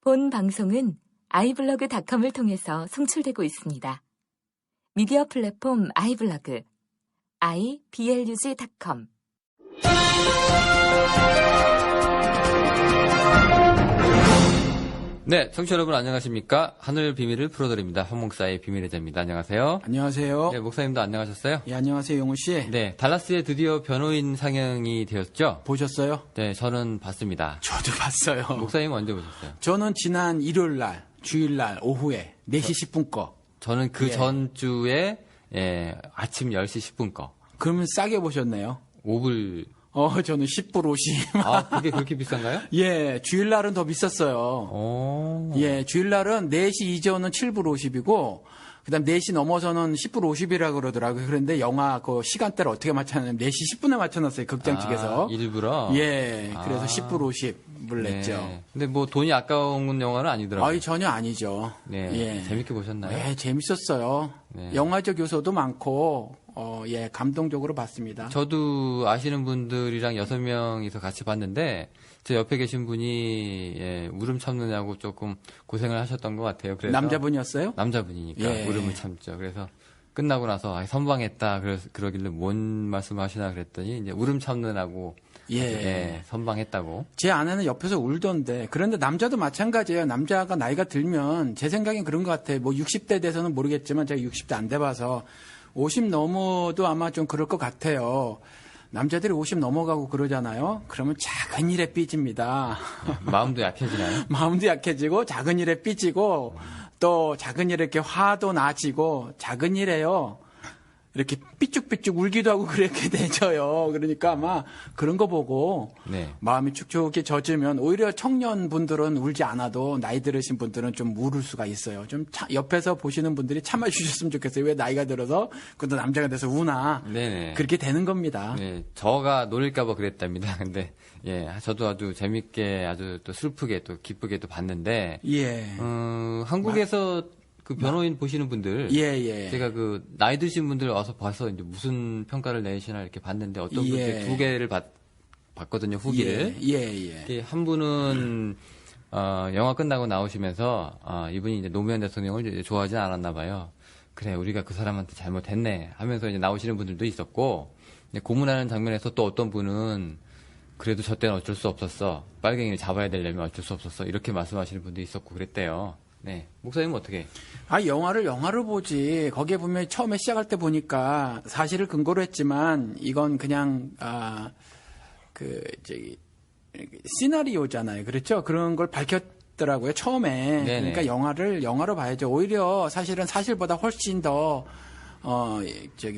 본 방송은 iblog.com을 통해서 송출되고 있습니다. 미디어 플랫폼 iblog, iblog.com. 네, 청취자 여러분 안녕하십니까? 하늘 비밀을 풀어드립니다. 한 목사의 비밀의 자입니다. 안녕하세요. 안녕하세요. 네, 목사님도 안녕하셨어요? 예, 안녕하세요, 용우 씨. 네, 달라스에 드디어 변호인 상영이 되었죠? 보셨어요? 네, 저는 봤습니다. 저도 봤어요. 목사님 언제 보셨어요? 저는 지난 일요일 날, 주일 날 오후에 4시 10분 거. 저는 그 전주에 아침 10시 10분 거. 그러면 싸게 보셨네요. 5불. 저는 10불 50. 아, 그게 그렇게 비싼가요? 예, 주일 날은 더 비쌌어요. 오. 예, 주일 날은 4시 이전은 7불 50이고, 그 다음 4시 넘어서는 10불 50이라고 그러더라고요. 그런데 영화 그 시간대를 어떻게 맞춰놨냐면 4시 10분에 맞춰놨어요. 극장 측에서. 일부러? 예, 그래서 10불 50을 냈죠. 네. 근데 뭐 돈이 아까운 영화는 아니더라고요. 아니, 전혀 아니죠. 네. 예. 재밌게 보셨나요? 네, 재밌었어요. 네. 영화적 요소도 많고, 예, 감동적으로 봤습니다. 저도 아시는 분들이랑 6명이서 같이 봤는데, 제 옆에 계신 분이, 울음 참느냐고 조금 고생을 하셨던 것 같아요. 그래서 남자분이었어요? 남자분이니까, 예. 울음을 참죠. 그래서 끝나고 나서, 선방했다. 그러길래 뭔 말씀 하시나 그랬더니, 이제 울음 참느라고, 예. 선방했다고. 제 아내는 옆에서 울던데, 그런데 남자도 마찬가지예요. 남자가 나이가 들면, 제 생각엔 그런 것 같아요. 뭐 60대 돼서는 모르겠지만, 제가 60대 안 돼봐서, 50 넘어도 아마 좀 그럴 것 같아요. 남자들이 50 넘어가고 그러잖아요. 그러면 작은 일에 삐집니다. 마음도 약해지나요? 마음도 약해지고 작은 일에 삐지고 또 작은 일에 이렇게 화도 나지고 작은 일에요. 이렇게 삐죽삐죽 울기도 하고 그렇게 되져요. 그러니까 아마 그런 거 보고 네. 마음이 축축이 젖으면 오히려 청년분들은 울지 않아도 나이 들으신 분들은 좀 울을 수가 있어요. 좀 옆에서 보시는 분들이 참아주셨으면 좋겠어요. 왜 나이가 들어서 그것도 남자가 돼서 우나. 네네. 그렇게 되는 겁니다. 네, 저가 노릴까봐 그랬답니다. 근데, 저도 아주 재밌게 아주 또 슬프게 또 기쁘게 또 봤는데, 예. 한국에서 그 변호인 보시는 분들, 예. 제가 그 나이 드신 분들 와서 봐서 이제 무슨 평가를 내시나 이렇게 봤는데 어떤 분들 2개를 봤거든요, 후기를. 예. 한 분은 영화 끝나고 나오시면서 이분이 이제 노무현 대통령을 이제 좋아하지 않았나 봐요. 그래, 우리가 그 사람한테 잘못했네 하면서 이제 나오시는 분들도 있었고, 고문하는 장면에서 또 어떤 분은 그래도 저 때는 어쩔 수 없었어. 빨갱이를 잡아야 되려면 어쩔 수 없었어. 이렇게 말씀하시는 분도 있었고 그랬대요. 네. 목사님은 어떻게? 영화를 영화로 보지. 거기에 보면 처음에 시작할 때 보니까 사실을 근거로 했지만 이건 그냥, 시나리오잖아요. 그렇죠? 그런 걸 밝혔더라고요. 처음에. 네네. 그러니까 영화를 영화로 봐야죠. 오히려 사실은 사실보다 훨씬 더,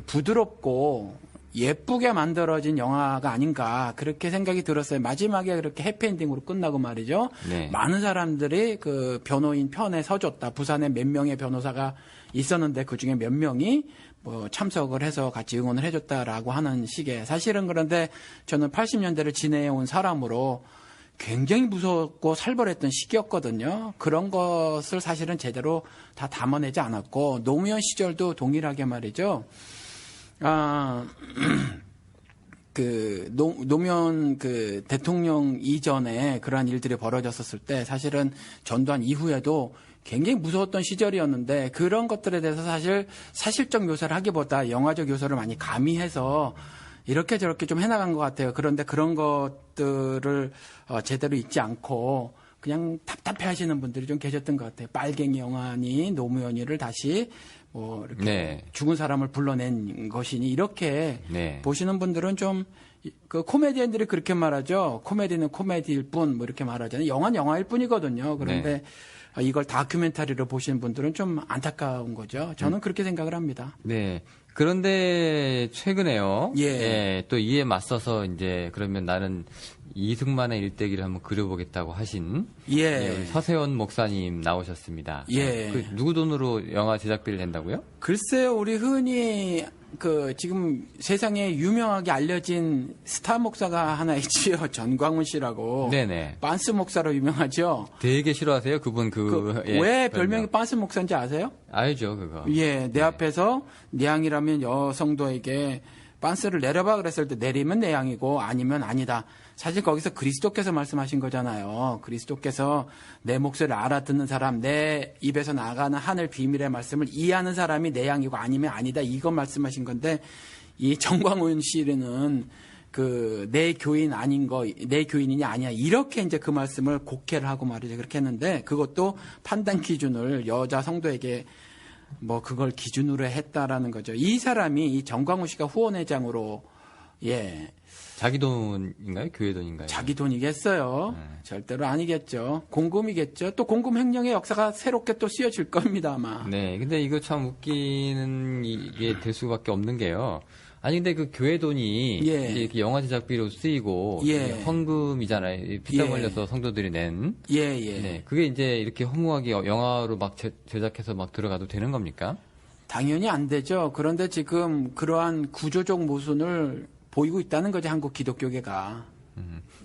부드럽고 예쁘게 만들어진 영화가 아닌가 그렇게 생각이 들었어요. 마지막에 그렇게 해피엔딩으로 끝나고 말이죠. 네. 많은 사람들이 그 변호인 편에 서줬다. 부산에 몇 명의 변호사가 있었는데 그중에 몇 명이 뭐 참석을 해서 같이 응원을 해줬다라고 하는 식의 사실은 그런데 저는 80년대를 지내온 사람으로 굉장히 무섭고 살벌했던 시기였거든요. 그런 것을 사실은 제대로 다 담아내지 않았고 노무현 시절도 동일하게 말이죠. 노무현 대통령 이전에 그러한 일들이 벌어졌었을 때 사실은 전두환 이후에도 굉장히 무서웠던 시절이었는데 그런 것들에 대해서 사실 사실적 묘사를 하기보다 영화적 요소를 많이 가미해서 이렇게 저렇게 좀 해나간 것 같아요. 그런데 그런 것들을 제대로 잊지 않고 그냥 답답해 하시는 분들이 좀 계셨던 것 같아요. 빨갱이 영화니 노무현이를 다시 이렇게 죽은 사람을 불러낸 것이니 이렇게 보시는 분들은 좀 그 코미디언들이 그렇게 말하죠. 코미디는 코미디일 뿐 뭐 이렇게 말하잖아요. 영화는 영화일 뿐이거든요. 그런데 이걸 다큐멘터리로 보시는 분들은 좀 안타까운 거죠. 저는 그렇게 생각을 합니다. 네. 그런데 최근에요. 또 이에 맞서서 이제 그러면 나는 이승만의 일대기를 한번 그려보겠다고 하신 우리 서세원 목사님 나오셨습니다. 누구 돈으로 영화 제작비를 낸다고요? 글쎄요, 우리 흔히 지금 세상에 유명하게 알려진 스타 목사가 하나 있지요. 전광훈 씨라고. 네네. 빤스 목사로 유명하죠. 되게 싫어하세요, 그분 왜 별명이 빤스 목사인지 아세요? 알죠, 그거. 내 앞에서 내향이라면 여성도에게 빤스를 내려봐 그랬을 때 내리면 내향이고 아니면 아니다. 사실 거기서 그리스도께서 말씀하신 거잖아요. 그리스도께서 내 목소리를 알아듣는 사람, 내 입에서 나가는 하늘 비밀의 말씀을 이해하는 사람이 내 양이고 아니면 아니다. 이거 말씀하신 건데 이 정광훈 씨는 그 내 교인 아닌 거, 내 교인이냐 아니야. 이렇게 이제 그 말씀을 곡해를 하고 말이죠. 그렇게 했는데 그것도 판단 기준을 여자 성도에게 뭐 그걸 기준으로 했다라는 거죠. 이 사람이 이 정광훈 씨가 후원회장으로 예. 자기 돈인가요? 교회 돈인가요? 자기 돈이겠어요. 절대로 아니겠죠. 공금이겠죠. 또 공금 횡령의 역사가 새롭게 또 쓰여질 겁니다, 아마. 네, 근데 이거 참 웃기는 이게 될 수밖에 없는 게요. 아니 근데 그 교회 돈이 예. 이제 이렇게 영화 제작비로 쓰이고 예. 이게 헌금이잖아요. 피땀 예. 흘려서 성도들이 낸. 예, 예. 네, 그게 이제 이렇게 허무하게 영화로 막 제작해서 막 들어가도 되는 겁니까? 당연히 안 되죠. 그런데 지금 그러한 구조적 모순을 보이고 있다는 거죠, 한국 기독교계가.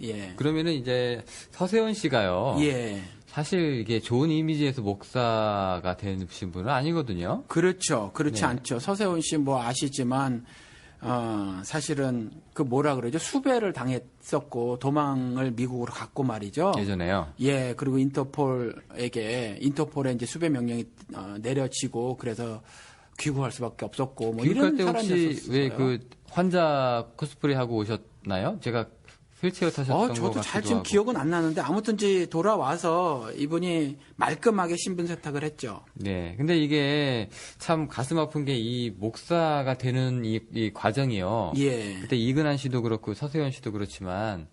예. 그러면은 이제 서세원 씨가요. 예. 사실 이게 좋은 이미지에서 목사가 되신 분은 아니거든요. 그렇죠. 그렇지 네. 않죠. 서세원 씨 뭐 아시지만, 사실은 그 뭐라 그러죠? 수배를 당했었고, 도망을 미국으로 갔고 말이죠. 예전에요. 예, 그리고 인터폴에 이제 수배 명령이 내려지고, 그래서 귀국할 수밖에 없었고, 뭐 귀국할 이런 때 혹시 사람이었어요. 왜 그 환자 코스프레 하고 오셨나요? 제가 휠체어 타셨던 거 저도 같기도 잘 지금 하고. 기억은 안 나는데 아무튼지 돌아와서 이분이 말끔하게 신분 세탁을 했죠. 네. 근데 이게 참 가슴 아픈 게 이 목사가 되는 이 과정이요. 예. 그때 이근한 씨도 그렇고 서세원 씨도 그렇지만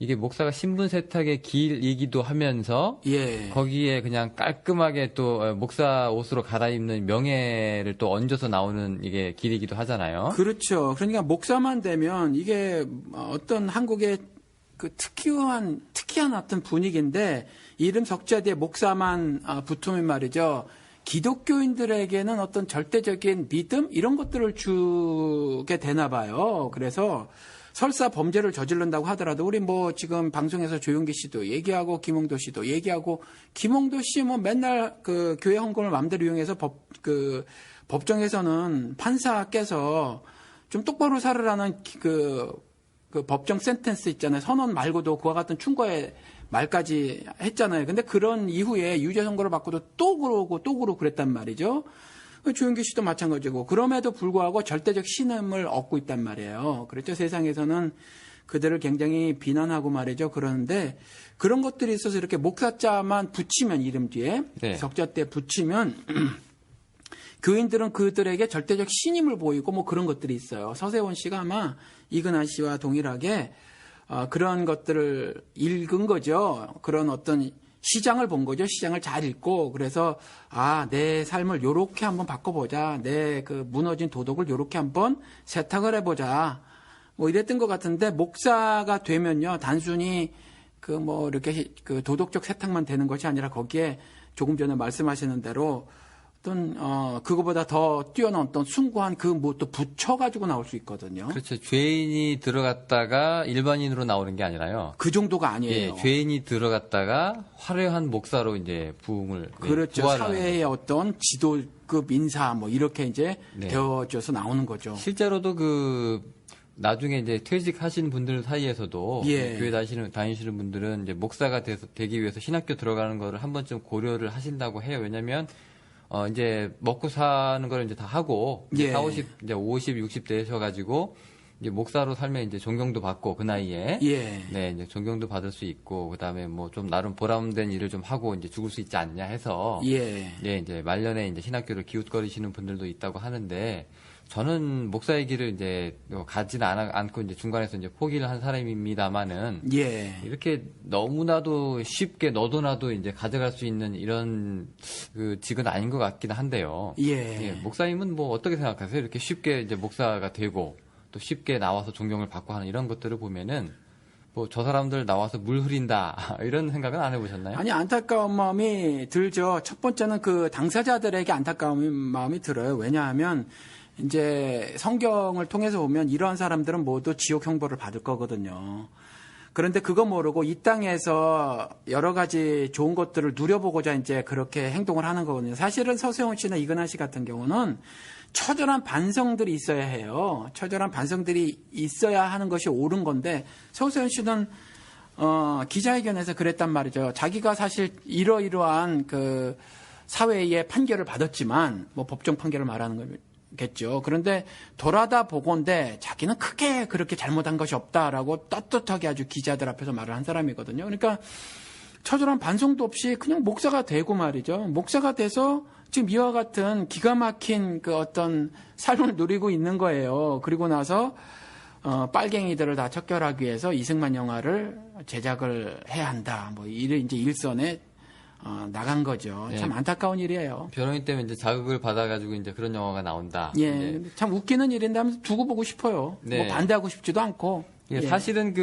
이게 목사가 신분 세탁의 길이기도 하면서 예. 거기에 그냥 깔끔하게 또 목사 옷으로 갈아입는 명예를 또 얹어서 나오는 이게 길이기도 하잖아요. 그렇죠. 그러니까 목사만 되면 이게 어떤 한국의 그 특이한 어떤 분위기인데 이름 석자뒤에 목사만 붙으면 말이죠. 기독교인들에게는 어떤 절대적인 믿음 이런 것들을 주게 되나 봐요. 그래서 설사 범죄를 저지른다고 하더라도 우리 뭐 지금 방송에서 조용기 씨도 얘기하고 김홍도 씨도 얘기하고 김홍도 씨 뭐 맨날 그 교회 헌금을 마음대로 이용해서 법정에서는 판사께서 좀 똑바로 살으라는 그 법정 센텐스 있잖아요. 선언 말고도 그와 같은 충고의 말까지 했잖아요. 근데 그런 이후에 유죄 선고를 받고도 또 그러고 그랬단 말이죠. 조영기 씨도 마찬가지고 그럼에도 불구하고 절대적 신임을 얻고 있단 말이에요. 그렇죠. 세상에서는 그들을 굉장히 비난하고 말이죠. 그러는데 그런 것들이 있어서 이렇게 목사자만 붙이면 이름 뒤에 네. 석자 때 붙이면 교인들은 그들에게 절대적 신임을 보이고 뭐 그런 것들이 있어요. 서세원 씨가 아마 이근한 씨와 동일하게 그런 것들을 읽은 거죠. 그런 어떤 시장을 본 거죠. 시장을 잘 읽고 그래서 내 삶을 요렇게 한번 바꿔보자. 내 그 무너진 도덕을 요렇게 한번 세탁을 해보자. 뭐 이랬던 것 같은데 목사가 되면요. 단순히 그 뭐 이렇게 그 도덕적 세탁만 되는 것이 아니라 거기에 조금 전에 말씀하시는 대로 어떤 그거보다 더 뛰어난 어떤 숭고한 그 뭐 또 붙여가지고 나올 수 있거든요. 그렇죠. 죄인이 들어갔다가 일반인으로 나오는 게 아니라요. 그 정도가 아니에요. 예, 죄인이 들어갔다가 화려한 목사로 이제 부흥을 그렇죠. 사회의 어떤 지도급 인사 뭐 이렇게 이제 네. 되어져서 나오는 거죠. 실제로도 그 나중에 이제 퇴직하신 분들 사이에서도 예. 교회 다니시는 분들은 이제 목사가 되기 위해서 신학교 들어가는 거를 한 번쯤 고려를 하신다고 해요. 왜냐면 이제 먹고 사는 걸 이제 다 하고 예. 50, 60 되셔가지고 이제 목사로 살면 이제 존경도 받고 그 나이에 예. 네 이제 존경도 받을 수 있고 그다음에 뭐 좀 나름 보람된 일을 좀 하고 이제 죽을 수 있지 않냐 해서 예. 예 이제 말년에 이제 신학교를 기웃거리시는 분들도 있다고 하는데 저는 목사의 길을 이제 가지는 않고 이제 중간에서 이제 포기를 한 사람입니다만은 예. 이렇게 너무나도 쉽게 너도 나도 이제 가져갈 수 있는 이런 그 직은 아닌 것 같긴 한데요. 예. 목사님은 뭐 어떻게 생각하세요? 이렇게 쉽게 이제 목사가 되고 또 쉽게 나와서 존경을 받고 하는 이런 것들을 보면은 뭐 저 사람들 나와서 물 흐린다 이런 생각은 안 해보셨나요? 아니 안타까운 마음이 들죠. 첫 번째는 그 당사자들에게 안타까운 마음이 들어요. 왜냐하면 이제 성경을 통해서 보면 이러한 사람들은 모두 지옥 형벌을 받을 거거든요. 그런데 그거 모르고 이 땅에서 여러 가지 좋은 것들을 누려보고자 이제 그렇게 행동을 하는 거거든요. 사실은 서세원 씨나 이근한 씨 같은 경우는 처절한 반성들이 있어야 해요. 처절한 반성들이 있어야 하는 것이 옳은 건데 서우세훈 씨는 기자회견에서 그랬단 말이죠. 자기가 사실 이러이러한 그 사회의 판결을 받았지만 뭐 법정 판결을 말하는 거겠죠. 그런데 돌아다 보건대 자기는 크게 그렇게 잘못한 것이 없다라고 떳떳하게 아주 기자들 앞에서 말을 한 사람이거든요. 그러니까 처절한 반성도 없이 그냥 목사가 되고 말이죠. 목사가 돼서 지금 이와 같은 기가 막힌 그 어떤 삶을 누리고 있는 거예요. 그리고 나서 빨갱이들을 다 척결하기 위해서 이승만 영화를 제작을 해야 한다. 뭐 이래 이제 일선에 나간 거죠. 네. 참 안타까운 일이에요. 변호인 때문에 이제 자극을 받아가지고 이제 그런 영화가 나온다. 예, 네. 근데 참 웃기는 일인데 하면서 두고 보고 싶어요. 네. 뭐 반대하고 싶지도 않고. 예, 사실은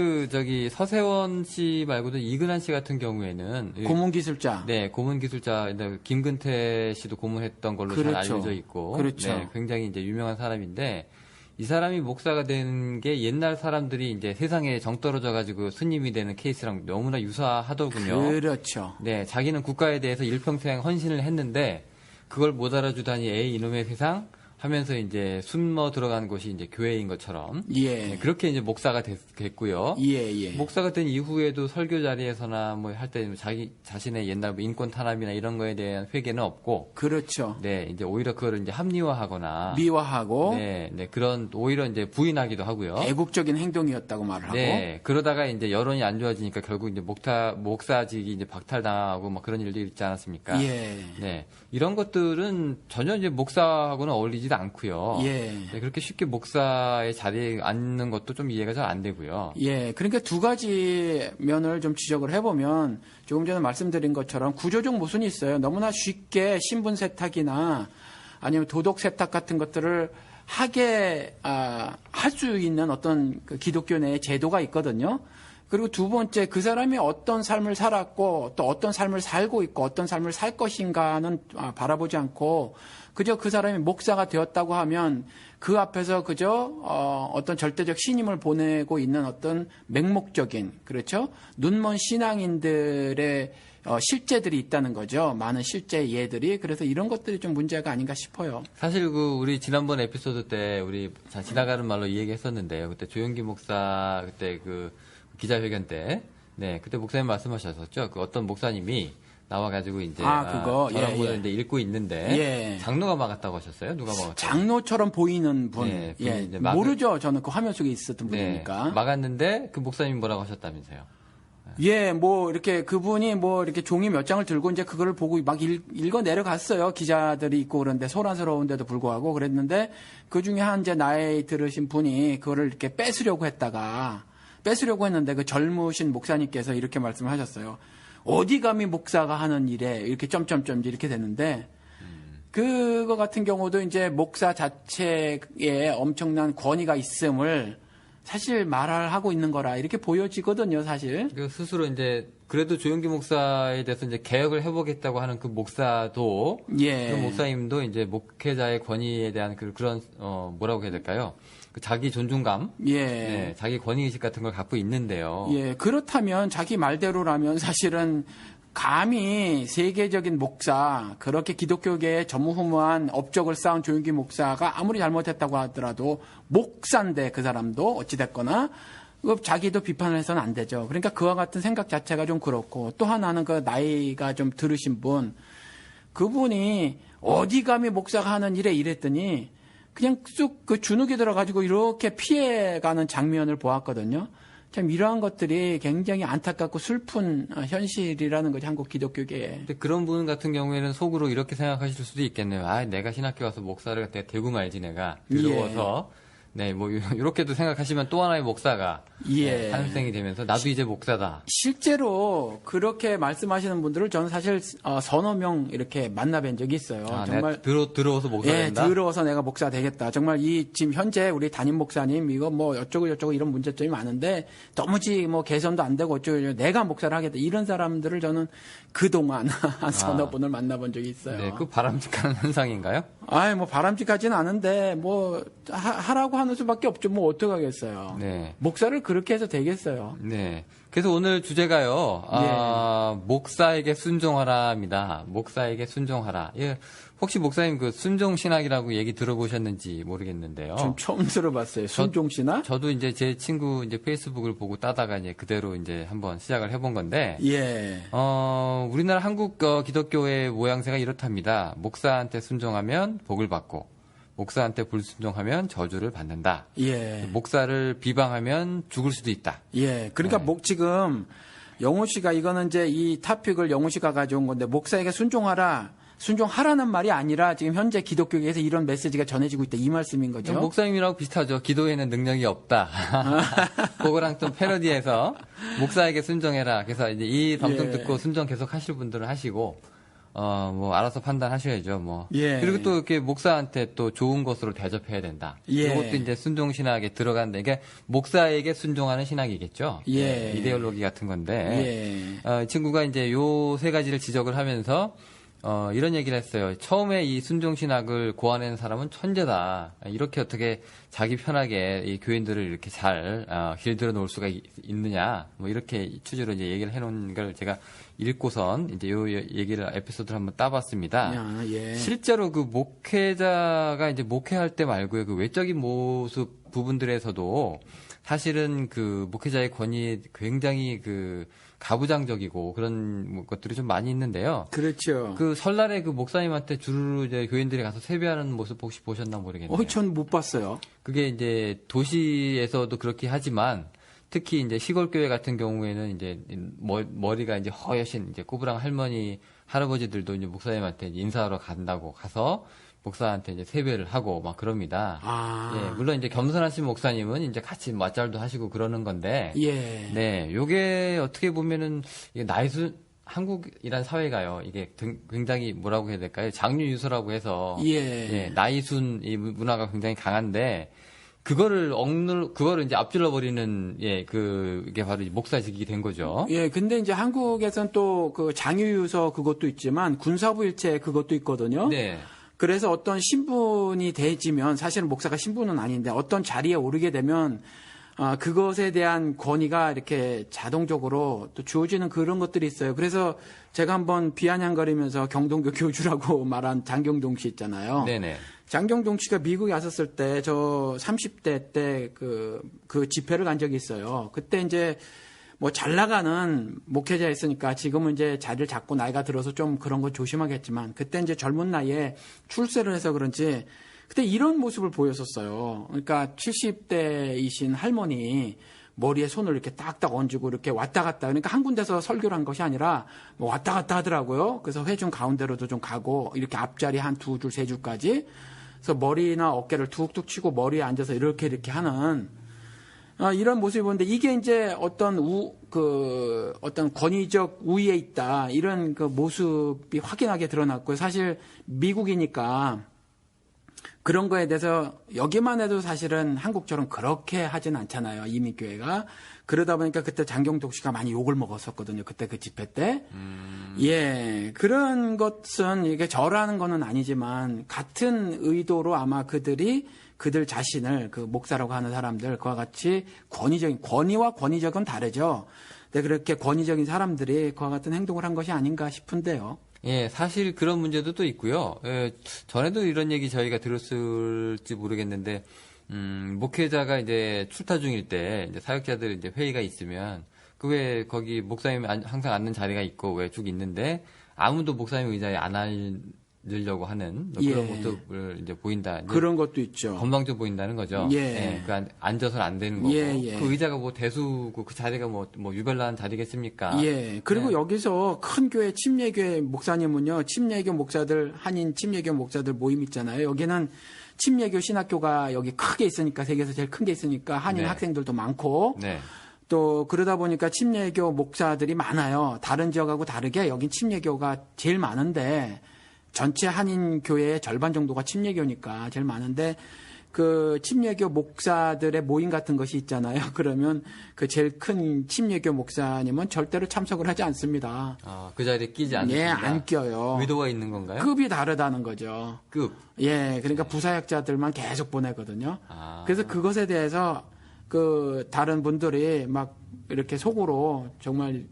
서세원 씨 말고도 이근한 씨 같은 경우에는 고문 기술자. 네, 고문 기술자 김근태 씨도 고문했던 걸로 잘 그렇죠. 알려져 있고, 그렇죠. 네, 굉장히 이제 유명한 사람인데 이 사람이 목사가 된 게 옛날 사람들이 이제 세상에 정 떨어져 가지고 스님이 되는 케이스랑 너무나 유사하더군요. 그렇죠. 네, 자기는 국가에 대해서 일평생 헌신을 했는데 그걸 못 알아주다니 에이 이놈의 세상 하면서 이제 숨어 들어간 곳이 이제 교회인 것처럼 예. 네, 그렇게 이제 목사가 됐고요. 예, 예. 목사가 된 이후에도 설교 자리에서나 뭐 할 때 자기 자신의 옛날 뭐 인권 탄압이나 이런 거에 대한 회개는 없고, 그렇죠. 네, 이제 오히려 그거를 이제 합리화하거나, 미화하고 네, 네 그런 오히려 이제 부인하기도 하고요. 애국적인 행동이었다고 말을 하고. 네, 그러다가 이제 여론이 안 좋아지니까 결국 이제 목사직이 이제 박탈당하고 막 그런 일들이 있지 않았습니까? 예. 네, 이런 것들은 전혀 이제 목사하고는 어울리지도 않고요. 예. 네, 그렇게 쉽게 목사의 자리에 앉는 것도 좀 이해가 잘 안 되고요. 예. 그러니까 두 가지 면을 좀 지적을 해보면 조금 전에 말씀드린 것처럼 구조적 모순이 있어요. 너무나 쉽게 신분 세탁이나 아니면 도덕 세탁 같은 것들을 하게 할 수 있는 어떤 그 기독교 내의 제도가 있거든요. 그리고 두 번째, 그 사람이 어떤 삶을 살았고 또 어떤 삶을 살고 있고 어떤 삶을 살 것인가는 바라보지 않고 그저 그 사람이 목사가 되었다고 하면 그 앞에서 그저 어떤 절대적 신임을 보내고 있는 어떤 맹목적인, 그렇죠? 눈먼 신앙인들의 실제들이 있다는 거죠. 많은 실제 예들이. 그래서 이런 것들이 좀 문제가 아닌가 싶어요. 사실 우리 지난번 에피소드 때 우리 지나가는 말로 이 얘기 했었는데요. 그때 조영기 목사 그때 기자회견 때, 네, 그때 목사님 말씀하셨었죠. 어떤 목사님이 나와가지고 이제 그거 저런 예, 분을 예. 이제 읽고 있는데 예. 장로가 막았다고 하셨어요? 누가 막았어요? 장로처럼 보이는 분. 네, 분이 예. 이제 모르죠. 저는 그 화면 속에 있었던 분이니까. 네, 막았는데 그 목사님이 뭐라고 하셨다면서요? 예, 뭐 이렇게 그분이 뭐 이렇게 종이 몇 장을 들고 이제 그거를 보고 막 읽어 내려갔어요. 기자들이 있고 그런데 소란스러운데도 불구하고 그랬는데 그 중에 한 이제 나이 들으신 분이 그거를 이렇게 뺏으려고 했는데 그 젊으신 목사님께서 이렇게 말씀을 하셨어요. 어디 감히 목사가 하는 일에 이렇게 점점점 이렇게 됐는데 그거 같은 경우도 이제 목사 자체에 엄청난 권위가 있음을 사실 말하고 있는 거라 이렇게 보여지거든요, 사실. 그 스스로 이제 그래도 조영기 목사에 대해서 이제 개혁을 해보겠다고 하는 그 목사도 예. 그 목사님도 이제 목회자의 권위에 대한 그런 뭐라고 해야 될까요? 그 자기 존중감, 예. 네, 자기 권위 의식 같은 걸 갖고 있는데요. 예, 그렇다면 자기 말대로라면 사실은 감히 세계적인 목사, 그렇게 기독교계에 전무후무한 업적을 쌓은 조영기 목사가 아무리 잘못했다고 하더라도 목사인데 그 사람도 어찌됐거나 자기도 비판을 해서는 안 되죠. 그러니까 그와 같은 생각 자체가 좀 그렇고 또 하나는 그 나이가 좀 들으신 분, 그분이 어디 감히 목사가 하는 일에 이랬더니 그냥 쑥 그 주눅이 들어가지고 이렇게 피해가는 장면을 보았거든요. 참 이러한 것들이 굉장히 안타깝고 슬픈 현실이라는 거죠. 한국 기독교계에. 근데 그런 분 같은 경우에는 속으로 이렇게 생각하실 수도 있겠네요. 내가 신학교 가서 목사를 갖다 대고 말지 내가 더러워서. 네, 뭐 이렇게도 생각하시면 또 하나의 목사가 예. 탄생이 되면서 나도 이제 목사다. 실제로 그렇게 말씀하시는 분들을 저는 사실 서너 명 이렇게 만나뵌 적이 있어요. 정말 들어워서 목사 예, 된다. 들어워서 내가 목사 되겠다. 정말 지금 현재 우리 담임 목사님 이거 뭐 어쩌고 저쩌고 이런 문제점이 많은데 도무지 뭐 개선도 안 되고 어쩌고 내가 목사를 하겠다. 이런 사람들을 저는 그동안 한 서너 분을 만나본 적이 있어요. 네, 그 바람직한 현상인가요? 뭐 바람직하지는 않은데 뭐 하라고 하는 수밖에 없죠. 뭐 어떡하겠어요. 네. 목사를 그렇게 해서 되겠어요. 네. 그래서 오늘 주제가요, 목사에게 순종하라입니다. 목사에게 순종하라. 예, 혹시 목사님 그 순종신학이라고 얘기 들어보셨는지 모르겠는데요. 좀 처음 들어봤어요. 순종신학? 저도 이제 제 친구 이제 페이스북을 보고 따다가 이제 그대로 이제 한번 시작을 해본 건데, 예. 우리나라 한국 기독교의 모양새가 이렇답니다. 목사한테 순종하면 복을 받고, 목사한테 불순종하면 저주를 받는다. 예. 목사를 비방하면 죽을 수도 있다. 예. 그러니까 네. 지금 영호 씨가 이거는 이제 이 토픽을 영호 씨가 가져온 건데 목사에게 순종하라는 말이 아니라 지금 현재 기독교계에서 이런 메시지가 전해지고 있다 이 말씀인 거죠. 목사님이라고 비슷하죠. 기도에는 능력이 없다. 그거랑 좀 패러디해서 목사에게 순종해라. 그래서 이제 이 방송 예. 듣고 순종 계속 하실 분들은 하시고, 뭐 알아서 판단하셔야죠. 뭐. 예. 그리고 또 이렇게 목사한테 또 좋은 것으로 대접해야 된다. 예. 이것도 이제 순종 신학에 들어간다. 이게 목사에게 순종하는 신학이겠죠. 예. 이데올로기 같은 건데. 예. 이 친구가 이제 요 세 가지를 지적을 하면서 이런 얘기를 했어요. 처음에 이 순종신학을 고안한 사람은 천재다. 이렇게 어떻게 자기 편하게 이 교인들을 이렇게 잘 길들여 놓을 수가 있느냐. 뭐 이렇게 취지로 이제 얘기를 해놓은 걸 제가 읽고선 이제 요 얘기를 에피소드를 한번 따봤습니다. 야, 예. 실제로 그 목회자가 이제 목회할 때 말고요. 그 외적인 모습 부분들에서도 사실은 그 목회자의 권위 굉장히 그 가부장적이고 그런 것들이 좀 많이 있는데요. 그렇죠. 그 설날에 그 목사님한테 주로 이제 교인들이 가서 세배하는 모습 혹시 보셨나 모르겠네요. 전 못 봤어요. 그게 이제 도시에서도 그렇게 하지만 특히 이제 시골 교회 같은 경우에는 이제 머리가 이제 허여신 이제 꼬부랑 할머니 할아버지들도 이제 목사님한테 인사하러 간다고 가서 목사한테 이제 세배를 하고 막 그럽니다. 예, 물론 이제 겸손하신 목사님은 이제 같이 맞잘도 하시고 그러는 건데, 예. 네, 요게 어떻게 보면은 이게 한국이란 사회가요, 이게 굉장히 뭐라고 해야 될까요? 장유유서라고 해서, 예. 나이순 이 문화가 굉장히 강한데, 그거를 이제 앞질러 버리는, 그게 바로 목사직이 된 거죠. 예, 근데 이제 한국에서는 또 그 장유유서 그것도 있지만 군사부 일체 그것도 있거든요. 네. 그래서 어떤 신분이 되지면 사실은 목사가 신분은 아닌데 어떤 자리에 오르게 되면 그것에 대한 권위가 이렇게 자동적으로 또 주어지는 그런 것들이 있어요. 그래서 제가 한번 비아냥거리면서 경동교 교주라고 말한 장경동 씨 있잖아요. 네네. 장경동 씨가 미국에 왔었을 때 저 30대 때 그 집회를 간 적이 있어요. 그때 이제 뭐 잘 나가는 목회자였으니까 지금은 이제 자리를 잡고 나이가 들어서 좀 그런 거 조심하겠지만 그때 이제 젊은 나이에 출세를 해서 그런지 그때 이런 모습을 보였었어요. 그러니까 70대이신 할머니 머리에 손을 이렇게 딱딱 얹고 이렇게 왔다 갔다 그러니까 한 군데서 설교를 한 것이 아니라 뭐 왔다 갔다 하더라고요. 그래서 회중 가운데로도 좀 가고 이렇게 앞자리 한 두 줄, 세 줄까지 그래서 머리나 어깨를 툭툭 치고 머리에 앉아서 이렇게 하는 이런 모습을 보는데 이게 이제 어떤 어떤 권위적 우위에 있다 이런 그 모습이 확연하게 드러났고요. 사실 미국이니까 그런 거에 대해서 여기만 해도 사실은 한국처럼 그렇게 하진 않잖아요. 이민교회가. 그러다 보니까 그때 장경동 씨가 많이 욕을 먹었었거든요. 그때 그 집회 때. 예. 그런 것은 이게 저라는 거는 아니지만 같은 의도로 아마 그들 자신을 그 목사라고 하는 사람들 그와 같이 권위와 권위적은 다르죠. 근데 그렇게 권위적인 사람들이 그와 같은 행동을 한 것이 아닌가 싶은데요. 예, 사실 그런 문제도 또 있고요. 전에도 이런 얘기 저희가 들었을지 모르겠는데, 목회자가 이제 출타 중일 때, 이제 사역자들 이제 회의가 있으면, 그 왜 거기 목사님 항상 앉는 자리가 있고 왜 쭉 있는데, 아무도 목사님 의자에 안 앉으려고 하는 뭐 그런 모습을 이제 보인다. 이제 그런 것도 있죠. 건방져 보인다는 거죠. 예. 앉아서는 안 되는 거고. 예. 그 의자가 뭐 대수고 그 자리가 뭐 유별난 자리겠습니까? 예. 그리고 여기서 큰 교회 침례교회 목사님은요, 침례교 목사들, 한인 침례교 목사들 모임 있잖아요. 여기는 침례교 신학교가 여기 크게 있으니까, 세계에서 제일 큰 게 있으니까 한인 네. 학생들도 많고, 네. 또 그러다 보니까 침례교 목사들이 많아요. 다른 지역하고 다르게 여긴 침례교가 제일 많은데, 전체 한인 교회의 절반 정도가 침례교니까 제일 많은데 그 침례교 목사들의 모임 같은 것이 있잖아요. 그러면 그 제일 큰 침례교 목사님은 절대로 참석을 하지 않습니다. 그 자리에 끼지 않습니다. 예, 안 껴요. 의도가 있는 건가요? 급이 다르다는 거죠. 급. 예, 그러니까 부사역자들만 계속 보내거든요. 아. 그래서 그것에 대해서 그 다른 분들이 막 이렇게 속으로 정말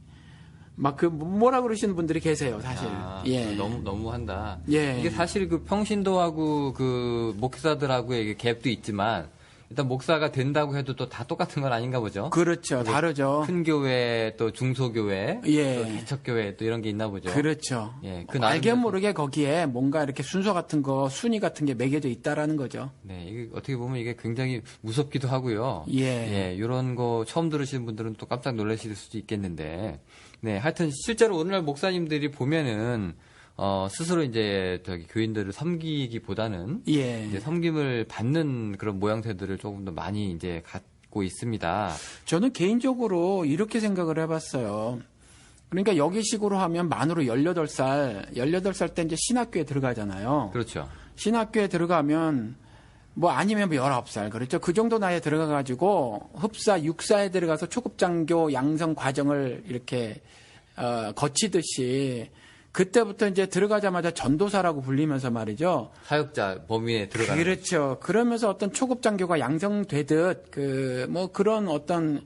막 그 뭐라 그러시는 분들이 계세요, 사실. 예. 너무한다. 예. 이게 사실 그 평신도하고 그 목사들하고의 이게 갭도 있지만 일단 목사가 된다고 해도 또 다 똑같은 건 아닌가 보죠. 그렇죠. 다르죠. 큰 교회 또 중소교회 예. 또 개척교회 또 이런 게 있나 보죠. 그렇죠. 예. 그 알게 나름대로- 모르게 거기에 뭔가 이렇게 순서 같은 거, 순위 같은 게 매겨져 있다라는 거죠. 네, 이게 어떻게 보면 이게 굉장히 무섭기도 하고요. 예. 이런 거 처음 들으시는 분들은 또 깜짝 놀라실 수도 있겠는데, 네, 하여튼 실제로 오늘날 목사님들이 보면은 스스로 이제 저기 교인들을 섬기기보다는 예. 이제 섬김을 받는 그런 모양새들을 조금 더 많이 이제 갖고 있습니다. 저는 개인적으로 이렇게 생각을 해봤어요. 그러니까 여기식으로 하면 만으로 18살 때 이제 신학교에 들어가잖아요. 그렇죠. 신학교에 들어가면 뭐 아니면 뭐 19살 그렇죠. 그 정도 나이에 들어가가지고 흡사, 육사에 들어가서 초급장교 양성 과정을 이렇게 거치듯이 그때부터 이제 들어가자마자 전도사라고 불리면서 말이죠. 사역자 범위에 들어가는. 그렇죠. 그러면서 어떤 초급장교가 양성되듯 뭐 그런 어떤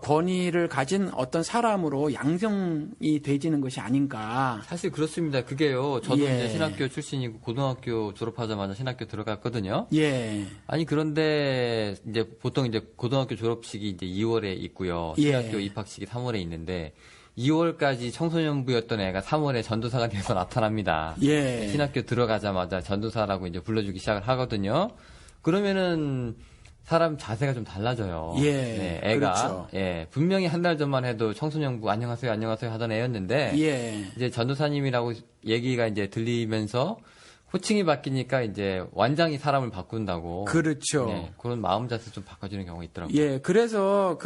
권위를 가진 어떤 사람으로 양성이 되지는 것이 아닌가. 사실 그렇습니다. 그게요. 저도 예. 이제 신학교 출신이고 고등학교 졸업하자마자 신학교 들어갔거든요. 예. 아니 그런데 이제 보통 이제 고등학교 졸업식이 이제 2월에 있고요. 예. 신학교 입학식이 3월에 있는데 2월까지 청소년부였던 애가 3월에 전도사가 돼서 나타납니다. 예. 신학교 들어가자마자 전도사라고 이제 불러주기 시작을 하거든요. 그러면은 사람 자세가 좀 달라져요. 예. 네, 애가 그렇죠. 예, 분명히 한 달 전만 해도 청소년부 안녕하세요 하던 애였는데 예. 이제 전도사님이라고 얘기가 이제 들리면서 호칭이 바뀌니까 이제 완전히 사람을 바꾼다고. 그렇죠. 네, 그런 마음 자세 좀 바꿔주는 경우가 있더라고요. 예, 그래서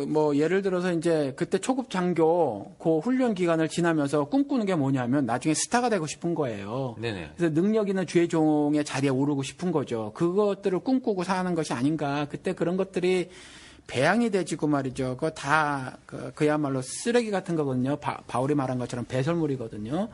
뭐 예를 들어서 이제 그때 초급 장교 그 훈련 기간을 지나면서 꿈꾸는 게 뭐냐면 나중에 스타가 되고 싶은 거예요. 네네. 그래서 능력 있는 죄종의 자리에 오르고 싶은 거죠. 그것들을 꿈꾸고 사는 것이 아닌가. 그때 그런 것들이 배양이 되지고 말이죠. 그거 다 그야말로 쓰레기 같은 거거든요. 바울이 말한 것처럼 배설물이거든요.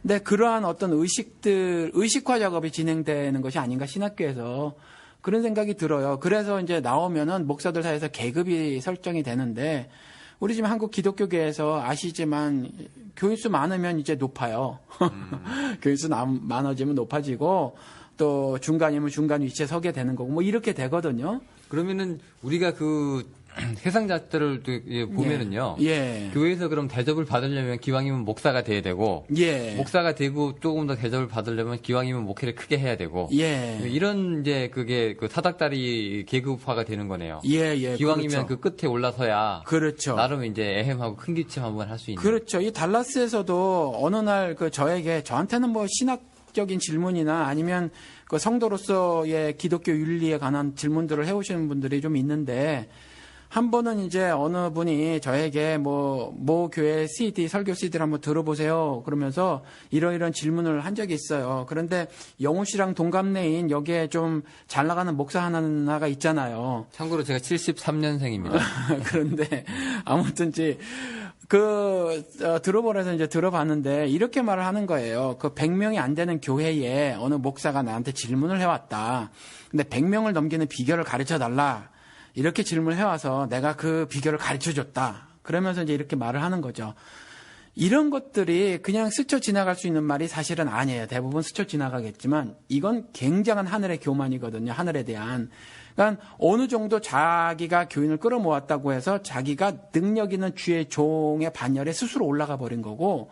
근데 그러한 어떤 의식화 작업이 진행되는 것이 아닌가 신학교에서 그런 생각이 들어요. 그래서 이제 나오면은 목사들 사이에서 계급이 설정이 되는데 우리 지금 한국 기독교계에서 아시지만 교인수 많으면 이제 높아요. 교인수 많아지면 높아지고 또 중간이면 중간 위치에 서게 되는 거고 뭐 이렇게 되거든요. 그러면은 우리가 그 세상 자들을 보면은요. 예. 교회에서 그럼 대접을 받으려면 기왕이면 목사가 돼야 되고 예. 목사가 되고 조금 더 대접을 받으려면 기왕이면 목회를 크게 해야 되고 예. 이런 이제 그게 그 사닥다리 계급화가 되는 거네요. 예. 기왕이면 그렇죠. 그 끝에 올라서야 그렇죠. 나름 이제 애헴하고 큰 기침 한번 할 수 있는. 그렇죠. 이 달라스에서도 어느 날 저한테는 뭐 신학적인 질문이나 아니면 그 성도로서의 기독교 윤리에 관한 질문들을 해오시는 분들이 좀 있는데 한 번은 이제 어느 분이 저에게 모 교회 CD, 설교 CD를 한번 들어보세요. 그러면서 이런 질문을 한 적이 있어요. 그런데 영우 씨랑 동갑내인 여기에 좀 잘 나가는 목사 하나가 있잖아요. 참고로 제가 73년생입니다. 그런데 아무튼 들어보라서 이제 들어봤는데 이렇게 말을 하는 거예요. 그 100명이 안 되는 교회에 어느 목사가 나한테 질문을 해왔다. 근데 100명을 넘기는 비결을 가르쳐 달라. 이렇게 질문을 해와서 내가 그 비결을 가르쳐 줬다. 그러면서 이제 이렇게 말을 하는 거죠. 이런 것들이 그냥 스쳐 지나갈 수 있는 말이 사실은 아니에요. 대부분 스쳐 지나가겠지만 이건 굉장한 하늘의 교만이거든요. 하늘에 대한. 그러니까 어느 정도 자기가 교인을 끌어모았다고 해서 자기가 능력 있는 주의 종의 반열에 스스로 올라가 버린 거고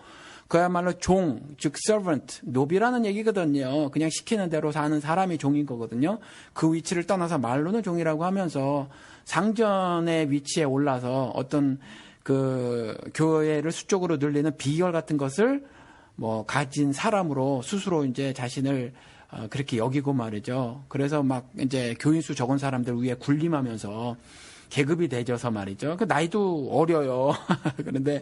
그야말로 종, 즉 servant, 노비라는 얘기거든요. 그냥 시키는 대로 사는 사람이 종인 거거든요. 그 위치를 떠나서 말로는 종이라고 하면서 상전의 위치에 올라서 어떤 그 교회를 수적으로 늘리는 비결 같은 것을 뭐 가진 사람으로 스스로 이제 자신을 그렇게 여기고 말이죠. 그래서 막 이제 교인수 적은 사람들 위에 군림하면서 계급이 되져서 말이죠. 그 나이도 어려요. 그런데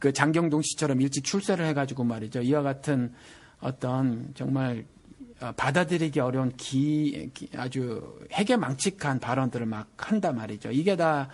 그 장경동 씨처럼 일찍 출세를 해가지고 말이죠. 이와 같은 어떤 정말 받아들이기 어려운 아주 해괴망측한 발언들을 막 한다 말이죠. 이게 다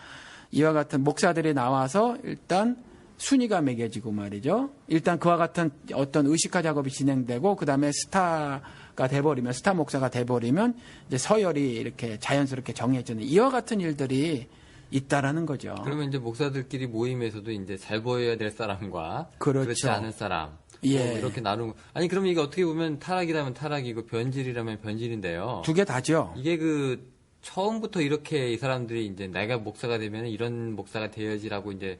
이와 같은 목사들이 나와서 일단 순위가 매겨지고 말이죠. 일단 그와 같은 어떤 의식화 작업이 진행되고 그 다음에 스타가 돼버리면 스타 목사가 돼버리면 이제 서열이 이렇게 자연스럽게 정해지는 이와 같은 일들이 있다라는 거죠. 그러면 이제 목사들끼리 모임에서도 이제 잘 보여야 될 사람과 그렇죠. 그렇지 않은 사람 예. 뭐 이렇게 나누고 아니 그러면 이게 어떻게 보면 타락이라면 타락이고 변질이라면 변질인데요. 두 개 다죠. 이게 그 처음부터 이렇게 이 사람들이 이제 내가 목사가 되면 이런 목사가 되어야지라고 이제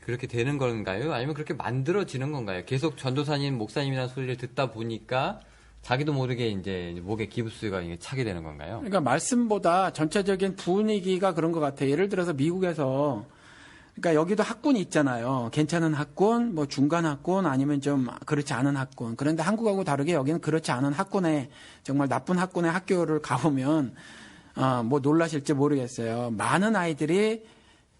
그렇게 되는 건가요? 아니면 그렇게 만들어지는 건가요? 계속 전도사님, 목사님이라는 소리를 듣다 보니까 자기도 모르게 이제 목에 기부스가 차게 되는 건가요? 그러니까 말씀보다 전체적인 분위기가 그런 것 같아요. 예를 들어서 미국에서 그러니까 여기도 학군이 있잖아요. 괜찮은 학군, 뭐 중간 학군, 아니면 좀 그렇지 않은 학군. 그런데 한국하고 다르게 여기는 그렇지 않은 학군에 정말 나쁜 학군의 학교를 가보면 뭐 놀라실지 모르겠어요. 많은 아이들이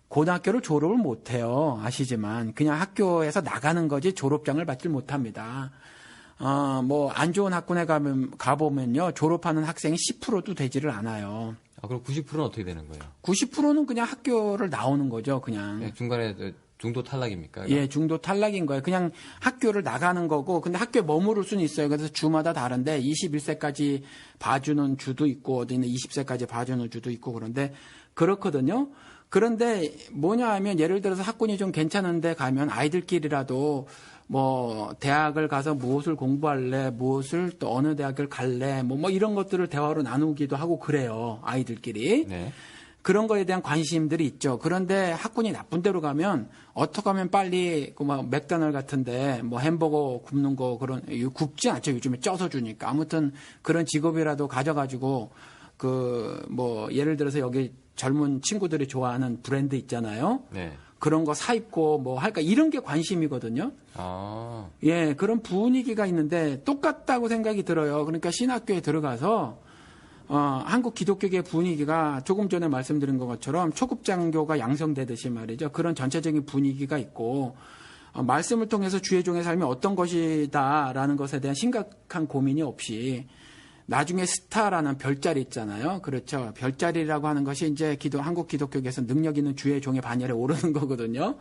고등학교를 졸업을 못해요. 아시지만 그냥 학교에서 나가는 거지 졸업장을 받질 못합니다. 뭐 안 좋은 학군에 가보면요 졸업하는 학생이 10%도 되지를 않아요. 그럼 90%는 어떻게 되는 거예요? 90%는 그냥 학교를 나오는 거죠, 그냥. 네, 중간에 중도 탈락입니까? 예, 중도 탈락인 거예요. 그냥 학교를 나가는 거고, 근데 학교에 머무를 수는 있어요. 그래서 주마다 다른데 21세까지 봐주는 주도 있고, 어디는 20세까지 봐주는 주도 있고 그런데 그렇거든요. 그런데 뭐냐 하면 예를 들어서 학군이 좀 괜찮은데 가면 아이들끼리라도 뭐 대학을 가서 무엇을 공부할래, 무엇을 또 어느 대학을 갈래, 뭐 이런 것들을 대화로 나누기도 하고 그래요, 아이들끼리. 네. 그런 거에 대한 관심들이 있죠. 그런데 학군이 나쁜 데로 가면 어떻게 하면 빨리 그 맥도날드 같은데 뭐 햄버거 굽는 거 그런 굽지 않죠. 요즘에 쪄서 주니까. 아무튼 그런 직업이라도 가져가지고 그 뭐 예를 들어서 여기 젊은 친구들이 좋아하는 브랜드 있잖아요. 네. 그런 거 사 입고 뭐 할까 이런 게 관심이거든요. 예, 그런 분위기가 있는데 똑같다고 생각이 들어요. 그러니까 신학교에 들어가서 한국 기독교계 분위기가 조금 전에 말씀드린 것처럼 초급장교가 양성되듯이 말이죠. 그런 전체적인 분위기가 있고 말씀을 통해서 주의 종의 삶이 어떤 것이다라는 것에 대한 심각한 고민이 없이 나중에 스타라는 별자리 있잖아요. 그렇죠. 별자리라고 하는 것이 이제 한국 기독교계에서 능력 있는 주의 종의 반열에 오르는 거거든요.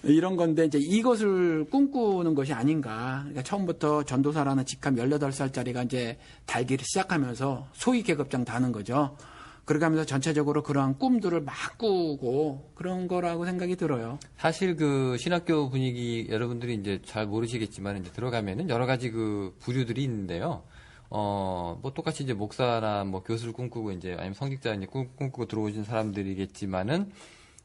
이런 건데 이제 이것을 꿈꾸는 것이 아닌가. 그러니까 처음부터 전도사라는 직함 18살짜리가 이제 달기를 시작하면서 소위 계급장 다는 거죠. 그렇게 하면서 전체적으로 그러한 꿈들을 막 꾸고 그런 거라고 생각이 들어요. 사실 그 신학교 분위기 여러분들이 이제 잘 모르시겠지만 이제 들어가면은 여러 가지 그 부류들이 있는데요. 뭐 똑같이 이제 목사나 뭐 교수를 꿈꾸고 이제 아니면 성직자 이제 꿈꾸고 들어오신 사람들이겠지만은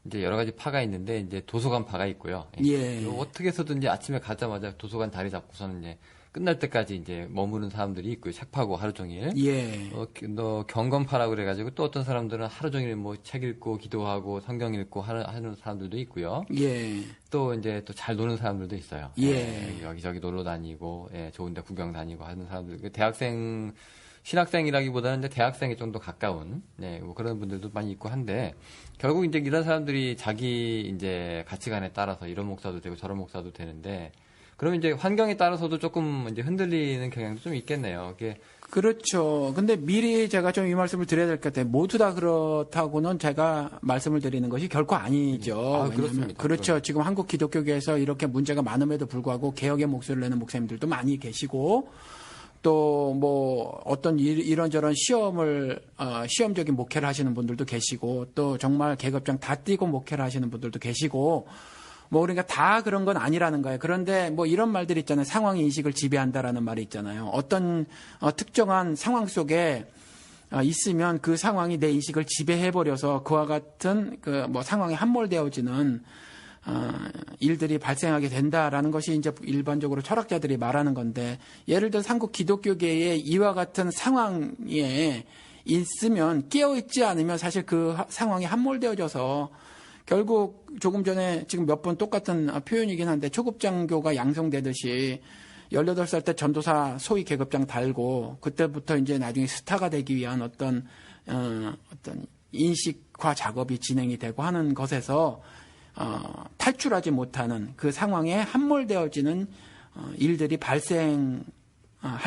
이제 여러 가지 파가 있는데 이제 도서관 파가 있고요. 예. 어떻게 해서든지 아침에 가자마자 도서관 다리 잡고서는 이제 끝날 때까지 이제 머무는 사람들이 있고요. 책 파고 하루 종일. 예. 너 경건파라고 그래가지고 또 어떤 사람들은 하루 종일 뭐 책 읽고 기도하고 성경 읽고 하는 사람들도 있고요. 예. 또 이제 또 잘 노는 사람들도 있어요. 예. 여기저기 놀러 다니고, 좋은데 구경 다니고 하는 사람들. 대학생, 신학생이라기보다는 이제 대학생에 좀 더 가까운, 뭐 그런 분들도 많이 있고 한데, 결국 이제 이런 사람들이 자기 이제 가치관에 따라서 이런 목사도 되고 저런 목사도 되는데, 그러면 이제 환경에 따라서도 조금 이제 흔들리는 경향도 좀 있겠네요. 그렇죠. 근데 미리 제가 좀 이 말씀을 드려야 될 것 같아요. 모두 다 그렇다고는 제가 말씀을 드리는 것이 결코 아니죠. 그렇습니다. 그렇죠. 지금 한국 기독교계에서 이렇게 문제가 많음에도 불구하고 개혁의 목소리를 내는 목사님들도 많이 계시고 또 뭐 어떤 이런저런 시험적인 목회를 하시는 분들도 계시고 또 정말 계급장 다 띄고 목회를 하시는 분들도 계시고 뭐 그러니까 다 그런 건 아니라는 거예요. 그런데 뭐 이런 말들이 있잖아요. 상황이 인식을 지배한다라는 말이 있잖아요. 어떤 특정한 상황 속에 있으면 그 상황이 내 인식을 지배해 버려서 그와 같은 그 뭐 상황에 함몰되어지는 일들이 발생하게 된다라는 것이 이제 일반적으로 철학자들이 말하는 건데 예를 들어 한국 기독교계의 이와 같은 상황에 있으면 깨어 있지 않으면 사실 그 상황이 함몰되어져서 결국 조금 전에 지금 몇 번 똑같은 표현이긴 한데 초급장교가 양성되듯이 18살 때 전도사 소위 계급장 달고 그때부터 이제 나중에 스타가 되기 위한 어떤 인식화 작업이 진행이 되고 하는 것에서 탈출하지 못하는 그 상황에 함몰되어지는 일들이 발생할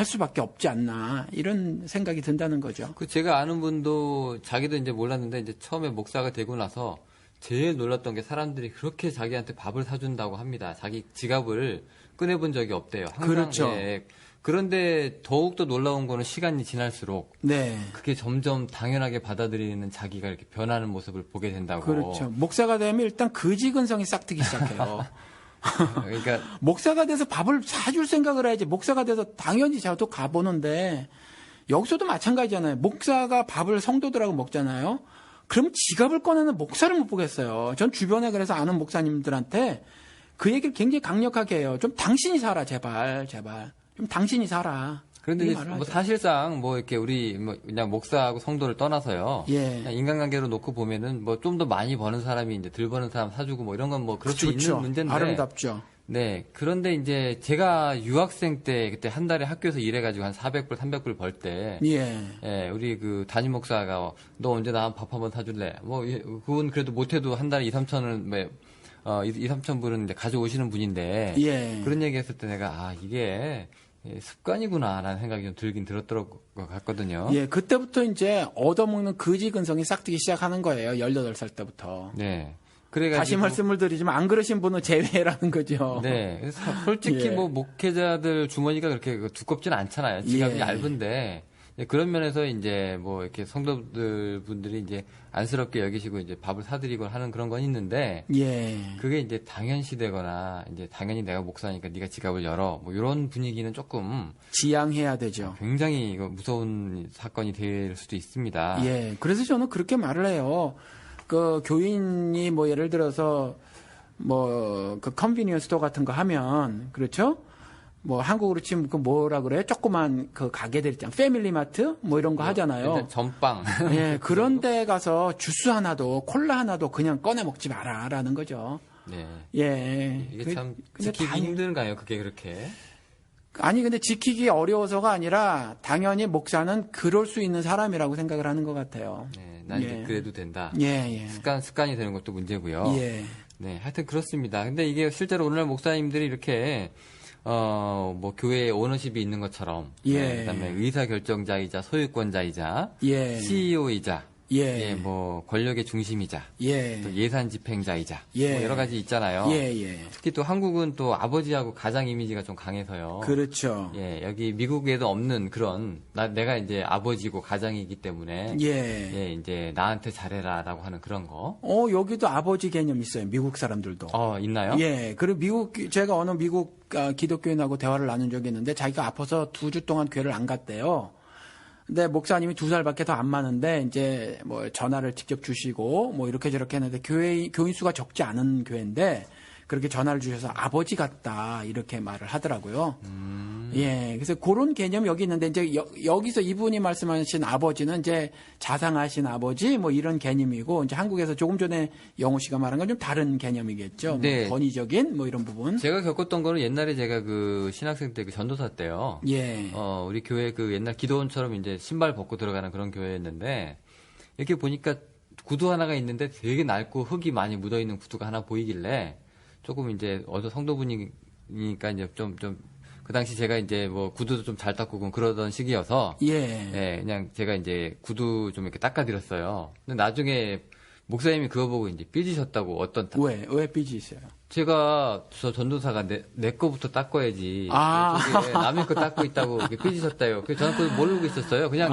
수밖에 없지 않나 이런 생각이 든다는 거죠. 제가 아는 분도 자기도 이제 몰랐는데 이제 처음에 목사가 되고 나서 제일 놀랐던 게 사람들이 그렇게 자기한테 밥을 사준다고 합니다. 자기 지갑을 꺼내본 적이 없대요. 항상, 그렇죠. 예. 그런데 더욱더 놀라운 거는 시간이 지날수록 네. 그게 점점 당연하게 받아들이는 자기가 이렇게 변하는 모습을 보게 된다고. 그렇죠. 목사가 되면 일단 거지근성이 싹 트기 시작해요. 그러니까 목사가 돼서 밥을 사줄 생각을 해야지. 목사가 돼서 당연히 저도 가보는데 여기서도 마찬가지잖아요. 목사가 밥을 성도들하고 먹잖아요. 그럼 지갑을 꺼내는 목사를 못 보겠어요. 전 주변에 그래서 아는 목사님들한테 그 얘기를 굉장히 강력하게 해요. 좀 당신이 살아, 제발. 좀 당신이 살아. 그런데 이 이제 말을 뭐 하죠. 사실상 뭐 이렇게 우리 뭐 그냥 목사하고 성도를 떠나서요. 예. 그냥 인간관계로 놓고 보면은 뭐 좀 더 많이 버는 사람이 이제 덜 버는 사람 사주고 뭐 이런 건 뭐 그럴 수 좋죠. 있는 문제인데. 아름답죠. 네. 그런데 이제 제가 유학생 때 그때 한 달에 학교에서 일해가지고 한 400불, 300불 벌 때. 예. 예, 우리 그 담임 목사가 너 언제 나 밥 한번 사줄래? 뭐 그건 그래도 못해도 한 달에 2, 3천은 뭐 2, 3천 불은 이제 가져오시는 분인데. 예. 그런 얘기했을 때 내가 아 이게 습관이구나라는 생각이 좀 들긴 들었던 것 같거든요. 예, 그때부터 이제 얻어먹는 거지근성이 싹 트기 시작하는 거예요. 18살 때부터. 네. 그래가지고 다시 말씀을 드리지만 안 그러신 분은 제외라는 거죠. 네. 그래서 솔직히 예. 뭐 목회자들 주머니가 그렇게 두껍지는 않잖아요. 지갑이 예. 얇은데 그런 면에서 이제 뭐 이렇게 성도들 분들이 이제 안쓰럽게 여기시고 이제 밥을 사드리고 하는 그런 건 있는데 예. 그게 이제 당연시되거나 이제 당연히 내가 목사니까 네가 지갑을 열어 뭐 이런 분위기는 조금 지양해야 되죠. 굉장히 이거 무서운 사건이 될 수도 있습니다. 예. 그래서 저는 그렇게 말을 해요. 그 교인이 뭐 예를 들어서 뭐 그 컨비니언스 스토어 같은 거 하면 그렇죠? 뭐 한국으로 치면 그 뭐라 그래요? 조그만 그 가게들 있잖아요. 패밀리마트 뭐 이런 거 하잖아요. 일단 전빵. 예, 그런 데 가서 주스 하나도 콜라 하나도 그냥 꺼내 먹지 마라라는 거죠. 네. 예. 이게 참 근데 지키기 당연- 힘든가요? 그게 그렇게? 아니 근데 지키기 어려워서가 아니라 당연히 목사는 그럴 수 있는 사람이라고 생각을 하는 것 같아요. 네, 난 이제 예. 그래도 된다. 예, 예. 습관이 되는 것도 문제고요. 예. 네, 하여튼 그렇습니다. 근데 이게 실제로 오늘날 목사님들이 이렇게 뭐 교회에 오너십이 있는 것처럼, 예. 네, 그다음에 의사 결정자이자 소유권자이자, 예. CEO이자, 예. 뭐 권력의 중심이자, 예. 또 예산 집행자이자, 예. 뭐 여러 가지 있잖아요. 예, 예. 특히 또 한국은 또 아버지하고 가장 이미지가 좀 강해서요. 그렇죠. 예, 여기 미국에도 없는 그런 내가 이제 아버지고 가장이기 때문에 예. 예, 이제 나한테 잘해라라고 하는 그런 거. 여기도 아버지 개념 있어요. 미국 사람들도. 있나요? 예. 그리고 제가 어느 미국 기독교인하고 대화를 나눈 적이 있는데 자기가 아파서 2주 동안 교회를 안 갔대요. 근데 목사님이 2살밖에 더 안 많은데 이제 뭐 전화를 직접 주시고 뭐 이렇게 저렇게 했는데 교인 수가 적지 않은 교회인데 그렇게 전화를 주셔서 아버지 같다 이렇게 말을 하더라고요. 예, 그래서 그런 개념이 여기 있는데 이제 여기서 이분이 말씀하신 아버지는 이제 자상하신 아버지 뭐 이런 개념이고 이제 한국에서 조금 전에 영호 씨가 말한 건 좀 다른 개념이겠죠. 네. 뭐 권위적인 뭐 이런 부분. 제가 겪었던 거는 옛날에 제가 그 신학생 때 그 전도사 때요. 예, 우리 교회 그 옛날 기도원처럼 이제 신발 벗고 들어가는 그런 교회였는데 이렇게 보니까 구두 하나가 있는데 되게 낡고 흙이 많이 묻어 있는 구두가 하나 보이길래 조금 이제 어느 성도분이니까 이제 좀 그 당시 제가 이제 뭐 구두도 좀 잘 닦고 그러던 시기여서 예, 예, 그냥 제가 이제 구두 좀 이렇게 닦아드렸어요. 근데 나중에 목사님이 그거 보고 이제 삐지셨다고 왜 삐지 있어요? 제가 저 전도사가 내 거부터 닦아야지. 저기 남의 거 닦고 있다고 이렇게 삐지셨다요. 그래서 저는 그걸 모르고 있었어요. 그냥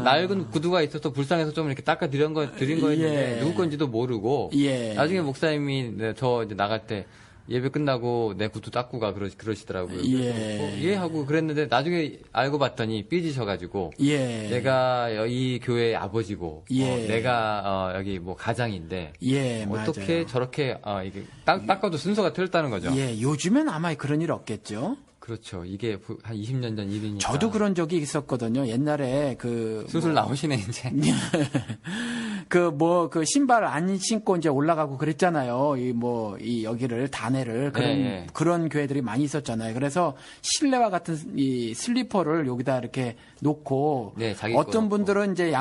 낡은 구두가 있어서 불쌍해서 좀 이렇게 드린 거였는데 예. 누구 건지도 모르고 예. 나중에 목사님이 저 이제 나갈 때 예배 끝나고 내 구두 닦고 가 그러시더라고요. 예. 하고 그랬는데 나중에 알고 봤더니 삐지셔가지고 예. 내가 이 교회의 아버지고 예. 내가 여기 뭐 가장인데 예, 어떻게 맞아요. 저렇게 이게 닦아도 순서가 틀렸다는 거죠. 예, 요즘엔 아마 그런 일 없겠죠. 그렇죠. 이게 한 20년 전 일이니까. 저도 그런 적이 있었거든요. 옛날에 수술 나오시네 이제. 그 신발 안 신고 이제 올라가고 그랬잖아요. 이 여기를 단해를 그런 교회들이 많이 있었잖아요. 그래서 실내와 같은 이 슬리퍼를 여기다 이렇게 놓고 네, 자기 어떤 거 분들은 이제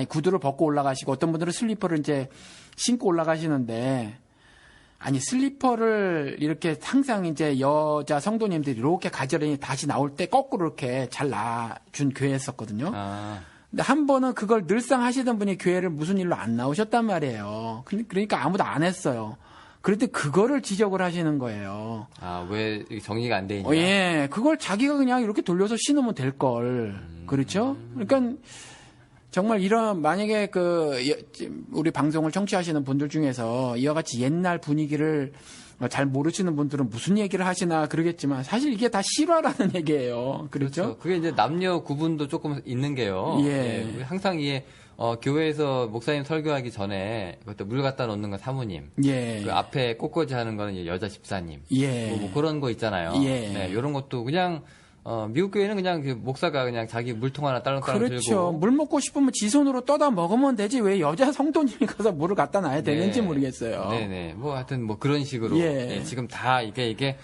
구두를 벗고 올라가시고 어떤 분들은 슬리퍼를 이제 신고 올라가시는데 아니 슬리퍼를 이렇게 항상 이제 여자 성도님들이 이렇게 가지런히 다시 나올 때 거꾸로 이렇게 잘 놔준 교회였었거든요. 근데 한 번은 그걸 늘상 하시던 분이 교회를 무슨 일로 안 나오셨단 말이에요. 그러니까 아무도 안 했어요. 그런데 그거를 지적을 하시는 거예요. 아, 왜 정리가 안 돼 있냐? 예, 그걸 자기가 그냥 이렇게 돌려서 신으면 될 걸. 그렇죠? 그러니까 정말 이런 만약에 우리 방송을 청취하시는 분들 중에서 이와 같이 옛날 분위기를 잘 모르시는 분들은 무슨 얘기를 하시나 그러겠지만 사실 이게 다 실화라는 얘기예요. 그렇죠? 그게 이제 남녀 구분도 조금 있는 게요. 예. 우리 항상 교회에서 목사님 설교하기 전에 그것도 물 갖다 놓는 건 사모님. 예. 그 앞에 꽃꽂이 하는 거는 이제 여자 집사님. 예. 뭐 그런 거 있잖아요. 예. 네, 이런 것도 그냥 미국 교회는 그냥 그 목사가 그냥 자기 물통 하나 딸랑딸랑 그렇죠. 들고 물 먹고 싶으면 지 손으로 떠다 먹으면 되지 왜 여자 성도님이 가서 물을 갖다 놔야 되는지 네. 모르겠어요. 네네. 뭐 하여튼 뭐 그런 식으로 예. 지금 다 이게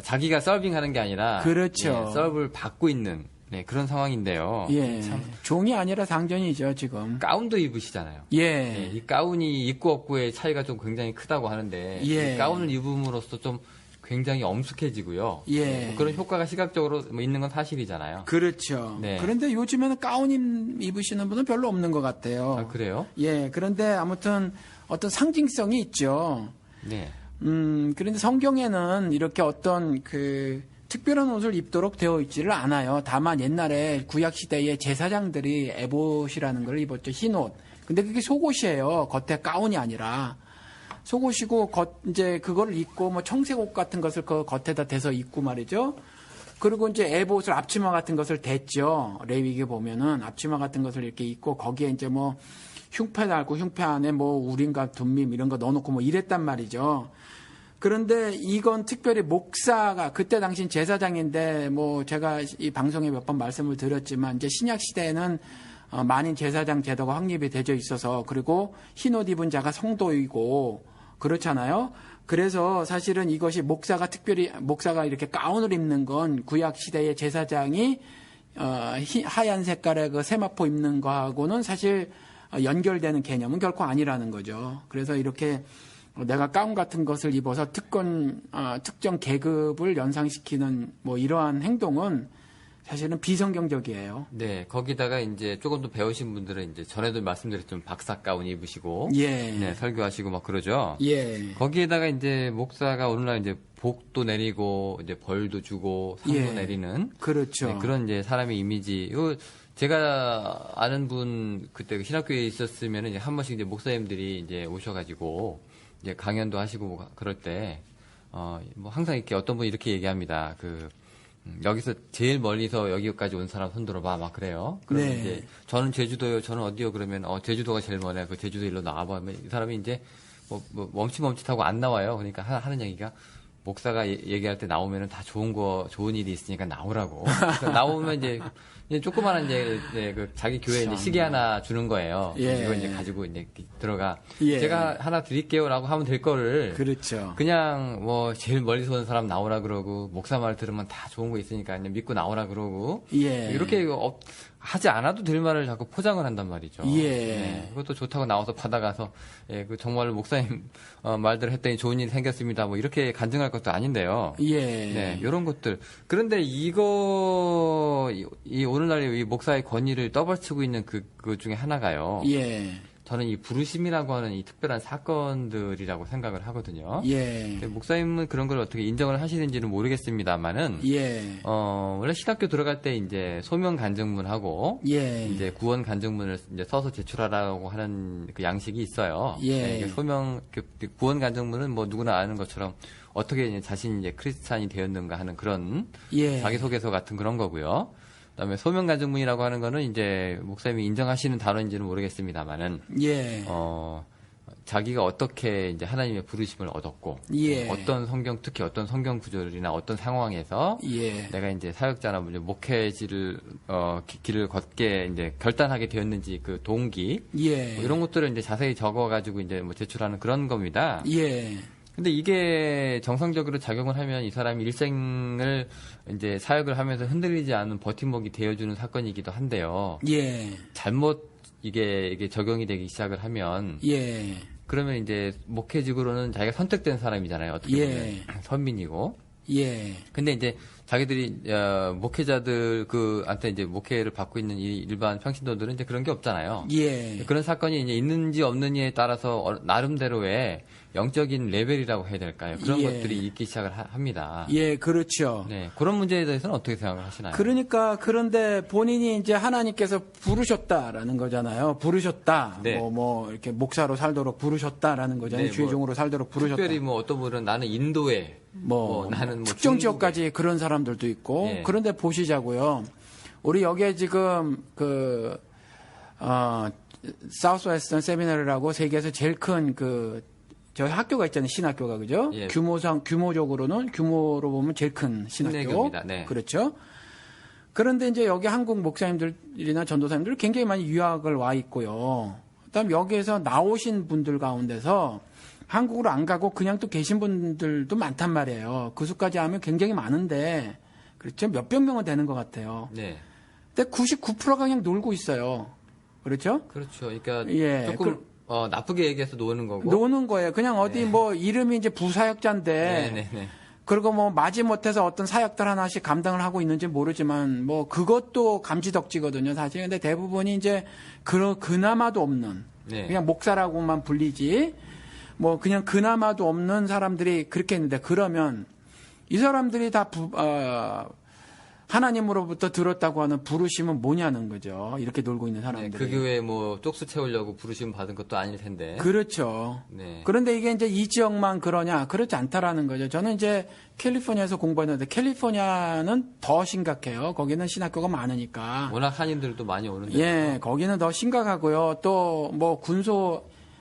자기가 서빙하는 게 아니라 그렇죠. 서브를 받고 있는 그런 상황인데요. 예. 참 종이 아니라 상전이죠, 지금. 가운도 입으시잖아요. 예. 이 가운이 입고 없고의 차이가 좀 굉장히 크다고 하는데 예. 이 가운을 입음으로써 좀 굉장히 엄숙해지고요. 예. 뭐 그런 효과가 시각적으로 있는 건 사실이잖아요. 그렇죠. 네. 그런데 요즘에는 가운 입으시는 분은 별로 없는 것 같아요. 아, 그래요? 예. 그런데 아무튼 어떤 상징성이 있죠. 네. 그런데 성경에는 이렇게 어떤 특별한 옷을 입도록 되어 있지를 않아요. 다만 옛날에 구약 시대에 제사장들이 에봇이라는 걸 입었죠. 흰 옷. 근데 그게 속옷이에요. 겉에 가운이 아니라. 속옷이고 이제 그거를 입고 뭐 청색 옷 같은 것을 그 겉에다 대서 입고 말이죠. 그리고 이제 에봇을 앞치마 같은 것을 댔죠. 레위기에 보면은 앞치마 같은 것을 이렇게 입고 거기에 이제 뭐 흉패 달고 흉패 안에 뭐 우림과 둠밈 이런 거 넣어놓고 뭐 이랬단 말이죠. 그런데 이건 특별히 목사가 그때 당시 제사장인데 뭐 제가 이 방송에 몇 번 말씀을 드렸지만 이제 신약 시대에는 만인 제사장 제도가 확립이 되어 있어서 그리고 흰옷 입은 자가 성도이고 그렇잖아요. 그래서 사실은 이것이 목사가 이렇게 가운을 입는 건 구약 시대의 제사장이 하얀 색깔의 그 세마포 입는 거하고는 사실 연결되는 개념은 결코 아니라는 거죠. 그래서 이렇게 내가 가운 같은 것을 입어서 특정 계급을 연상시키는 뭐 이러한 행동은 사실은 비성경적이에요. 네, 거기다가 이제 조금 더 배우신 분들은 이제 전에도 말씀드렸지만 박사 가운 입으시고, 예. 네, 설교하시고 막 그러죠. 예. 거기에다가 이제 목사가 오늘날 이제 복도 내리고 이제 벌도 주고 상도 예. 내리는 그렇죠. 네, 그런 이제 사람의 이미지. 이거 제가 아는 분 그때 신학교에 있었으면은 이제 한 번씩 이제 목사님들이 이제 오셔가지고 이제 강연도 하시고 뭐 그럴 때 뭐 항상 이렇게 어떤 분이 이렇게 얘기합니다. 여기서 제일 멀리서 여기까지 온 사람 손 들어봐 막 그래요. 그러면 네. 이제 저는 제주도요. 저는 어디요? 그러면 제주도가 제일 멀어요. 그 제주도 일로 나와봐. 이 사람이 이제 뭐 멈칫멈칫하고 안 나와요. 그러니까 하는 얘기가 목사가 얘기할 때 나오면은 다 좋은 일이 있으니까 나오라고. 그래서 나오면 이제 조그마한 그 자기 교회에 이제 시계 하나 주는 거예요. 예. 이거 이제 가지고 이제 들어가. 예. 제가 하나 드릴게요라고 하면 될 거를. 그렇죠. 그냥 뭐 제일 멀리서 온 사람 나오라 그러고 목사 말 들으면 다 좋은 거 있으니까 그냥 믿고 나오라 그러고. 예. 이렇게 하지 않아도 될 말을 자꾸 포장을 한단 말이죠. 예. 네, 그것도 좋다고 나와서 받아가서 정말로 목사님 말대로 했더니 좋은 일이 생겼습니다. 뭐 이렇게 간증할 것도 아닌데요. 예. 네, 이런 것들. 그런데 이 오늘날 이 목사의 권위를 떠받치고 있는 그 중에 하나가요. 예. 저는 이 부르심이라고 하는 이 특별한 사건들이라고 생각을 하거든요. 예. 근데 목사님은 그런 걸 어떻게 인정을 하시는지는 모르겠습니다만은, 예. 원래 신학교 들어갈 때 이제 소명 간증문하고, 예. 이제 구원 간증문을 이제 써서 제출하라고 하는 그 양식이 있어요. 예. 네, 이게 구원 간증문은 뭐 누구나 아는 것처럼 어떻게 이제 자신이 이제 크리스찬이 되었는가 하는 그런 예. 자기소개서 같은 그런 거고요. 그다음에 소명 간증문이라고 하는 거는 이제 목사님이 인정하시는 단어인지는 모르겠습니다만은 예. 자기가 어떻게 이제 하나님의 부르심을 얻었고 예. 특히 어떤 성경 구절이나 어떤 상황에서 예. 내가 이제 사역자나 목회지를 길을 걷게 이제 결단하게 되었는지 그 동기 예. 뭐 이런 것들을 이제 자세히 적어가지고 이제 뭐 제출하는 그런 겁니다. 예. 근데 이게 정상적으로 작용을 하면 이 사람이 일생을 이제 사역을 하면서 흔들리지 않은 버팀목이 되어주는 사건이기도 한데요. 예. 잘못 이게 적용이 되기 시작을 하면 예. 그러면 이제 목회직으로는 자기가 선택된 사람이잖아요. 어떻게 보면 예. 선민이고. 예. 근데 이제 자기들이 목회자들 그한테 이제 목회를 받고 있는 이 일반 평신도들은 이제 그런 게 없잖아요. 예. 그런 사건이 이제 있는지 없느냐에 따라서 나름대로의 영적인 레벨이라고 해야 될까요? 그런 예. 것들이 있기 시작을 합니다. 예, 그렇죠. 네, 그런 문제에 대해서는 어떻게 생각을 하시나요? 그러니까 그런데 본인이 이제 하나님께서 부르셨다라는 거잖아요. 부르셨다. 네. 뭐 이렇게 목사로 살도록 부르셨다라는 거잖아요. 네, 주의 종으로 살도록 부르셨다. 특별히 뭐 어떤 분은 나는 인도에 나는 뭐 특정 중국에. 지역까지 그런 사람들도 있고 예. 그런데 보시자고요. 우리 여기에 지금 사우스 웨스턴 세미나리라고 세계에서 제일 큰 저희 학교가 있잖아요. 신학교가 그죠? 예. 규모로 보면 제일 큰 신학교. 신내교입니다. 네. 그렇죠. 그런데 이제 여기 한국 목사님들이나 전도사님들 굉장히 많이 유학을 와 있고요. 그다음 여기에서 나오신 분들 가운데서 한국으로 안 가고 그냥 또 계신 분들도 많단 말이에요. 그 수까지 하면 굉장히 많은데 그렇죠. 몇백 명은 되는 것 같아요. 네. 근데 99%가 그냥 놀고 있어요. 그렇죠? 그렇죠. 그러니까 예. 조금 나쁘게 얘기해서 노는 거고. 노는 거예요. 그냥 어디 뭐 이름이 이제 부사역자인데 네. 그리고 뭐 마지못해서 어떤 사역들 하나씩 감당을 하고 있는지 모르지만 뭐 그것도 감지덕지거든요, 사실. 근데 대부분이 이제 그나마도 없는 네. 그냥 목사라고만 불리지 뭐 그냥 그나마도 없는 사람들이 그렇게 했는데 그러면 이 사람들이 다 하나님으로부터 들었다고 하는 부르심은 뭐냐는 거죠. 이렇게 놀고 있는 네, 사람들이. 그 교회에 뭐 쪽수 채우려고 부르심 받은 것도 아닐 텐데. 그렇죠. 네. 그런데 이게 이제 이 지역만 그러냐? 그렇지 않다라는 거죠. 저는 이제 캘리포니아에서 공부했는데 캘리포니아는 더 심각해요. 거기는 신학교가 많으니까. 워낙 한인들도 많이 오는데. 예, 거기는 더 심각하고요. 또 뭐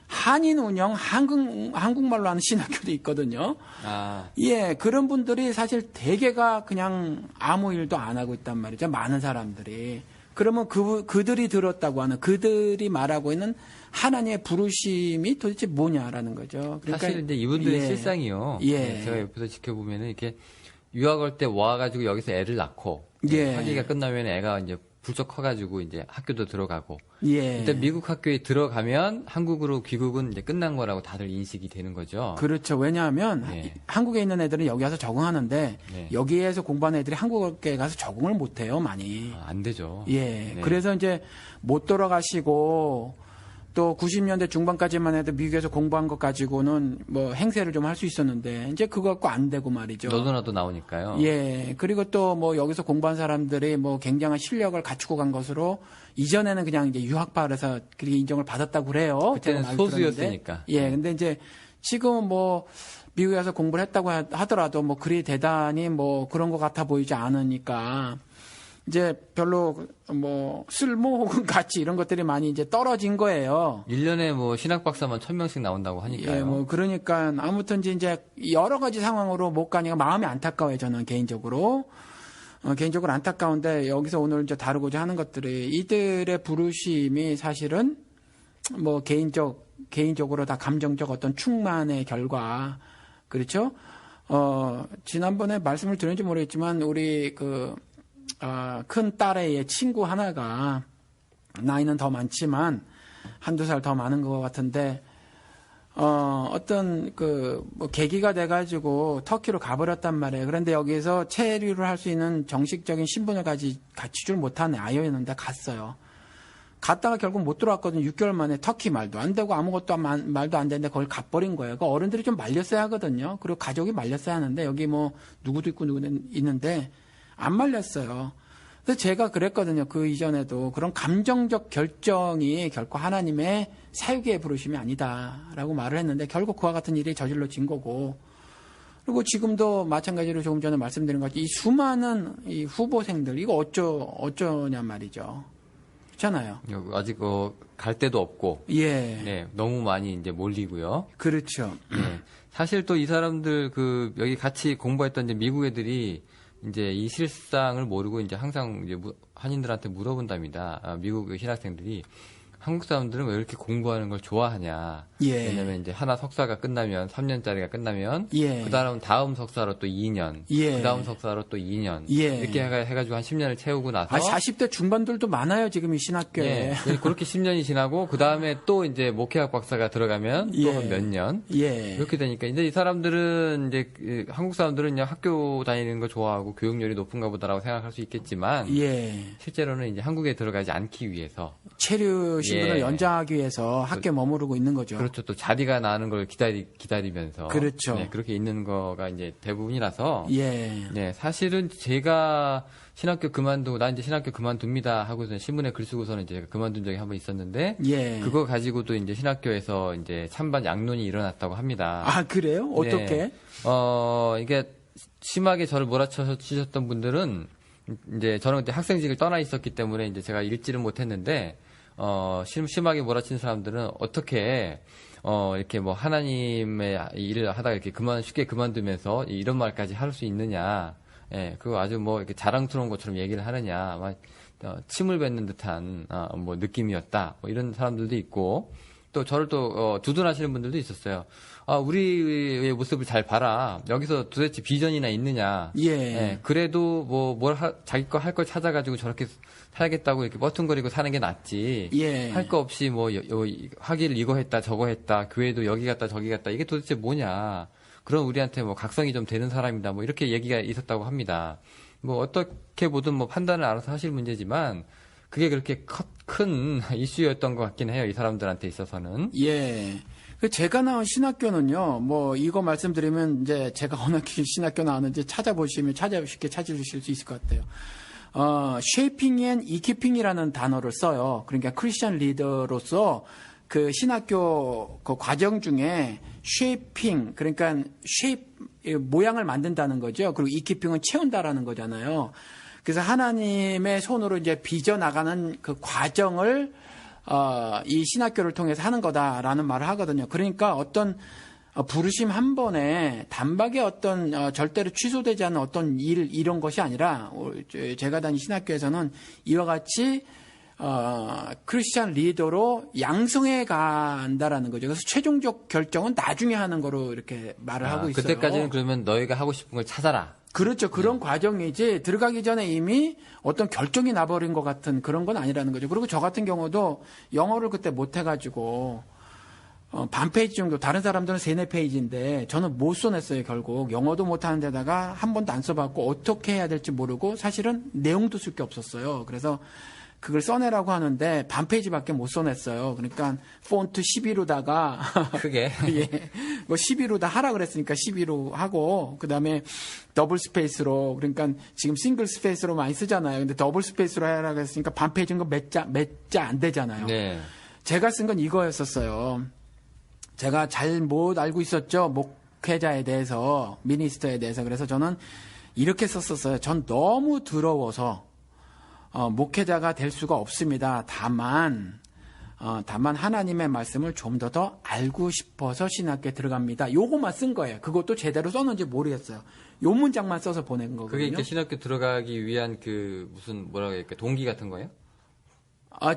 한인 운영 한국말로 하는 신학교도 있거든요. 아, 예, 그런 분들이 사실 대개가 그냥 아무 일도 안 하고 있단 말이죠. 많은 사람들이. 그러면 그들이 들었다고 하는 그들이 말하고 있는 하나님의 부르심이 도대체 뭐냐라는 거죠. 그러니까 사실 이제 이분들의 예. 실상이요. 예. 네, 제가 옆에서 지켜보면은 이렇게 유학 올 때 와가지고 여기서 애를 낳고 예. 학기가 끝나면 애가 이제 불쩍 커가지고 이제 학교도 들어가고. 예. 일단 미국 학교에 들어가면 한국으로 귀국은 이제 끝난 거라고 다들 인식이 되는 거죠. 그렇죠. 왜냐하면 네. 한국에 있는 애들은 여기 와서 적응하는데 네. 여기에서 공부하는 애들이 한국에 가서 적응을 못해요, 많이. 안 되죠. 예. 네. 그래서 이제 못 돌아가시고 또 90년대 중반까지만 해도 미국에서 공부한 것 가지고는 뭐 행세를 좀 할 수 있었는데 이제 그거 갖고 안 되고 말이죠. 너도나도 나오니까요. 예. 그리고 또 뭐 여기서 공부한 사람들이 뭐 굉장한 실력을 갖추고 간 것으로 이전에는 그냥 이제 유학파라서 그렇게 인정을 받았다고 그래요. 그때는 제가 많이 소수였으니까. 들었는데. 예. 네. 근데 이제 지금은 뭐 미국에 가서 공부를 했다고 하더라도 뭐 그리 대단히 뭐 그런 것 같아 보이지 않으니까 이제 별로 뭐 쓸모 혹은 가치 이런 것들이 많이 이제 떨어진 거예요. 1년에 뭐 신학 박사만 1000명씩 나온다고 하니까요. 예, 뭐 그러니까 아무튼 이제 여러 가지 상황으로 못 가니까 마음이 안타까워요. 저는 개인적으로 안타까운데 여기서 오늘 이제 다루고자 하는 것들이 이들의 부르심이 사실은 뭐 개인적으로 다 감정적 어떤 충만의 결과 그렇죠? 지난번에 말씀을 드렸는지 모르겠지만 우리 큰 딸의 친구 하나가 나이는 더 많지만 한두 살 더 많은 것 같은데 어떤 뭐 계기가 돼가지고 터키로 가버렸단 말이에요. 그런데 여기서 체류를 할 수 있는 정식적인 신분을 갖추질 못한 아이였는데 갔어요. 갔다가 결국 못 들어왔거든요. 6개월 만에 터키 말도 안 되고 아무것도 말도 안 되는데 거길 가버린 거예요. 그 어른들이 좀 말렸어야 하거든요. 그리고 가족이 말렸어야 하는데 여기 뭐 누구도 있고 누구는 있는데 안 말렸어요. 그래서 제가 그랬거든요. 그 이전에도 그런 감정적 결정이 결코 하나님의 사유기의 부르심이 아니다라고 말을 했는데 결국 그와 같은 일이 저질러진 거고 그리고 지금도 마찬가지로 조금 전에 말씀드린 것 같이 이 수많은 이 후보생들 이거 어쩌냐 말이죠. 그렇잖아요. 아직 갈 데도 없고. 예. 네, 너무 많이 이제 몰리고요. 그렇죠. 네. 사실 또 이 사람들 여기 같이 공부했던 이제 미국 애들이 이제 이 실상을 모르고 이제 항상 이제 한인들한테 물어본답니다. 미국 신학생들이 한국 사람들은 왜 이렇게 공부하는 걸 좋아하냐. 예. 왜냐면 이제 하나 석사가 끝나면 3년짜리가 끝나면 예. 그다음 다음 석사로 또 2년, 예. 그다음 석사로 또 2년 예. 이렇게 해가지고 한 10년을 채우고 나서 40대 중반들도 많아요, 지금 이 신학교에. 예. 그렇게 10년이 지나고 그다음에 또 이제 목회학 박사가 들어가면 또 예. 한 몇 년 예. 이렇게 되니까 이제 이 사람들은 이제 한국 사람들은 그냥 학교 다니는 거 좋아하고 교육열이 높은가 보다라고 생각할 수 있겠지만 예. 실제로는 이제 한국에 들어가지 않기 위해서 체류 신분을 예. 연장하기 위해서 학교에 머무르고 있는 거죠. 그렇죠. 또 자리가 나는 걸 기다리면서 그렇죠. 네, 그렇게 있는 거가 이제 대부분이라서 예. 네, 사실은 제가 신학교 그만두고 나 이제 신학교 그만둡니다 하고서 신문에 글 쓰고서는 이제 제가 그만둔 적이 한 번 있었는데 예. 그거 가지고도 이제 신학교에서 이제 찬반 양론이 일어났다고 합니다. 아, 그래요? 어떻게? 네. 이게 심하게 저를 몰아치셨던 분들은 이제 저는 그때 학생직을 떠나 있었기 때문에 이제 제가 읽지를 못했는데 심하게 몰아친 사람들은 어떻게 이렇게 뭐 하나님의 일을 하다가 이렇게 쉽게 그만두면서 이런 말까지 할 수 있느냐. 예, 그거 아주 뭐 이렇게 자랑스러운 것처럼 얘기를 하느냐. 막 침을 뱉는 듯한 뭐 느낌이었다. 뭐 이런 사람들도 있고 또 저를 또 두둔하시는 분들도 있었어요. 우리의 모습을 잘 봐라. 여기서 도대체 비전이나 있느냐. 예. 예, 그래도 자기 거 할 걸 찾아가지고 저렇게 살겠다고 이렇게 뻐퉁거리고 사는 게 낫지. 예. 할 거 없이 뭐 학위를 이거 했다 저거 했다 교회도 여기 갔다 저기 갔다 이게 도대체 뭐냐. 그럼 우리한테 뭐 각성이 좀 되는 사람이다. 뭐 이렇게 얘기가 있었다고 합니다. 뭐 어떻게 보든 뭐 판단을 알아서 하실 문제지만 그게 그렇게 큰 이슈였던 것 같긴 해요. 이 사람들한테 있어서는. 예. 제가 나온 신학교는요, 뭐, 이거 말씀드리면, 이제, 제가 어느 신학교 나왔는지 찾아보시면 쉽게 찾으실 수 있을 것 같아요. 쉐이핑 앤 이키핑이라는 단어를 써요. 그러니까 크리스천 리더로서 그 신학교 그 과정 중에 쉐이핑, 그러니까 모양을 만든다는 거죠. 그리고 이키핑은 채운다라는 거잖아요. 그래서 하나님의 손으로 이제 빚어나가는 그 과정을 이 신학교를 통해서 하는 거다라는 말을 하거든요. 그러니까 어떤 부르심 한 번에 단박에 어떤 절대로 취소되지 않는 어떤 이런 것이 아니라 제가 다닌 신학교에서는 이와 같이 크리스찬 리더로 양성해 간다라는 거죠. 그래서 최종적 결정은 나중에 하는 거로 이렇게 말을 하고 있어요. 그때까지는 그러면 너희가 하고 싶은 걸 찾아라. 그렇죠. 그런 과정이지 들어가기 전에 이미 어떤 결정이 나버린 것 같은 그런 건 아니라는 거죠. 그리고 저 같은 경우도 영어를 그때 못해가지고 반 페이지 정도, 다른 사람들은 3-4페이지인데 저는 못 써냈어요. 결국 영어도 못하는 데다가 한 번도 안 써봤고 어떻게 해야 될지 모르고 사실은 내용도 쓸 게 없었어요. 그래서 그걸 써내라고 하는데 반 페이지밖에 못 써냈어요. 그러니까 폰트 12로다가 크게 예, 뭐 12로 다 하라 그랬으니까 12로 하고 그다음에 더블 스페이스로, 그러니까 지금 싱글 스페이스로 많이 쓰잖아요. 근데 더블 스페이스로 하라 그랬으니까 반 페이지인 거 몇 자 안 되잖아요. 네. 제가 쓴 건 이거였었어요. 제가 잘못 알고 있었죠. 목회자에 대해서, 미니스터에 대해서. 그래서 저는 이렇게 썼었어요. 전 너무 더러워서 목회자가 될 수가 없습니다. 다만 하나님의 말씀을 좀 더 알고 싶어서 신학교에 들어갑니다. 요거만 쓴 거예요. 그것도 제대로 썼는지 모르겠어요. 요 문장만 써서 보낸 거거든요. 그게 이렇게 신학교 들어가기 위한 뭐라고 해야 동기 같은 거예요?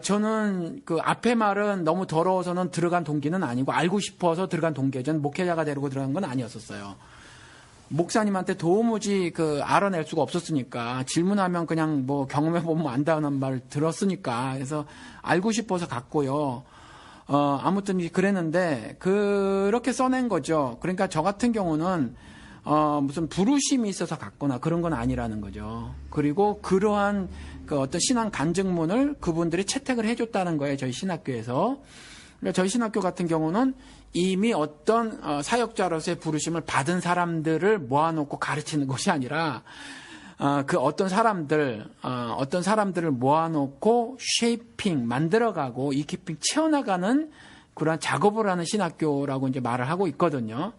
저는 그 앞에 말은 너무 더러워서는 들어간 동기는 아니고 알고 싶어서 들어간 동기예요. 저는 목회자가 되려고 들어간 건 아니었었어요. 목사님한테 도무지 알아낼 수가 없었으니까 질문하면 그냥 뭐 경험해보면 안다는 말 들었으니까 그래서 알고 싶어서 갔고요. 아무튼 그랬는데 그렇게 써낸 거죠. 그러니까 저 같은 경우는 무슨 부르심이 있어서 갔거나 그런 건 아니라는 거죠. 그리고 그러한 어떤 신앙 간증문을 그분들이 채택을 해줬다는 거예요. 저희 신학교에서. 그러니까 저희 신학교 같은 경우는 이미 어떤 사역자로서의 부르심을 받은 사람들을 모아놓고 가르치는 것이 아니라 그 어떤 사람들을 모아놓고 쉐이핑 만들어가고 이키핑 채워나가는 그러한 작업을 하는 신학교라고 이제 말을 하고 있거든요.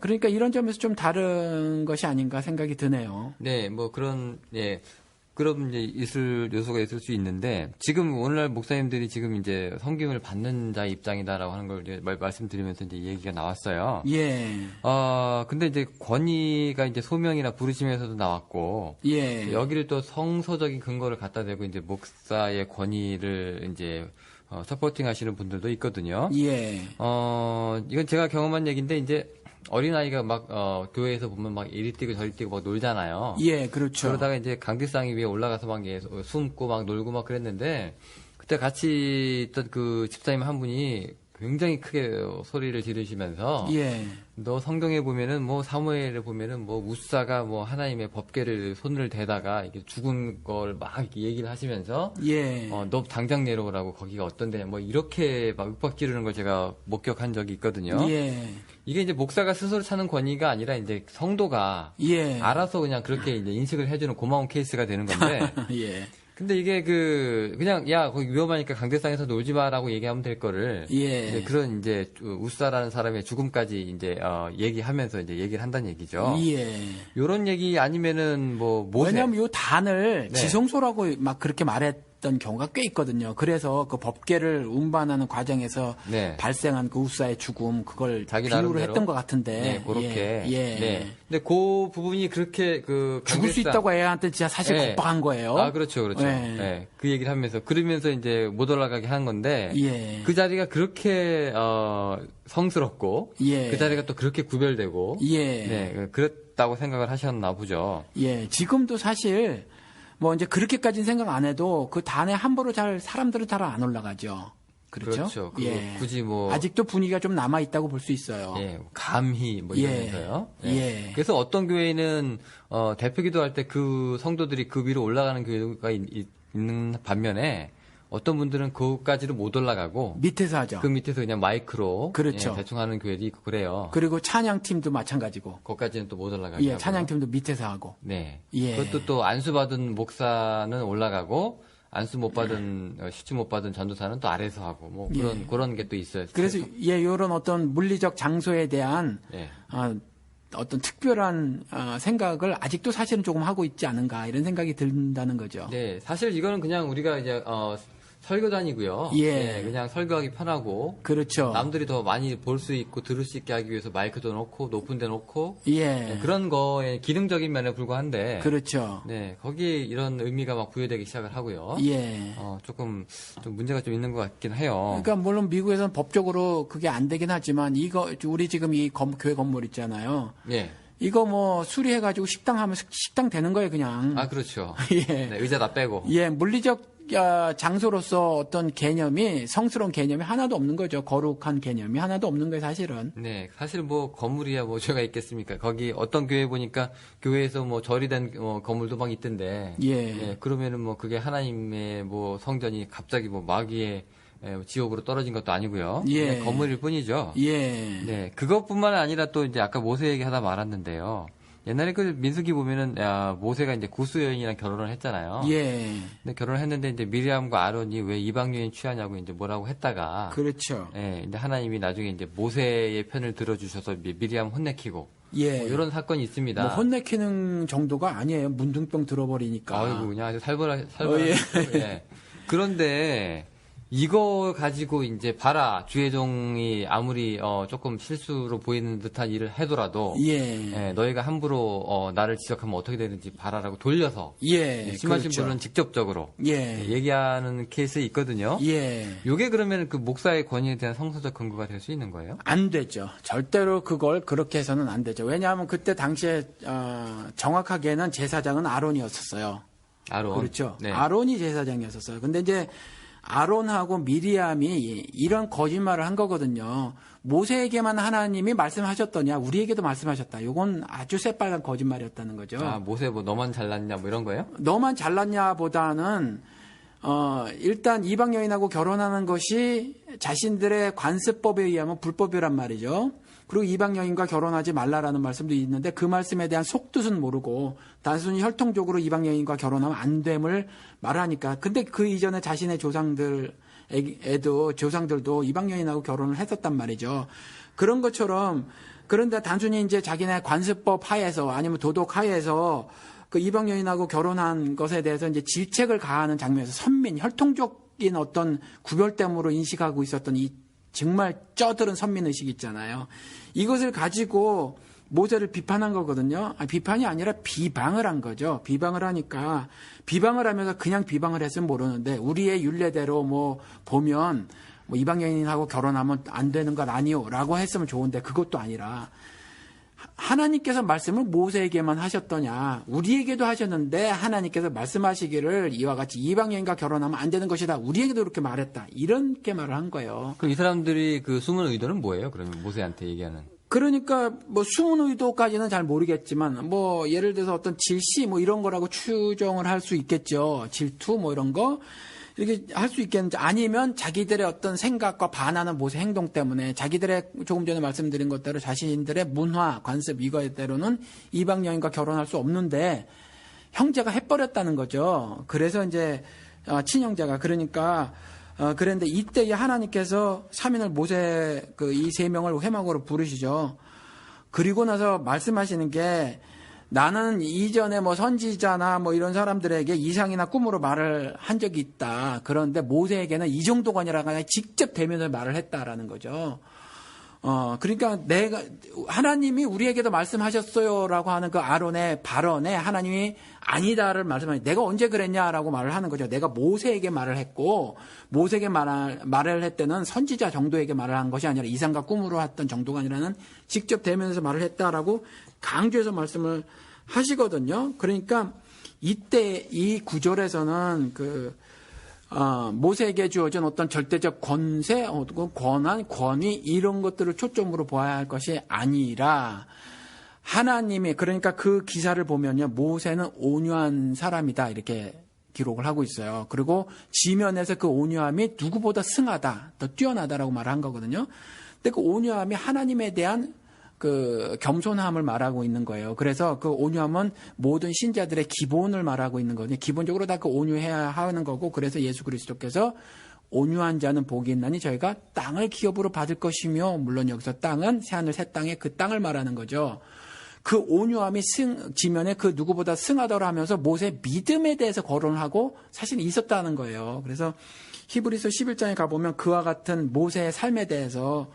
그러니까 이런 점에서 좀 다른 것이 아닌가 생각이 드네요. 네, 뭐 그런 이제 요소가 있을 수 있는데, 지금 오늘날 목사님들이 지금 이제 성경을 받는 자의 입장이다라고 하는 걸 이제 말씀드리면서 이제 얘기가 나왔어요. 예. 근데 이제 권위가 이제 소명이나 부르심에서도 나왔고, 예. 여기를 또 성서적인 근거를 갖다 대고 이제 목사의 권위를 이제 서포팅 하시는 분들도 있거든요. 예. 이건 제가 경험한 얘기인데 이제 어린아이가 막 교회에서 보면 막 이리 뛰고 저리 뛰고 막 놀잖아요. 예, 그렇죠. 그러다가 이제 강대상이 위에 올라가서 막 숨고 막 놀고 막 그랬는데 그때 같이 있던 그 집사님 한 분이 굉장히 크게 소리를 지르시면서 예. 너 성경에 보면은 뭐 사무엘에 보면은 뭐 무사가 뭐 하나님의 법궤를 손을 대다가 이게 죽은 걸 막 이렇게 얘기를 하시면서 예. 너 당장 내려오라고 거기가 어떤데 뭐 이렇게 막 윽박 지르는 걸 제가 목격한 적이 있거든요. 예. 이게 이제 목사가 스스로 찾는 권위가 아니라 이제 성도가 예. 알아서 그냥 그렇게 이제 인식을 해주는 고마운 케이스가 되는 건데. 예. 근데 이게 그냥 야 거기 위험하니까 강대상에서 놀지 마라고 얘기하면 될 거를 예. 이제 그런 이제 우사라는 사람의 죽음까지 이제 얘기하면서 이제 얘기를 한다는 얘기죠. 예. 요런 얘기 아니면은 뭐 모세. 왜냐하면 요 단을 네. 지성소라고 막 그렇게 말했던 경우가 꽤 있거든요. 그래서 그 법계를 운반하는 과정에서 네. 발생한 그 우사의 죽음 그걸 자기 비유를 나름대로? 했던 것 같은데. 네, 그렇게. 예. 예. 네. 근데 그 부분이 그렇게 그 죽을 수 있다고 애한테 진짜 사실 네. 겁박한 거예요. 아, 그렇죠, 그렇죠. 예. 네. 그 얘기를 하면서 그러면서 이제 못 올라가게 한 건데 예. 그 자리가 그렇게 성스럽고 예. 그 자리가 또 그렇게 구별되고 예. 네, 그랬다고 생각을 하셨나 보죠. 예. 지금도 사실 뭐 이제 그렇게까지는 생각 안 해도 그 단에 함부로 사람들은 잘 안 올라가죠. 그렇죠? 그거 굳이 뭐 아직도 분위기가 좀 남아 있다고 볼 수 있어요. 예, 감히 뭐 예. 이러면서요. 예. 그래서 어떤 교회는 대표 기도할 때 그 성도들이 그 위로 올라가는 교회가 있는 반면에 어떤 분들은 그것까지도 못 올라가고 밑에서 하죠. 그 밑에서 그냥 마이크로 그렇죠. 예, 대충 하는 교회도 있고 그래요. 그리고 찬양팀도 마찬가지고. 거기까지는 또 못 올라가게 예, 하고요. 찬양팀도 밑에서 하고. 네. 예. 그것도 또 안수 받은 목사는 올라가고 안수 못 받은 시주 못 받은 전도사는 또 아래서 하고 뭐 그런 게 또 있어요. 그래서 예, 이런 어떤 물리적 장소에 대한 예. 어떤 특별한 생각을 아직도 사실은 조금 하고 있지 않은가 이런 생각이 든다는 거죠. 네, 사실 이거는 그냥 우리가 이제 설교단이고요. 예. 그냥 설교하기 편하고 그렇죠. 남들이 더 많이 볼 수 있고 들을 수 있게 하기 위해서 마이크도 놓고 높은 데 놓고 예. 그런 거에 기능적인 면에 불과한데 그렇죠. 네, 거기에 이런 의미가 막 부여되기 시작을 하고요. 예. 조금 좀 문제가 좀 있는 것 같긴 해요. 그러니까 물론 미국에서는 법적으로 그게 안 되긴 하지만 이거 우리 지금 이 교회 건물 있잖아요. 예. 이거 뭐 수리해가지고 식당 하면 식당 되는 거예요 그냥. 아, 그렇죠. 예. 네, 의자 다 빼고. 예, 물리적 장소로서 어떤 개념이 성스러운 개념이 하나도 없는 거죠. 거룩한 개념이 하나도 없는 거예요, 사실은. 네, 사실 뭐 건물이야 뭐 죄가 있겠습니까? 거기 어떤 교회 보니까 교회에서 뭐 절이 된 건물도 막 있던데. 예. 그러면은 뭐 그게 하나님의 뭐 성전이 갑자기 뭐 마귀의 지옥으로 떨어진 것도 아니고요. 예. 그냥 건물일 뿐이죠. 예. 네, 그것뿐만 아니라 또 이제 아까 모세 얘기하다 말았는데요. 옛날에 그 민수기 보면은 모세가 이제 구스 여인이랑 결혼을 했잖아요. 예. 근데 결혼을 했는데 이제 미리암과 아론이 왜 이방 여인 취하냐고 이제 뭐라고 했다가 그렇죠. 예, 근데 하나님이 나중에 이제 모세의 편을 들어주셔서 미리암 혼내키고 예. 뭐 이런 사건이 있습니다. 뭐 혼내키는 정도가 아니에요. 문둥병 들어버리니까. 아이고 그냥 아주 살벌하. 예. 예. 그런데 이거 가지고 이제 봐라 주의종이 아무리 조금 실수로 보이는 듯한 일을 해더라도 예. 너희가 함부로 나를 지적하면 어떻게 되는지 봐라라고 돌려서 예. 심하신 그렇죠. 분은 직접적으로 예. 얘기하는 케이스 있거든요. 예. 요게 그러면 그 목사의 권위에 대한 성서적 근거가 될 수 있는 거예요? 안 되죠. 절대로 그걸 그렇게 해서는 안 되죠. 왜냐하면 그때 당시에 정확하게는 제사장은 아론이었었어요. 아론. 그렇죠. 네. 아론이 제사장이었었어요. 근데 이제 아론하고 미리암이 이런 거짓말을 한 거거든요. 모세에게만 하나님이 말씀하셨더냐, 우리에게도 말씀하셨다. 이건 아주 새빨간 거짓말이었다는 거죠. 모세 뭐 너만 잘났냐 뭐 이런 거예요? 너만 잘났냐보다는 일단 이방 여인하고 결혼하는 것이 자신들의 관습법에 의하면 불법이란 말이죠. 그리고 이방 여인과 결혼하지 말라라는 말씀도 있는데 그 말씀에 대한 속뜻은 모르고 단순히 혈통적으로 이방 여인과 결혼하면 안 됨을 말하니까. 근데 그 이전에 자신의 조상들도 이방 여인하고 결혼을 했었단 말이죠. 그런 것처럼 그런데 단순히 이제 자기네 관습법 하에서 아니면 도덕 하에서 그 이방 여인하고 결혼한 것에 대해서 이제 질책을 가하는 장면에서 선민, 혈통적인 어떤 구별됨으로 인식하고 있었던 이 정말 쩌들은 선민의식 있잖아요. 이것을 가지고 모세를 비판한 거거든요. 비판이 아니라 비방을 한 거죠. 비방을 하니까 비방을 하면서 그냥 비방을 했으면 모르는데 우리의 율례대로 뭐 보면 뭐 이방 여인하고 결혼하면 안 되는 건 아니요라고 했으면 좋은데 그것도 아니라 하나님께서 말씀을 모세에게만 하셨더냐 우리에게도 하셨는데 하나님께서 말씀하시기를 이와 같이 이방 여인과 결혼하면 안 되는 것이다. 우리에게도 그렇게 말했다. 이렇게 말을 한 거예요. 그럼 이 사람들이 그 숨은 의도는 뭐예요? 그러면 모세한테 얘기하는. 그러니까 뭐 숨은 의도까지는 잘 모르겠지만 뭐 예를 들어서 어떤 질시 뭐 이런 거라고 추정을 할 수 있겠죠. 질투 뭐 이런 거 이렇게 할 수 있겠는지 아니면 자기들의 어떤 생각과 반하는 모세 행동 때문에 자기들의 조금 전에 말씀드린 것대로 자신들의 문화 관습 이거대로는 이방 여인과 결혼할 수 없는데 형제가 해버렸다는 거죠. 그래서 이제 친형제가 그러니까 그런데 이때 하나님께서 3인을 모세 이 3명을 회막으로 부르시죠. 그리고 나서 말씀하시는 게 나는 이전에 뭐 선지자나 뭐 이런 사람들에게 이상이나 꿈으로 말을 한 적이 있다. 그런데 모세에게는 이 정도가 아니라 그냥 직접 대면서 말을 했다라는 거죠. 그러니까 하나님이 우리에게도 말씀하셨어요라고 하는 그 아론의 발언에 하나님이 아니다를 말씀하니 내가 언제 그랬냐라고 말을 하는 거죠. 내가 모세에게 말을 했고 모세에게 말을 했때는 선지자 정도에게 말을 한 것이 아니라 이상과 꿈으로 했던 정도가 아니라는 직접 대면에서 말을 했다라고 강조해서 말씀을 하시거든요. 그러니까 이때 이 구절에서는 모세에게 주어진 어떤 절대적 권세, 권한, 권위 이런 것들을 초점으로 보아야 할 것이 아니라 하나님이 그러니까 그 기사를 보면요. 모세는 온유한 사람이다 이렇게 기록을 하고 있어요. 그리고 지면에서 그 온유함이 누구보다 승하다, 더 뛰어나다라고 말한 거거든요. 근데 그 온유함이 하나님에 대한 그 겸손함을 말하고 있는 거예요. 그래서 그 온유함은 모든 신자들의 기본을 말하고 있는 거거든요. 기본적으로 다 그 온유해야 하는 거고 그래서 예수 그리스도께서 온유한 자는 복이 있나니 저희가 땅을 기업으로 받을 것이며 물론 여기서 땅은 새하늘 새 땅에 그 땅을 말하는 거죠. 그 온유함이 지면에 그 누구보다 승하더라 하면서 모세의 믿음에 대해서 거론을 하고 사실 있었다는 거예요. 그래서 히브리서 11장에 가보면 그와 같은 모세의 삶에 대해서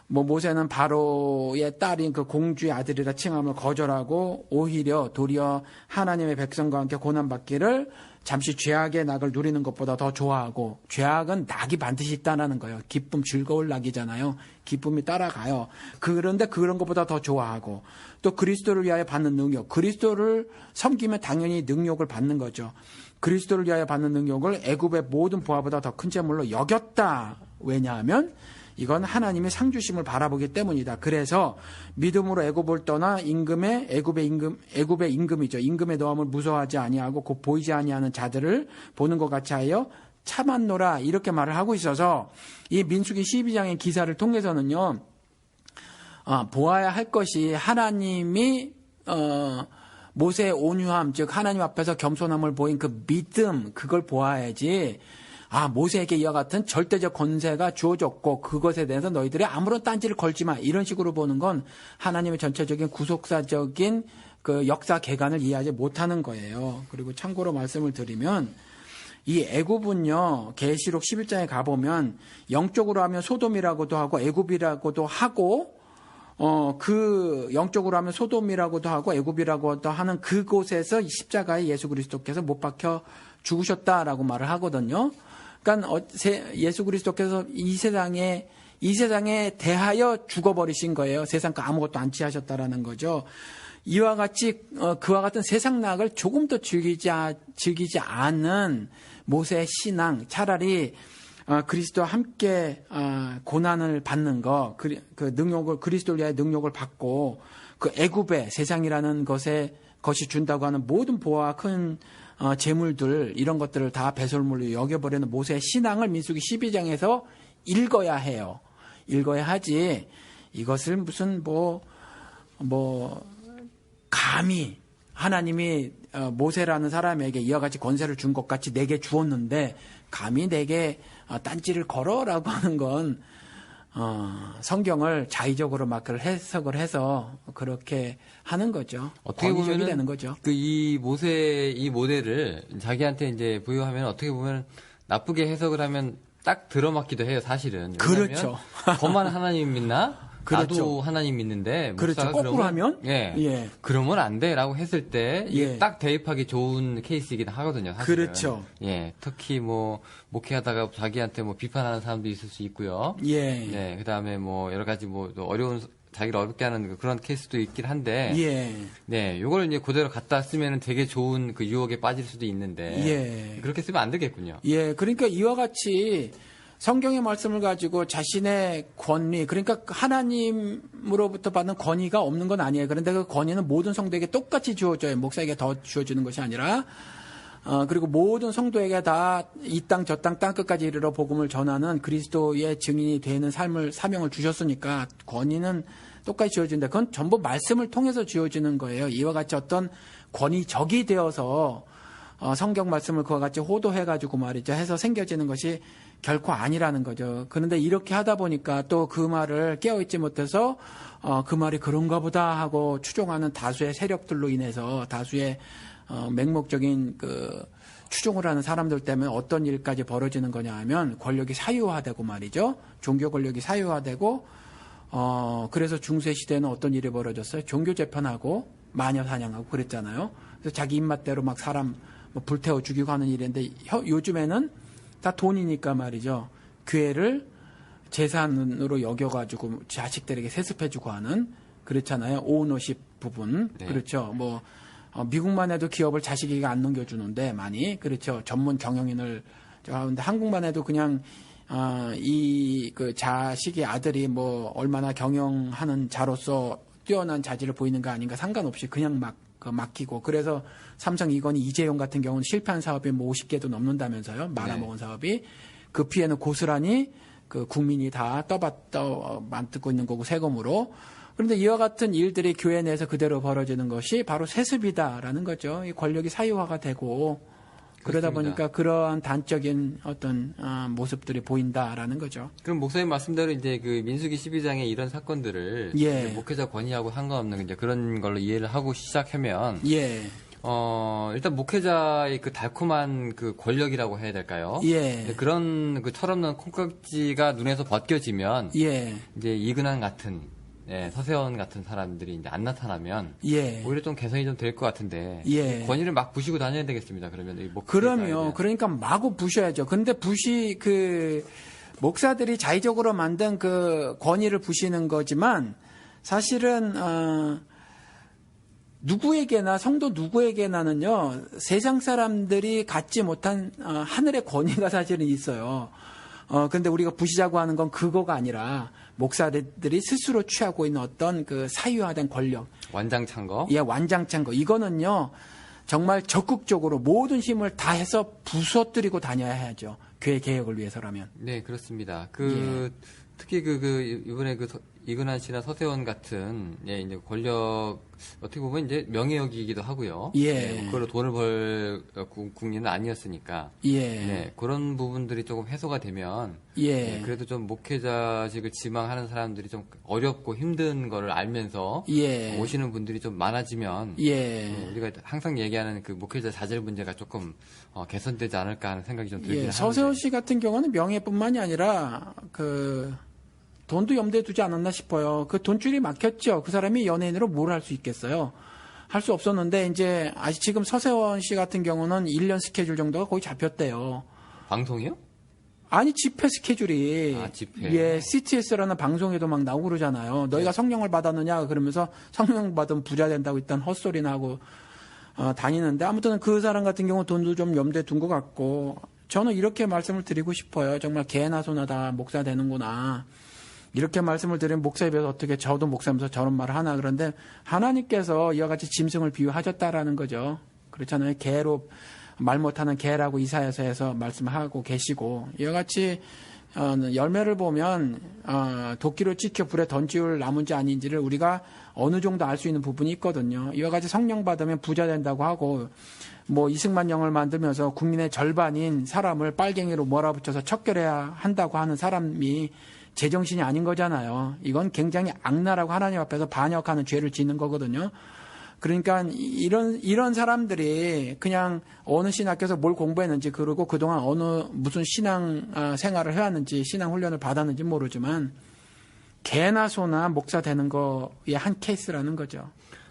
뭐 모세는 바로의 딸인 그 공주의 아들이라 칭함을 거절하고 오히려 도리어 하나님의 백성과 함께 고난받기를 잠시 죄악의 낙을 누리는 것보다 더 좋아하고 죄악은 낙이 반드시 있다는 거예요. 기쁨 즐거울 낙이잖아요. 기쁨이 따라가요. 그런데 그런 것보다 더 좋아하고 또 그리스도를 위하여 받는 능력 그리스도를 섬기면 당연히 능력을 받는 거죠. 그리스도를 위하여 받는 능력을 애굽의 모든 보화보다 더 큰 재물로 여겼다. 왜냐하면 이건 하나님의 상주심을 바라보기 때문이다. 그래서 믿음으로 애굽을 떠나 애굽의 임금이죠. 임금의 노함을 무서워하지 아니하고 곧 보이지 아니하는 자들을 보는 것 같이 하여 참았노라 이렇게 말을 하고 있어서 이 민수기 12장의 기사를 통해서는요. 보아야 할 것이 하나님이 모세의 온유함 즉 하나님 앞에서 겸손함을 보인 그 믿음 그걸 보아야지 모세에게 이와 같은 절대적 권세가 주어졌고 그것에 대해서 너희들이 아무런 딴지를 걸지 마. 이런 식으로 보는 건 하나님의 전체적인 구속사적인 그 역사 개관을 이해하지 못하는 거예요. 그리고 참고로 말씀을 드리면 이 애굽은요. 계시록 11장에 가보면 영적으로 하면 소돔이라고도 하고 애굽이라고도 하고 그 영적으로 하면 소돔이라고도 하고 애굽이라고도 하는 그곳에서 십자가에 예수 그리스도께서 못 박혀 죽으셨다라고 말을 하거든요. 그러니까 예수 그리스도께서 이 세상에 대하여 죽어버리신 거예요. 세상 거 아무것도 안 취하셨다라는 거죠. 이와 같이 그와 같은 세상 낙을 조금 더 즐기지 않은 모세의 신앙 차라리 그리스도와 함께 고난을 받는 거, 그 능력을 그리스도를 위하여 능력을 받고 그 애굽의 세상이라는 것이 준다고 하는 모든 보화와 큰 재물들 이런 것들을 다 배설물로 여겨버리는 모세의 신앙을 민수기 12장에서 읽어야 해요. 읽어야 하지 이것을 무슨 감히 하나님이 모세라는 사람에게 이와 같이 권세를 준 것 같이 내게 주었는데 감히 내게 딴지를 걸어라고 하는 건 성경을 자의적으로 막 해석을 해서 그렇게 하는 거죠. 어떻게 보면 되는 거죠. 이 모델을 자기한테 이제 부여하면 어떻게 보면 나쁘게 해석을 하면 딱 들어맞기도 해요, 사실은. 그렇죠. 저만 하나님 믿나? 그렇죠. 나도 하나님 믿는데 그렇죠. 목사가 거꾸로 그러면, 하면 예, 예. 그러면 안 돼라고 했을 때 이게 예. 딱 대입하기 좋은 케이스이긴 하거든요. 사실은. 그렇죠. 예, 특히 뭐 목회하다가 자기한테 뭐 비판하는 사람도 있을 수 있고요. 예. 네, 그다음에 뭐 여러 가지 뭐 또 어려운 자기를 어렵게 하는 그런 케이스도 있긴 한데, 예. 네, 요걸 이제 그대로 갖다 쓰면은 되게 좋은 그 유혹에 빠질 수도 있는데, 예. 그렇게 쓰면 안 되겠군요. 예. 그러니까 이와 같이 성경의 말씀을 가지고 자신의 권위, 그러니까 하나님으로부터 받는 권위가 없는 건 아니에요. 그런데 그 권위는 모든 성도에게 똑같이 주어져요. 목사에게 더 주어지는 것이 아니라, 그리고 모든 성도에게 다 이 땅 저 땅 끝까지 이르러 복음을 전하는 그리스도의 증인이 되는 사명을 주셨으니까 권위는 똑같이 주어진다. 그건 전부 말씀을 통해서 주어지는 거예요. 이와 같이 어떤 권위적이 되어서 성경 말씀을 그와 같이 호도해가지고 말이죠. 해서 생겨지는 것이 결코 아니라는 거죠. 그런데 이렇게 하다 보니까 또 그 말을 깨어있지 못해서 그 말이 그런가 보다 하고 추종하는 다수의 세력들로 인해서 다수의 맹목적인 그 추종을 하는 사람들 때문에 어떤 일까지 벌어지는 거냐 하면 권력이 사유화되고 말이죠. 종교 권력이 사유화되고 그래서 중세 시대는 어떤 일이 벌어졌어요? 종교 재판하고 마녀 사냥하고 그랬잖아요. 그래서 자기 입맛대로 막 사람 뭐 불태워 죽이고 하는 일인데 요즘에는 다 돈이니까 말이죠. 교회를 재산으로 여겨가지고 자식들에게 세습해주고 하는 그렇잖아요. 오너십 부분. 네. 그렇죠. 뭐 미국만 해도 기업을 자식에게 안 넘겨주는데 많이 그렇죠. 전문 경영인을 근데 한국만 해도 그냥 이 그 자식의 아들이 뭐 얼마나 경영하는 자로서 뛰어난 자질을 보이는가 아닌가 상관없이 그냥 막 맡기고 그래서 삼성 이건희 이재용 같은 경우는 실패한 사업이 뭐 50개도 넘는다면서요. 말아먹은 사업이 그 피해는 고스란히 그 국민이 다 만들고 있는 거고 세금으로. 그런데 이와 같은 일들이 교회 내에서 그대로 벌어지는 것이 바로 세습이다라는 거죠. 이 권력이 사유화가 되고 그러다 그렇습니다. 보니까 그러한 단적인 어떤 모습들이 보인다라는 거죠. 그럼 목사님 말씀대로 이제 그 민수기 12장의 이런 사건들을 예. 이제 목회자 권위하고 상관없는 이제 그런 걸로 이해를 하고 시작하면 예. 일단 목회자의 그 달콤한 그 권력이라고 해야 될까요? 예. 그런 그 철없는 콩깍지가 눈에서 벗겨지면 예. 이제 이근한 같은 서세원 같은 사람들이 이제 안 나타나면 예. 오히려 좀 개선이 좀 될 것 같은데 예. 권위를 막 부시고 다녀야 되겠습니다. 그러면 이 목회자에 그럼요. 대한. 그러니까 마구 부셔야죠. 그런데 그 목사들이 자의적으로 만든 그 권위를 부시는 거지만 사실은 누구에게나 성도 누구에게나는요 세상 사람들이 갖지 못한 하늘의 권위가 사실은 있어요. 그런데 우리가 부시자고 하는 건 그거가 아니라 목사들이 스스로 취하고 있는 어떤 그 사유화된 권력, 완장찬 거. 예, 완장찬 거 이거는요 정말 적극적으로 모든 힘을 다해서 부서뜨리고 다녀야 해야죠. 교회 개혁을 위해서라면. 네, 그렇습니다. 특히 이번에 이근한 씨나 서세원 같은, 이제 권력, 어떻게 보면 이제 명예욕이기도 하고요. 예. 그걸로 돈을 벌 국민은 아니었으니까. 예. 네, 그런 부분들이 조금 해소가 되면. 예. 그래도 좀 목회자직을 지망하는 사람들이 좀 어렵고 힘든 거를 알면서. 예. 오시는 분들이 좀 많아지면. 예. 우리가 항상 얘기하는 그 목회자 자질 문제가 조금 개선되지 않을까 하는 생각이 좀 들긴 예. 하는데. 서세원 씨 같은 경우는 명예뿐만이 아니라 돈도 염두에 두지 않았나 싶어요. 그 돈줄이 막혔죠. 그 사람이 연예인으로 뭘 할 수 있겠어요. 할 수 없었는데 이제 아직 지금 서세원 씨 같은 경우는 1년 스케줄 정도가 거의 잡혔대요. 방송이요? 아니 집회 스케줄이 집회. 예, CTS라는 방송에도 막 나오고 그러잖아요. 너희가 성령을 받았느냐 그러면서 성령 받으면 부자 된다고 일단 헛소리나 하고 다니는데 아무튼 그 사람 같은 경우 돈도 좀 염두에 둔 것 같고 저는 이렇게 말씀을 드리고 싶어요. 정말 개나 소나 다 목사 되는구나. 이렇게 말씀을 드리면 목사에 비해서 어떻게 저도 목사면서 저런 말을 하나 그런데 하나님께서 이와 같이 짐승을 비유하셨다라는 거죠. 그렇잖아요. 개로 말 못하는 개라고 이사야서에서 말씀하고 계시고 이와 같이 열매를 보면 도끼로 찍혀 불에 던지울 나무인지 아닌지를 우리가 어느 정도 알 수 있는 부분이 있거든요. 이와 같이 성령 받으면 부자 된다고 하고 뭐 이승만 영을 만들면서 국민의 절반인 사람을 빨갱이로 몰아붙여서 척결해야 한다고 하는 사람이 제정신이 아닌 거잖아요. 이건 굉장히 악랄하고 하나님 앞에서 반역하는 죄를 짓는 거거든요. 그러니까 이런 사람들이 그냥 어느 신학교에서 뭘 공부했는지 그리고 그동안 무슨 신앙 생활을 해왔는지 신앙 훈련을 받았는지 모르지만 개나 소나 목사 되는 거의 한 케이스라는 거죠.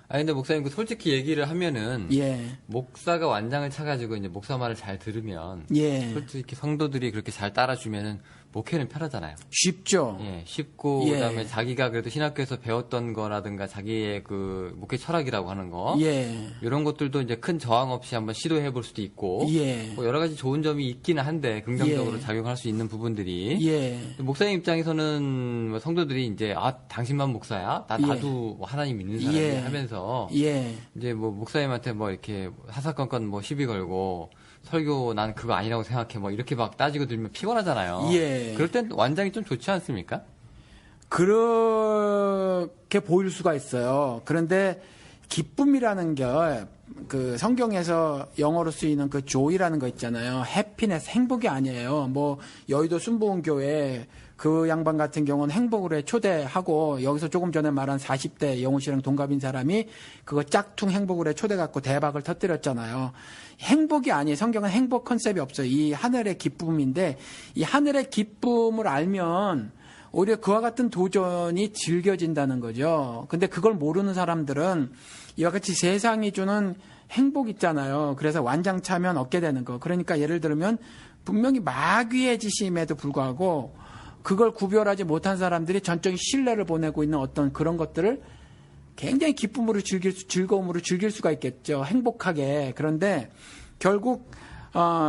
아니, 근데 목사님, 솔직히 얘기를 하면은, 예. 목사가 완장을 차가지고 이제 목사 말을 잘 들으면, 예. 솔직히 성도들이 그렇게 잘 따라주면은, 목회는 편하잖아요. 쉽죠. 예, 쉽고, 예. 그다음에 자기가 그래도 신학교에서 배웠던 거라든가, 자기의 그, 목회 철학이라고 하는 거. 예. 이런 것들도 이제 큰 저항 없이 한번 시도해 볼 수도 있고, 예. 뭐 여러 가지 좋은 점이 있기는 한데, 긍정적으로 예. 작용할 수 있는 부분들이. 예. 목사님 입장에서는 뭐 성도들이 이제, 당신만 목사야? 나도 뭐 하나님 믿는 사람이야 예. 하면서, 예. 이제 뭐 목사님한테 뭐 이렇게 사사건건 뭐 시비 걸고 설교 난 그거 아니라고 생각해 뭐 이렇게 막 따지고 들면 피곤하잖아요. 예. 그럴 땐 완장이 좀 좋지 않습니까? 그렇게 보일 수가 있어요. 그런데 기쁨이라는 게 그 성경에서 영어로 쓰이는 그 joy라는 거 있잖아요. 해피네스, 행복이 아니에요. 뭐 여의도 순복음교회 그 양반 같은 경우는 행복으로 초대하고 여기서 조금 전에 말한 40대 영호 씨랑 동갑인 사람이 그거 짝퉁 행복으로 초대 갖고 대박을 터뜨렸잖아요. 행복이 아니에요. 성경은 행복 컨셉이 없어요. 이 하늘의 기쁨인데 이 하늘의 기쁨을 알면 오히려 그와 같은 도전이 즐겨진다는 거죠. 근데 그걸 모르는 사람들은 이와 같이 세상이 주는 행복 있잖아요. 그래서 완장 차면 얻게 되는 거. 그러니까 예를 들면 분명히 마귀의지심에도 불구하고 그걸 구별하지 못한 사람들이 전적인 신뢰를 보내고 있는 어떤 그런 것들을 굉장히 기쁨으로 즐거움으로 즐길 수가 있겠죠. 행복하게. 그런데 결국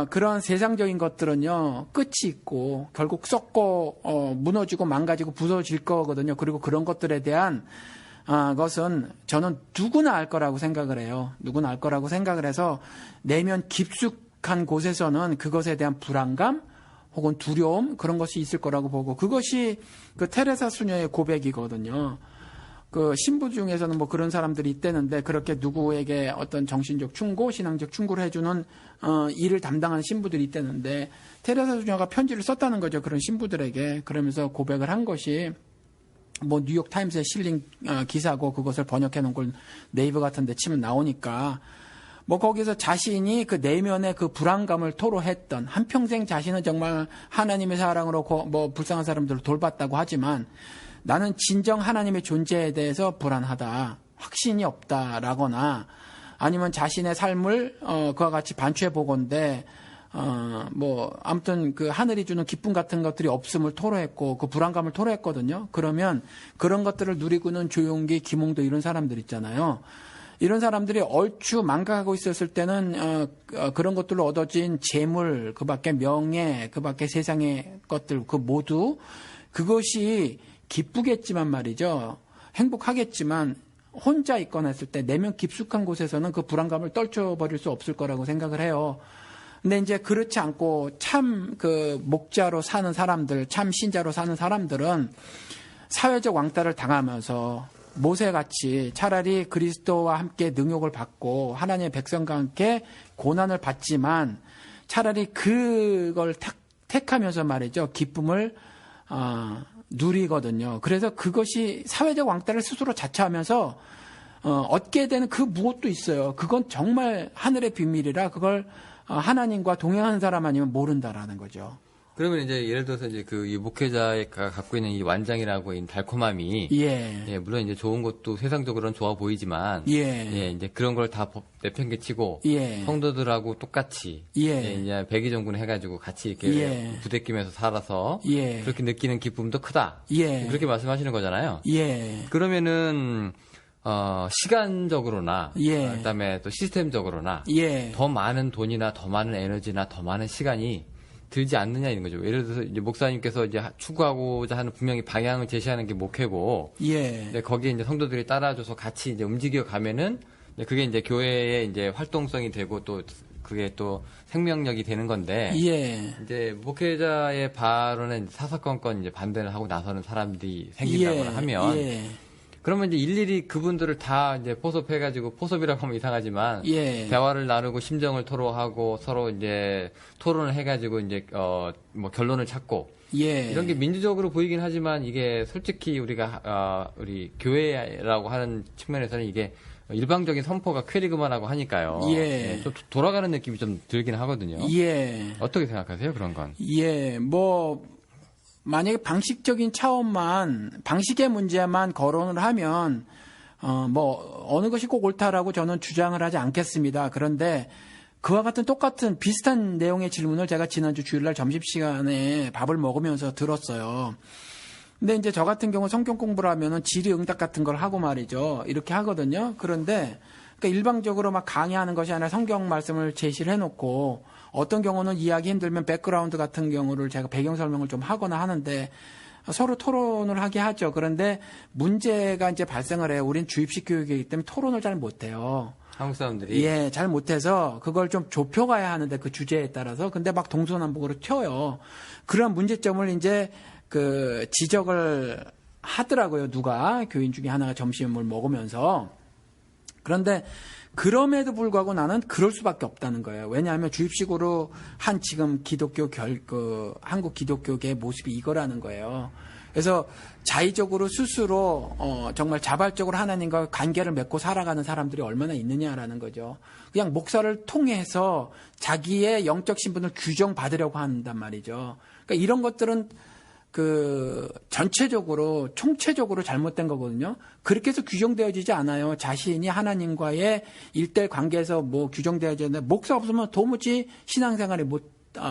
그런 세상적인 것들은요, 끝이 있고, 결국 썩고, 무너지고, 망가지고, 부서질 거거든요. 그리고 그런 것들에 대한, 것은 저는 누구나 알 거라고 생각을 해요. 누구나 알 거라고 생각을 해서, 내면 깊숙한 곳에서는 그것에 대한 불안감, 혹은 두려움, 그런 것이 있을 거라고 보고, 그것이 그 테레사 수녀의 고백이거든요. 그 신부 중에서는 뭐 그런 사람들이 있대는데 그렇게 누구에게 어떤 정신적 충고, 신앙적 충고를 해주는 일을 담당하는 신부들이 있대는데 테레사 수녀가 편지를 썼다는 거죠. 그런 신부들에게. 그러면서 고백을 한 것이 뭐 뉴욕 타임스에 실린 기사고 그것을 번역해 놓은 걸 네이버 같은 데 치면 나오니까 뭐 거기서 자신이 그 내면의 그 불안감을 토로했던 한평생 자신은 정말 하나님의 사랑으로 뭐 불쌍한 사람들을 돌봤다고 하지만 나는 진정 하나님의 존재에 대해서 불안하다, 확신이 없다라거나 아니면 자신의 삶을 그와 같이 반추해 보건대 뭐 아무튼 그 하늘이 주는 기쁨 같은 것들이 없음을 토로했고 그 불안감을 토로했거든요. 그러면 그런 것들을 누리고는 조용기, 김홍도 이런 사람들 있잖아요. 이런 사람들이 얼추 망각하고 있었을 때는 그런 것들로 얻어진 재물, 그밖에 명예, 그밖에 세상의 것들 그 모두 그것이 기쁘겠지만 말이죠. 행복하겠지만 혼자 있거나 했을 때 내면 깊숙한 곳에서는 그 불안감을 떨쳐버릴 수 없을 거라고 생각을 해요. 근데 이제 그렇지 않고 참 그 목자로 사는 사람들, 참 신자로 사는 사람들은 사회적 왕따를 당하면서 모세같이 차라리 그리스도와 함께 능욕을 받고 하나님의 백성과 함께 고난을 받지만 차라리 그걸 택하면서 말이죠. 기쁨을 누리거든요. 그래서 그것이 사회적 왕따를 스스로 자처하면서 얻게 되는 그 무엇도 있어요. 그건 정말 하늘의 비밀이라 그걸 하나님과 동행하는 사람 아니면 모른다라는 거죠. 그러면 이제 예를 들어서 이제 그 이 목회자가 갖고 있는 이 완장이라고 있는 달콤함이 예, 물론 이제 좋은 것도 세상적으로는 좋아 보이지만 이제 그런 걸 다 내팽개치고 성도들하고 똑같이 이제 백의종군 해가지고 같이 이렇게 부대끼면서 살아서 그렇게 느끼는 기쁨도 크다. 그렇게 말씀하시는 거잖아요. 그러면은 시간적으로나 그다음에 또 시스템적으로나 더 많은 돈이나 더 많은 에너지나 더 많은 시간이 들지 않느냐 이런 거죠. 예를 들어서 이제 목사님께서 이제 추구하고자 하는 분명히 방향을 제시하는 게 목회고, 근데 거기에 이제 성도들이 따라줘서 같이 이제 움직여 가면은 그게 이제 교회의 이제 활동성이 되고 또 그게 또 생명력이 되는 건데, 이제 목회자의 발언에 사사건건 이제 반대를 하고 나서는 사람들이 생긴다거나 하면. 그러면 이제 일일이 그분들을 다 이제 포섭해가지고, 포섭이라고 하면 이상하지만, 대화를 나누고 심정을 토로하고 서로 이제 토론을 해가지고 이제, 뭐 결론을 찾고, 이런 게 민주적으로 보이긴 하지만 이게 솔직히 우리가, 우리 교회라고 하는 측면에서는 이게 일방적인 선포가 쾌리그만하고 하니까요. 좀 돌아가는 느낌이 좀 들긴 하거든요. 어떻게 생각하세요, 그런 건? 만약에 방식적인 차원만, 방식의 문제만 거론을 하면, 어느 것이 꼭 옳다라고 저는 주장을 하지 않겠습니다. 그런데 그와 같은 똑같은 비슷한 내용의 질문을 제가 지난주 주일날 점심시간에 밥을 먹으면서 들었어요. 근데 이제 저 같은 경우 성경 공부를 하면은 질의응답 같은 걸 하고 말이죠. 이렇게 하거든요. 그런데 그러니까 일방적으로 막 강의하는 것이 아니라 성경 말씀을 제시를 해놓고 어떤 경우는 이해하기 힘들면 백그라운드 같은 경우를 제가 배경 설명을 좀 하거나 하는데 서로 토론을 하게 하죠. 그런데 문제가 이제 발생을 해요. 우린 주입식 교육이기 때문에 토론을 잘 못해요. 한국 사람들이. 예, 잘 못해서 그걸 좀 좁혀가야 하는데 그 주제에 따라서. 근데 막 동서남북으로 튀어요. 그런 문제점을 이제 그 지적을 하더라고요. 누가 교인 중에 하나가 점심을 먹으면서. 그런데 그럼에도 불구하고 나는 그럴 수밖에 없다는 거예요. 왜냐하면 주입식으로 한 지금 한국 기독교계의 모습이 이거라는 거예요. 그래서 자의적으로 스스로 정말 자발적으로 하나님과 관계를 맺고 살아가는 사람들이 얼마나 있느냐라는 거죠. 그냥 목사를 통해서 자기의 영적 신분을 규정받으려고 한단 말이죠. 그러니까 이런 것들은 전체적으로, 총체적으로 잘못된 거거든요. 그렇게 해서 규정되어지지 않아요. 자신이 하나님과의 일대일 관계에서 뭐 규정되어지지 않는데, 목사 없으면 도무지 신앙생활을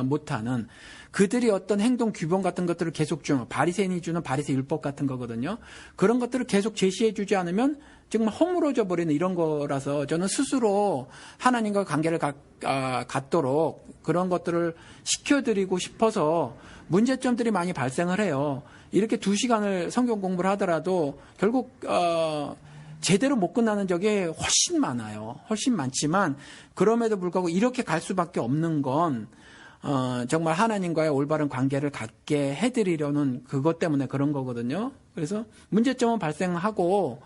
못하는, 그들이 어떤 행동 규범 같은 것들을 계속 주는, 바리새인이 주는 바리새 율법 같은 거거든요. 그런 것들을 계속 제시해 주지 않으면 정말 허물어져 버리는 이런 거라서 저는 스스로 하나님과 관계를 갖도록 그런 것들을 시켜드리고 싶어서 문제점들이 많이 발생을 해요. 이렇게 2시간을 성경 공부를 하더라도 결국 제대로 못 끝나는 적이 훨씬 많아요. 훨씬 많지만 그럼에도 불구하고 이렇게 갈 수밖에 없는 건 정말 하나님과의 올바른 관계를 갖게 해드리려는 그것 때문에 그런 거거든요. 그래서 문제점은 발생하고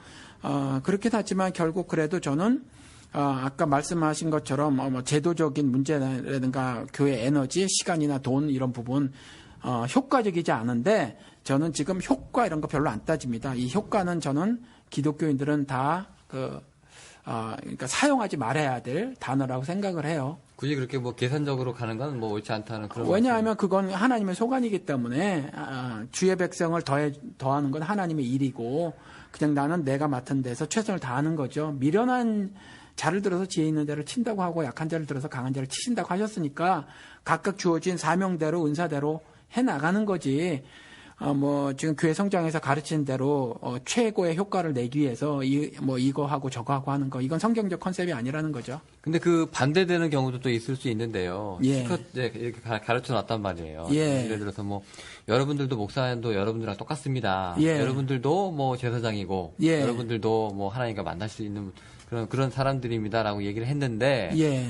그렇긴 하지만 결국 그래도 저는 아까 말씀하신 것처럼 제도적인 문제라든가 교회 에너지, 시간이나 돈 이런 부분 효과적이지 않은데 저는 지금 효과 이런 거 별로 안 따집니다. 이 효과는 저는 기독교인들은 다 그러니까 사용하지 말아야 될 단어라고 생각을 해요. 굳이 그렇게 뭐 계산적으로 가는 건 뭐 옳지 않다는 그런. 왜냐하면 그건 하나님의 소관이기 때문에 주의 백성을 더하는 건 하나님의 일이고 그냥 나는 내가 맡은 데서 최선을 다하는 거죠. 미련한 자를 들어서 지혜 있는 자를 친다고 하고 약한 자를 들어서 강한 자를 치신다고 하셨으니까 각각 주어진 사명대로 은사대로 해나가는 거지. 지금 교회 성장에서 가르치는 대로 최고의 효과를 내기 위해서 이거 하고 저거 하고 하는 거 이건 성경적 컨셉이 아니라는 거죠. 근데 그 반대되는 경우도 또 있을 수 있는데요. 예. 실컷 이렇게 가르쳐 놨단 말이에요. 예. 예를 들어서 뭐 여러분들도 목사도 여러분들이랑 똑같습니다. 예. 여러분들도 뭐 제사장이고 예. 여러분들도 뭐 하나님과 만날 수 있는 그런 사람들입니다라고 얘기를 했는데 예.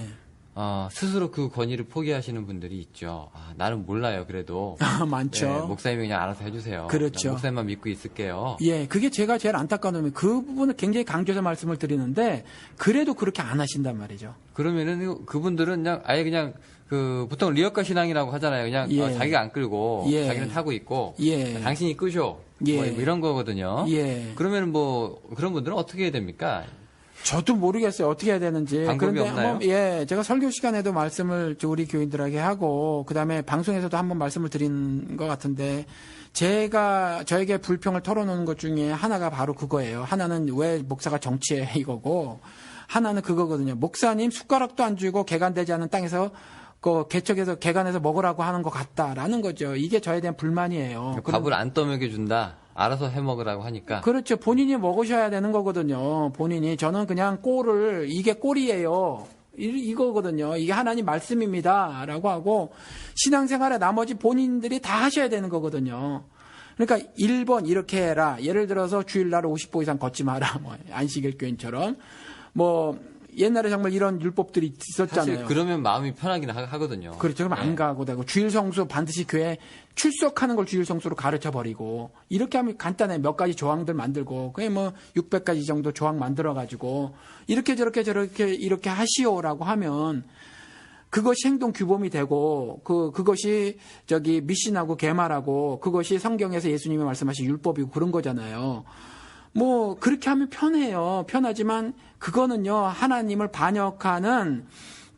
스스로 그 권위를 포기하시는 분들이 있죠. 나는 몰라요. 그래도 많죠. 네, 목사님이 그냥 알아서 해주세요. 그렇죠. 목사님만 믿고 있을게요. 예, 그게 제가 제일 안타까운 점이 그 부분을 굉장히 강조해서 말씀을 드리는데 그래도 그렇게 안 하신단 말이죠. 그러면은 그분들은 그냥 아예 그냥 보통 리어카 신앙이라고 하잖아요. 그냥 예. 자기가 안 끌고 예. 자기는 타고 있고 예. 당신이 끄셔. 예. 뭐 이런 거거든요. 예. 그러면 뭐 그런 분들은 어떻게 해야 됩니까? 저도 모르겠어요. 어떻게 해야 되는지. 방법이 그런데 없나요? 한번 제가 설교 시간에도 말씀을 우리 교인들에게 하고 그다음에 방송에서도 한번 말씀을 드린 것 같은데 저에게 불평을 털어놓는 것 중에 하나가 바로 그거예요. 하나는 왜 목사가 정치해 이거고 하나는 그거거든요. 목사님 숟가락도 안 쥐고 개간되지 않은 땅에서 개척해서 개간해서 먹으라고 하는 것 같다라는 거죠. 이게 저에 대한 불만이에요. 밥을 안 떠먹여 준다. 알아서 해 먹으라고 하니까. 그렇죠. 본인이 먹으셔야 되는 거거든요. 본인이. 저는 그냥 이게 꼴이에요. 이거거든요. 이게 하나님 말씀입니다. 라고 하고, 신앙생활에 나머지 본인들이 다 하셔야 되는 거거든요. 그러니까 1번 이렇게 해라. 예를 들어서 주일날 50보 이상 걷지 마라. 안식일 교인처럼. 옛날에 정말 이런 율법들이 있었잖아요. 사실 그러면 마음이 편하긴 하거든요. 그렇죠. 그럼 안 가고 되고 주일 성수 반드시 교회 출석하는 걸 주일 성수로 가르쳐 버리고 이렇게 하면 간단해 몇 가지 조항들 만들고 그게 600가지 정도 조항 만들어 가지고 이렇게 저렇게 이렇게 하시오라고 하면 그것이 행동 규범이 되고 그것이 미신하고 계말하고 그것이 성경에서 예수님이 말씀하신 율법이고 그런 거잖아요. 그렇게 하면 편해요. 편하지만 그거는요, 하나님을 반역하는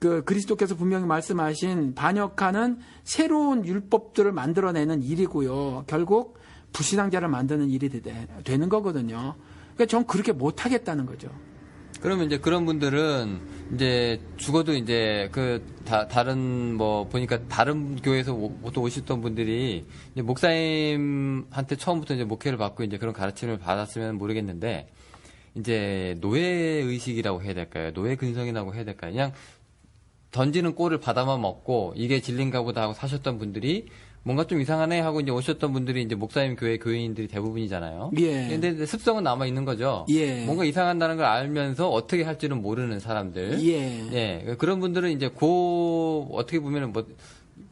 그 그리스도께서 분명히 말씀하신 반역하는 새로운 율법들을 만들어내는 일이고요. 결국 불신앙자를 만드는 일이 되는 거거든요. 그러니까 전 그렇게 못하겠다는 거죠. 그러면 이제 그런 분들은 이제 죽어도 이제 다른 뭐 보니까 다른 교회에서 보통 오셨던 분들이 이제 목사님한테 처음부터 이제 목회를 받고 이제 그런 가르침을 받았으면 모르겠는데 이제 노예 의식이라고 해야 될까요? 노예 근성이라고 해야 될까요? 그냥 던지는 꼴을 받아만 먹고 이게 진리인가 보다 하고 사셨던 분들이 뭔가 좀 이상하네 하고 이제 오셨던 분들이 이제 목사님 교회 교인들이 대부분이잖아요. 예. 근데 습성은 남아 있는 거죠. 예. 뭔가 이상한다는 걸 알면서 어떻게 할지는 모르는 사람들. 예. 예. 그런 분들은 이제 어떻게 보면은 뭐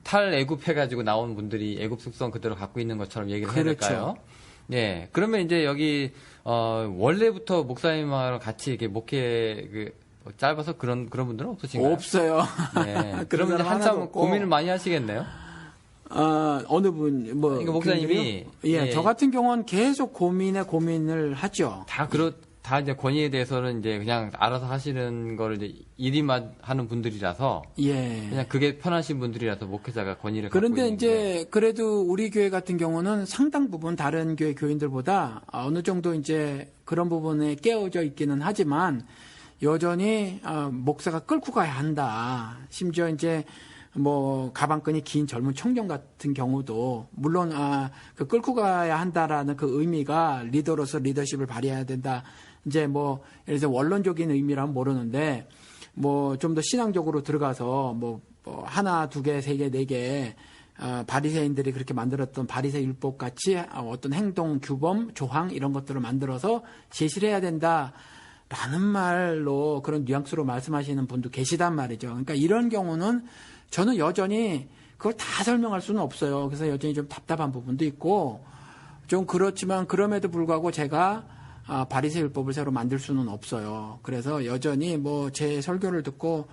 탈애굽해가지고 나온 분들이 애굽 습성 그대로 갖고 있는 것처럼 얘기를 해야 그렇죠. 될까요? 예. 그러면 이제 여기 원래부터 목사님하고 같이 이렇게 목회 짧아서 그런 분들은 없으신가요? 없어요. 네. 그런 그러면 사람 한참 하나도 없고. 고민을 많이 하시겠네요. 어느 분, 뭐. 그러니까 목사님이, 예, 저 같은 경우는 계속 고민을 하죠. 다 이제 권위에 대해서는 이제 그냥 알아서 하시는 거를 이제 일이만 하는 분들이라서. 예. 그냥 그게 편하신 분들이라서 목회자가 권위를 갖고 그런데 있는데. 이제 그래도 우리 교회 같은 경우는 상당 부분 다른 교회 교인들보다 어느 정도 이제 그런 부분에 깨어져 있기는 하지만 여전히 목사가 끌고 가야 한다. 심지어 이제 뭐 가방끈이 긴 젊은 청년 같은 경우도 물론 그 끌고 가야 한다라는 그 의미가 리더로서 리더십을 발휘해야 된다. 이제 뭐 예를 들어서 원론적인 의미라면 모르는데 뭐 좀 더 신앙적으로 들어가서 뭐 하나, 두 개, 세 개, 네 개 바리새인들이 그렇게 만들었던 바리새 율법 같이 어떤 행동 규범, 조항 이런 것들을 만들어서 제시를 해야 된다라는 말로 그런 뉘앙스로 말씀하시는 분도 계시단 말이죠. 그러니까 이런 경우는 저는 여전히 그걸 다 설명할 수는 없어요. 그래서 여전히 좀 답답한 부분도 있고 좀 그렇지만 그럼에도 불구하고 제가 바리새 율법을 새로 만들 수는 없어요. 그래서 여전히 뭐 제 설교를 듣고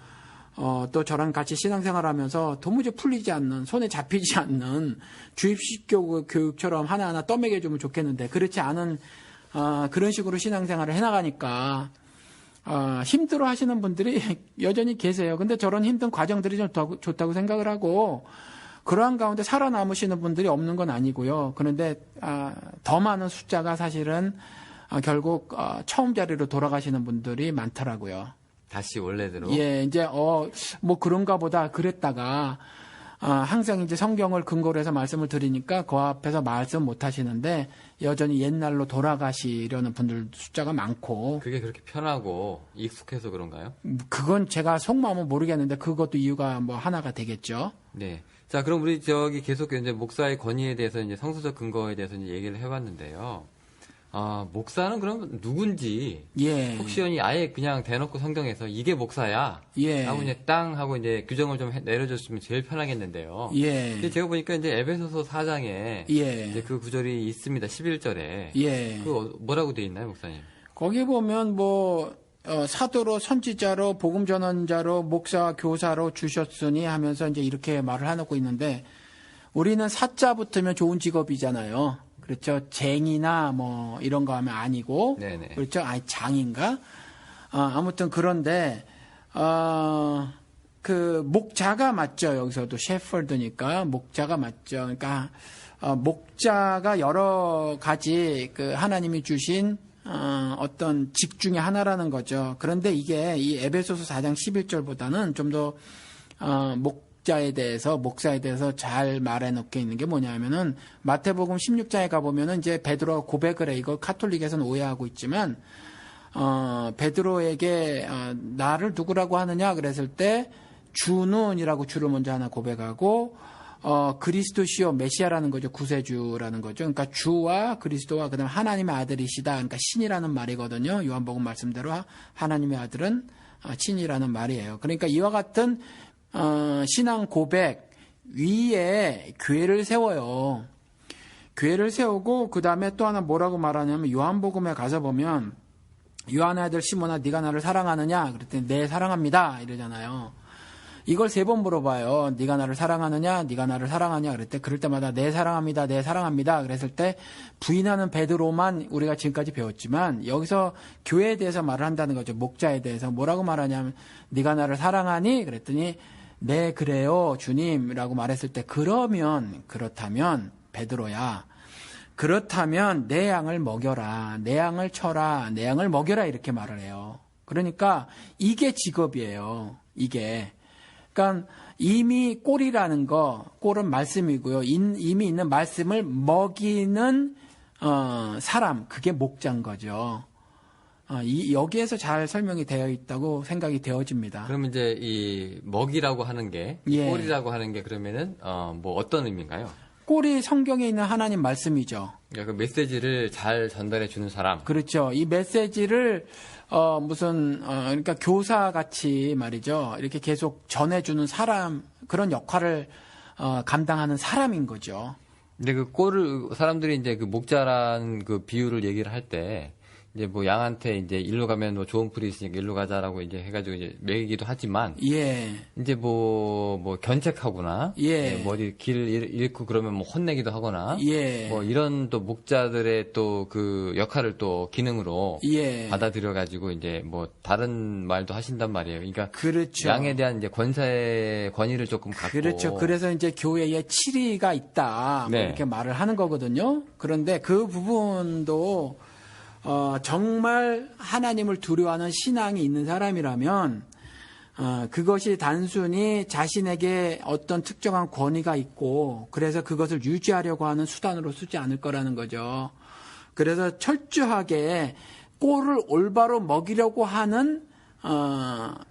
또 저랑 같이 신앙생활하면서 도무지 풀리지 않는 손에 잡히지 않는 주입식 교육처럼 하나하나 떠먹여주면 좋겠는데 그렇지 않은 그런 식으로 신앙생활을 해나가니까 힘들어 하시는 분들이 여전히 계세요. 근데 저런 힘든 과정들이 좀 좋다고 생각을 하고 그러한 가운데 살아남으시는 분들이 없는 건 아니고요. 그런데 더 많은 숫자가 사실은 결국 처음 자리로 돌아가시는 분들이 많더라고요. 다시 원래대로. 예, 이제 뭐 그런가 보다 그랬다가 항상 이제 성경을 근거로 해서 말씀을 드리니까 그 앞에서 말씀 못 하시는데 여전히 옛날로 돌아가시려는 분들 숫자가 많고. 그게 그렇게 편하고 익숙해서 그런가요? 그건 제가 속마음은 모르겠는데 그것도 이유가 뭐 하나가 되겠죠. 네. 자, 그럼 우리 저기 계속 이제 목사의 권위에 대해서 이제 성서적 근거에 대해서 이제 얘기를 해봤는데요. 목사는 그럼 누군지 예. 혹시연이 아예 그냥 대놓고 성경에서 이게 목사야 예. 하고 이제 땅 하고 이제 규정을 좀 내려줬으면 제일 편하겠는데요. 예. 근데 제가 보니까 이제 에베소서 4장에 예. 이제 그 구절이 있습니다. 11절에. 예. 그 뭐라고 돼 있나요, 목사님? 거기 보면 뭐 사도로 선지자로 복음 전원자로 목사 교사로 주셨으니 하면서 이제 이렇게 말을 해놓고 있는데 우리는 사자 붙으면 좋은 직업이잖아요. 그렇죠. 쟁이나 뭐 이런 거 하면 아니고. 네네. 그렇죠. 장인가? 아무튼 그런데 그 목자가 맞죠. 여기서도 셰퍼드니까 목자가 맞죠. 그러니까 목자가 여러 가지 그 하나님이 주신 어떤 직 중에 하나라는 거죠. 그런데 이게 이 에베소서 4장 11절보다는 좀 더 목사에 대해서 잘 말해놓게 있는 게 뭐냐면은 마태복음 16장에 가보면은 이제 베드로가 고백을 해. 이거 카톨릭에서는 오해하고 있지만 베드로에게 나를 누구라고 하느냐 그랬을 때 주는이라고 주를 먼저 하나 고백하고 그리스도시요 메시아라는 거죠. 구세주라는 거죠. 그러니까 주와 그리스도와 그다음 하나님의 아들이시다. 그러니까 신이라는 말이거든요. 요한복음 말씀대로 하나님의 아들은 신이라는 말이에요. 그러니까 이와 같은 신앙 고백 위에 교회를 세워요. 교회를 세우고 그 다음에 또 하나 뭐라고 말하냐면 요한복음에 가서 보면 요한의 아들 시몬아 네가 나를 사랑하느냐 그랬더니 네 사랑합니다 이러잖아요. 이걸 3번 물어봐요. 네가 나를 사랑하느냐? 네가 나를 사랑하냐? 그럴 때마다 네 사랑합니다. 네 사랑합니다. 그랬을 때 부인하는 베드로만 우리가 지금까지 배웠지만 여기서 교회에 대해서 말을 한다는 거죠. 목자에 대해서 뭐라고 말하냐면 네가 나를 사랑하니? 그랬더니 네 그래요 주님이라고 말했을 때 그렇다면 베드로야 그렇다면 내 양을 먹여라. 내 양을 쳐라. 내 양을 먹여라. 이렇게 말을 해요. 그러니까 이게 직업이에요. 이게. 그러니까 이미 꼴이라는 거, 꼴은 말씀이고요. 이미 있는 말씀을 먹이는 사람, 그게 목자인 거죠. 여기에서 잘 설명이 되어 있다고 생각이 되어집니다. 그러면 이제 이 먹이라고 하는 게, 예. 꼴이라고 하는 게 그러면은 뭐 어떤 의미인가요? 꼴이 성경에 있는 하나님 말씀이죠. 그 메시지를 잘 전달해 주는 사람. 그렇죠. 이 메시지를 그러니까 교사 같이 말이죠. 이렇게 계속 전해주는 사람, 그런 역할을 감당하는 사람인 거죠. 근데 그 꼴을 사람들이 이제 그 목자란 그 비유를 얘기를 할 때 이제 뭐 양한테 이제 일로 가면 뭐 좋은 풀이 있으니까 일로 가자라고 이제 해가지고 이제 먹이기도 하지만 예. 이제 뭐 견책하거나 예. 뭐 어디 길을 잃고 그러면 뭐 혼내기도 하거나 예. 뭐 이런 또 목자들의 또 그 역할을 또 기능으로 예. 받아들여 가지고 이제 뭐 다른 말도 하신단 말이에요. 그러니까 그렇죠. 양에 대한 이제 권위를 조금 갖고 그렇죠. 그래서 이제 교회에 치리가 있다. 뭐 네. 이렇게 말을 하는 거거든요. 그런데 그 부분도 정말 하나님을 두려워하는 신앙이 있는 사람이라면 그것이 단순히 자신에게 어떤 특정한 권위가 있고 그래서 그것을 유지하려고 하는 수단으로 쓰지 않을 거라는 거죠. 그래서 철저하게 꼴을 올바로 먹이려고 하는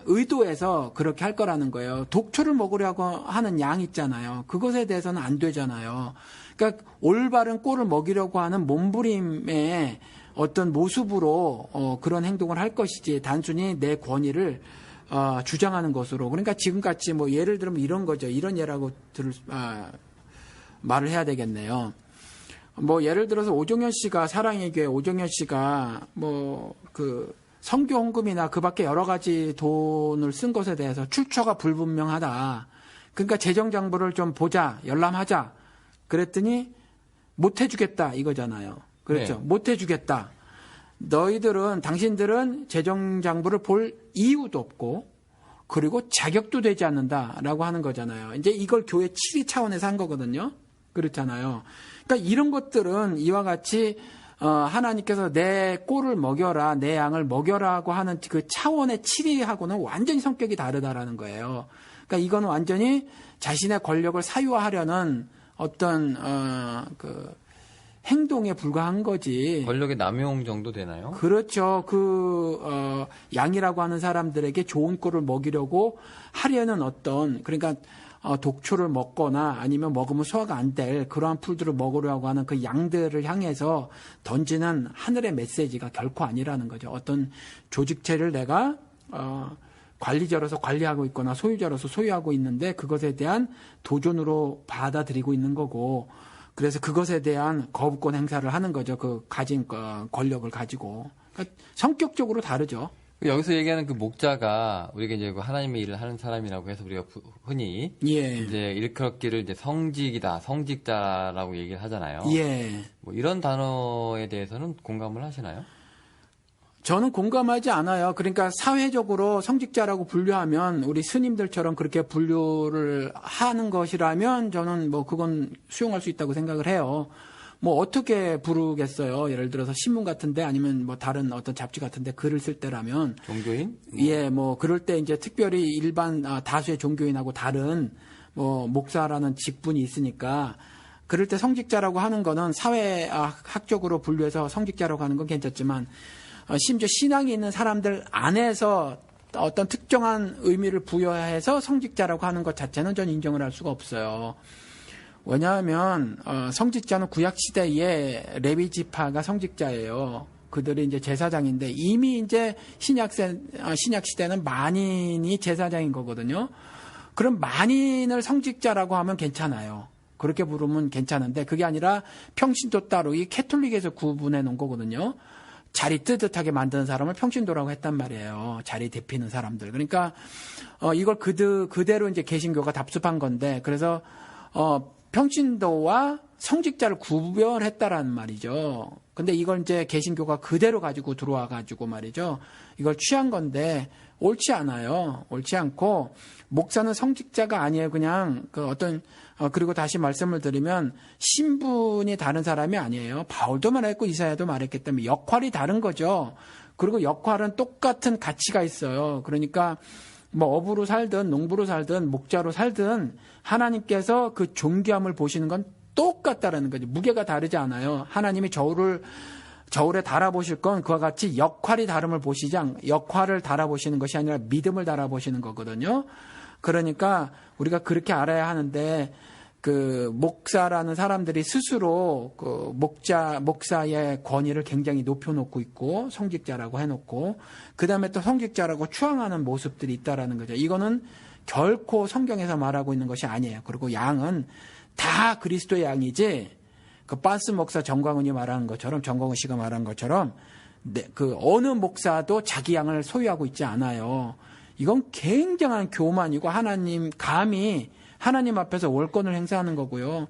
의도에서 그렇게 할 거라는 거예요. 독초를 먹으려고 하는 양 있잖아요. 그것에 대해서는 안 되잖아요. 그러니까 올바른 꼴을 먹이려고 하는 몸부림의 어떤 모습으로 그런 행동을 할 것이지 단순히 내 권위를 주장하는 것으로. 그러니까 지금같이 뭐 예를 들면 이런 거죠. 이런 예라고 말을 해야 되겠네요. 뭐 예를 들어서 오종현 씨가 사랑의 교회 오종현 씨가 뭐 그 선교 헌금이나 그 밖에 여러 가지 돈을 쓴 것에 대해서 출처가 불분명하다. 그러니까 재정장부를 좀 보자. 열람하자. 그랬더니 못 해주겠다 이거잖아요. 그렇죠. 네. 못 해주겠다. 당신들은 재정장부를 볼 이유도 없고 그리고 자격도 되지 않는다라고 하는 거잖아요. 이제 이걸 교회 치리 차원에서 한 거거든요. 그렇잖아요. 그러니까 이런 것들은 이와 같이 하나님께서 내 꼴을 먹여라, 내 양을 먹여라고 하는 그 차원의 치리하고는 완전히 성격이 다르다라는 거예요. 그러니까 이거는 완전히 자신의 권력을 사유화하려는 어떤 행동에 불과한 거지. 권력의 남용 정도 되나요? 그렇죠. 양이라고 하는 사람들에게 좋은 꼴을 먹이려고 하려는 그러니까 독초를 먹거나 아니면 먹으면 소화가 안 될 그러한 풀들을 먹으려고 하는 그 양들을 향해서 던지는 하늘의 메시지가 결코 아니라는 거죠. 어떤 조직체를 내가 관리자로서 관리하고 있거나 소유자로서 소유하고 있는데 그것에 대한 도전으로 받아들이고 있는 거고 그래서 그것에 대한 거부권 행사를 하는 거죠. 그 가진 권력을 가지고. 그러니까 성격적으로 다르죠. 여기서 얘기하는 그 목자가 우리가 이제 하나님의 일을 하는 사람이라고 해서 우리가 흔히 예. 이제 일컬기를 이제 성직이다, 성직자라고 얘기를 하잖아요. 예. 뭐 이런 단어에 대해서는 공감을 하시나요? 저는 공감하지 않아요. 그러니까 사회적으로 성직자라고 분류하면 우리 스님들처럼 그렇게 분류를 하는 것이라면 저는 뭐 그건 수용할 수 있다고 생각을 해요. 뭐 어떻게 부르겠어요. 예를 들어서 신문 같은데 아니면 뭐 다른 어떤 잡지 같은데 글을 쓸 때라면 종교인? 예, 뭐 그럴 때 이제 특별히 일반 다수의 종교인하고 다른 뭐 목사라는 직분이 있으니까 그럴 때 성직자라고 하는 거는 사회학적으로 분류해서 성직자라고 하는 건 괜찮지만 심지어 신앙이 있는 사람들 안에서 어떤 특정한 의미를 부여해서 성직자라고 하는 것 자체는 전 인정을 할 수가 없어요. 왜냐하면 성직자는 구약 시대에 레위 지파가 성직자예요. 그들이 이제 제사장인데 이미 이제 신약 시대는 만인이 제사장인 거거든요. 그럼 만인을 성직자라고 하면 괜찮아요. 그렇게 부르면 괜찮은데 그게 아니라 평신도 따로 이 캐톨릭에서 구분해 놓은 거거든요. 자리 뜨뜻하게 만드는 사람을 평신도라고 했단 말이에요. 자리 대피는 사람들. 그러니까 이걸 그대로 이제 개신교가 답습한 건데, 그래서 평신도와 성직자를 구별했다라는 말이죠. 근데 이걸 이제 개신교가 그대로 가지고 들어와 가지고 말이죠. 이걸 취한 건데 옳지 않아요. 옳지 않고, 목사는 성직자가 아니에요. 그냥 그리고 다시 말씀을 드리면 신분이 다른 사람이 아니에요. 바울도 말했고 이사야도 말했기 때문에 역할이 다른 거죠. 그리고 역할은 똑같은 가치가 있어요. 그러니까 뭐 어부로 살든 농부로 살든 목자로 살든 하나님께서 그 존귀함을 보시는 건 똑같다라는 거죠. 무게가 다르지 않아요. 하나님이 저울에 달아보실 건 그와 같이 역할을 달아보시는 것이 아니라 믿음을 달아보시는 거거든요. 그러니까 우리가 그렇게 알아야 하는데, 그 목사라는 사람들이 스스로 그 목사의 권위를 굉장히 높여놓고 있고, 성직자라고 해놓고, 그 다음에 또 성직자라고 추앙하는 모습들이 있다라는 거죠. 이거는 결코 성경에서 말하고 있는 것이 아니에요. 그리고 양은 다 그리스도의 양이지, 그 빤스 목사 정광훈이 말하는 것처럼, 정광훈 씨가 말한 것처럼, 그 어느 목사도 자기 양을 소유하고 있지 않아요. 이건 굉장한 교만이고 감히 하나님 앞에서 월권을 행사하는 거고요.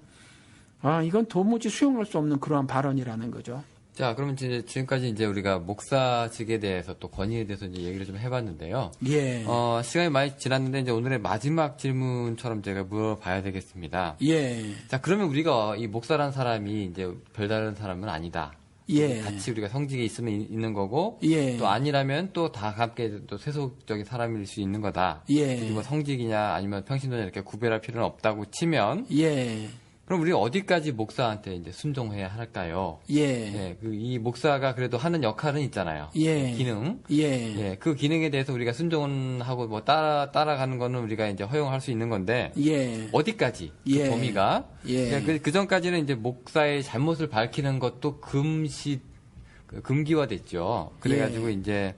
이건 도무지 수용할 수 없는 그러한 발언이라는 거죠. 자, 그러면 이제 지금까지 이제 우리가 목사직에 대해서 또 권위에 대해서 이제 얘기를 좀 해봤는데요. 예. 시간이 많이 지났는데 이제 오늘의 마지막 질문처럼 제가 물어봐야 되겠습니다. 예. 자, 그러면 우리가 이 목사라는 사람이 이제 별다른 사람은 아니다. 예. 같이 우리가 성직에 있으면 있는 거고, 예. 또 아니라면 또 다 함께 또 세속적인 사람일 수 있는 거다. 예. 그리고 뭐 성직이냐 아니면 평신도냐 이렇게 구별할 필요는 없다고 치면, 예. 그럼 우리가 어디까지 목사한테 이제 순종해야 할까요? 예. 이 목사가 그래도 하는 역할은 있잖아요. 예. 기능. 예. 그 기능에 대해서 우리가 순종하고 뭐 따라가는 거는 우리가 이제 허용할 수 있는 건데, 예. 어디까지? 예. 그 범위가. 예. 그러니까 그 전까지는 이제 목사의 잘못을 밝히는 것도 금기화 됐죠. 그래가지고 예. 이제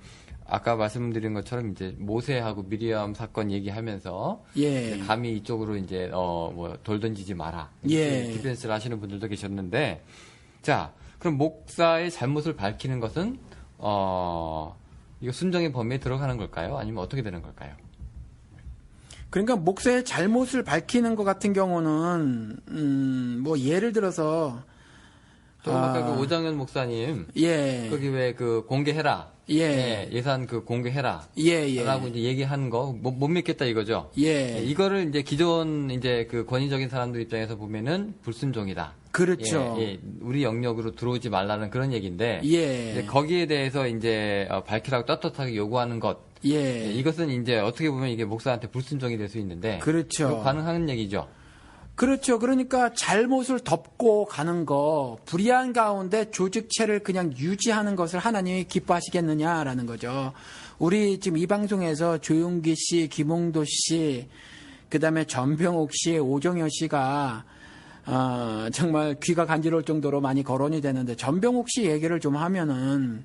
아까 말씀드린 것처럼 이제 모세하고 미리암 사건 얘기하면서 예. 이제 감히 이쪽으로 이제 뭐 돌 던지지 마라. 예. 디펜스를 하시는 분들도 계셨는데, 자, 그럼 목사의 잘못을 밝히는 것은 이거 순종의 범위에 들어가는 걸까요? 아니면 어떻게 되는 걸까요? 그러니까 목사의 잘못을 밝히는 것 같은 경우는 뭐 예를 들어서 또 아까 그 오정현 목사님 예. 거기 왜 그 공개해라. 예. 예산 그 공개해라. 예. 라고 이제 얘기한 거 못 믿겠다 이거죠. 예. 이거를 이제 기존 이제 그 권위적인 사람들 입장에서 보면은 불순종이다. 그렇죠. 우리 영역으로 들어오지 말라는 그런 얘기인데, 예. 이제 거기에 대해서 이제 밝히라고 떳떳하게 요구하는 것. 예. 이것은 이제 어떻게 보면 이게 목사한테 불순종이 될 수 있는데, 그렇죠. 이거 가능한 얘기죠. 그렇죠. 그러니까 잘못을 덮고 가는 거, 불의한 가운데 조직체를 그냥 유지하는 것을 하나님이 기뻐하시겠느냐라는 거죠. 우리 지금 이 방송에서 조용기 씨, 김홍도 씨, 그다음에 전병옥 씨, 오정현 씨가 정말 귀가 간지러울 정도로 많이 거론이 되는데, 전병옥 씨 얘기를 좀 하면은,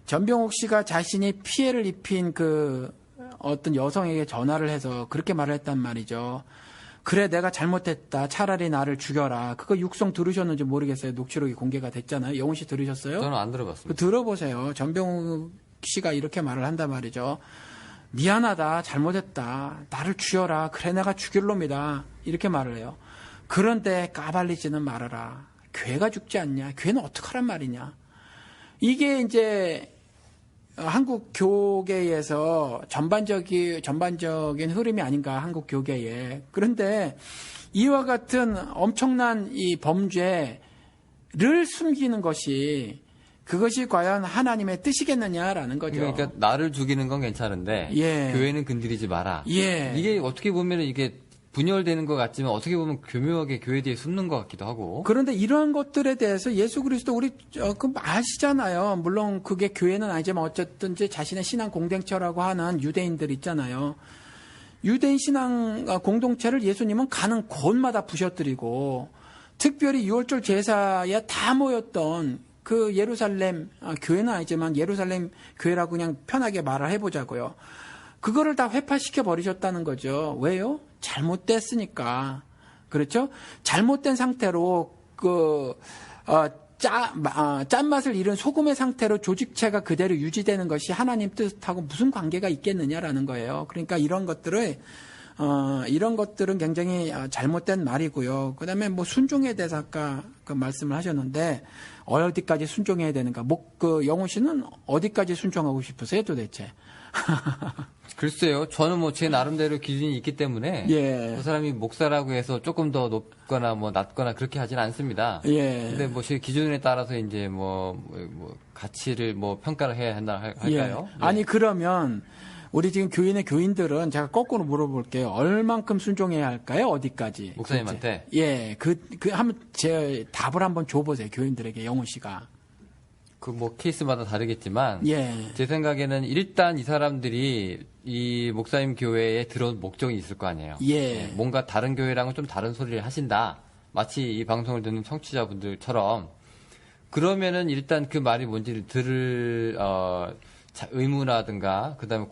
전병옥 씨가 자신이 피해를 입힌 그 어떤 여성에게 전화를 해서 그렇게 말을 했단 말이죠. 그래, 내가 잘못했다. 차라리 나를 죽여라. 그거 육성 들으셨는지 모르겠어요. 녹취록이 공개가 됐잖아요. 영훈 씨 들으셨어요? 저는 안 들어봤습니다. 들어보세요. 전병욱 씨가 이렇게 말을 한단 말이죠. 미안하다. 잘못했다. 나를 죽여라. 그래, 내가 죽일 놈이다. 이렇게 말을 해요. 그런데 까발리지는 말아라. 교회가 죽지 않냐? 교회는 어떡하란 말이냐? 이게 이제 한국 교계에서 전반적인 흐름이 아닌가, 한국 교계에. 그런데 이와 같은 엄청난 이 범죄를 숨기는 그것이 과연 하나님의 뜻이겠느냐라는 거죠. 그러니까 나를 죽이는 건 괜찮은데, 예. 교회는 건드리지 마라. 예. 이게 어떻게 보면 이게 분열되는 것 같지만 어떻게 보면 교묘하게 교회에 대해 숨는 것 같기도 하고. 그런데 이러한 것들에 대해서 예수 그리스도 우리 아시잖아요. 물론 그게 교회는 아니지만 어쨌든지 자신의 신앙 공동체라고 하는 유대인들 있잖아요. 유대인 신앙 공동체를 예수님은 가는 곳마다 부셔뜨리고, 특별히 유월절 제사에 다 모였던 그 예루살렘 교회는 아니지만 예루살렘 교회라고 그냥 편하게 말을 해보자고요. 그거를 다 회파시켜 버리셨다는 거죠. 왜요? 잘못됐으니까. 그렇죠? 잘못된 상태로 짠맛을 잃은 소금의 상태로 조직체가 그대로 유지되는 것이 하나님 뜻하고 무슨 관계가 있겠느냐라는 거예요. 그러니까 이런 것들은 굉장히 잘못된 말이고요. 그다음에 뭐 순종에 대해서 아까 그 말씀을 하셨는데 어디까지 순종해야 되는가? 영훈 씨는 어디까지 순종하고 싶으세요, 도대체? 글쎄요. 저는 뭐 제 나름대로 기준이 있기 때문에 예. 그 사람이 목사라고 해서 조금 더 높거나 뭐 낮거나 그렇게 하진 않습니다. 예. 근데 뭐 제 기준에 따라서 이제 뭐 가치를 뭐 평가를 해야 한다 할까요? 예. 아니 그러면 우리 지금 교인의 교인들은 제가 거꾸로 물어볼게요. 얼만큼 순종해야 할까요? 어디까지? 목사님한테? 예. 한번 제 답을 한번 줘보세요. 교인들에게 영훈 씨가. 그 뭐 케이스마다 다르겠지만 예. 제 생각에는 일단 이 사람들이 이 목사님 교회에 들어온 목적이 있을 거 아니에요. 예. 뭔가 다른 교회랑은 좀 다른 소리를 하신다. 마치 이 방송을 듣는 청취자분들처럼 그러면은 일단 그 말이 뭔지를 들을 의무라든가 그다음에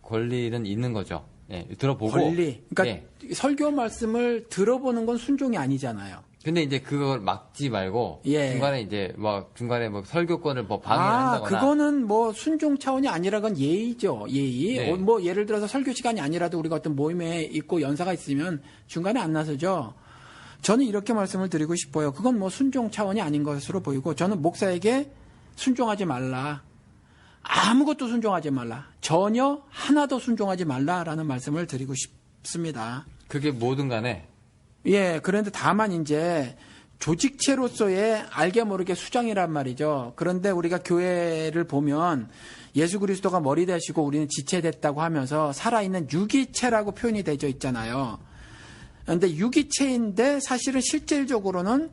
권리는 있는 거죠. 예, 들어보고 권리. 그러니까 예. 설교 말씀을 들어보는 건 순종이 아니잖아요. 근데 이제 그걸 막지 말고 예. 중간에 뭐 설교권을 뭐 방해한다거나 그거는 뭐 순종 차원이 아니라 그건 예의죠. 예의. 네. 뭐 예를 들어서 설교 시간이 아니라도 우리가 어떤 모임에 있고 연사가 있으면 중간에 안 나서죠. 저는 이렇게 말씀을 드리고 싶어요. 그건 뭐 순종 차원이 아닌 것으로 보이고 저는 목사에게 순종하지 말라. 아무것도 순종하지 말라. 전혀 하나도 순종하지 말라라는 말씀을 드리고 싶습니다. 그게 뭐든 간에 예, 그런데 다만 이제 조직체로서의 알게 모르게 수장이란 말이죠. 그런데 우리가 교회를 보면 예수 그리스도가 머리 되시고 우리는 지체 됐다고 하면서 살아있는 유기체라고 표현이 되어 있잖아요. 그런데 유기체인데 사실은 실질적으로는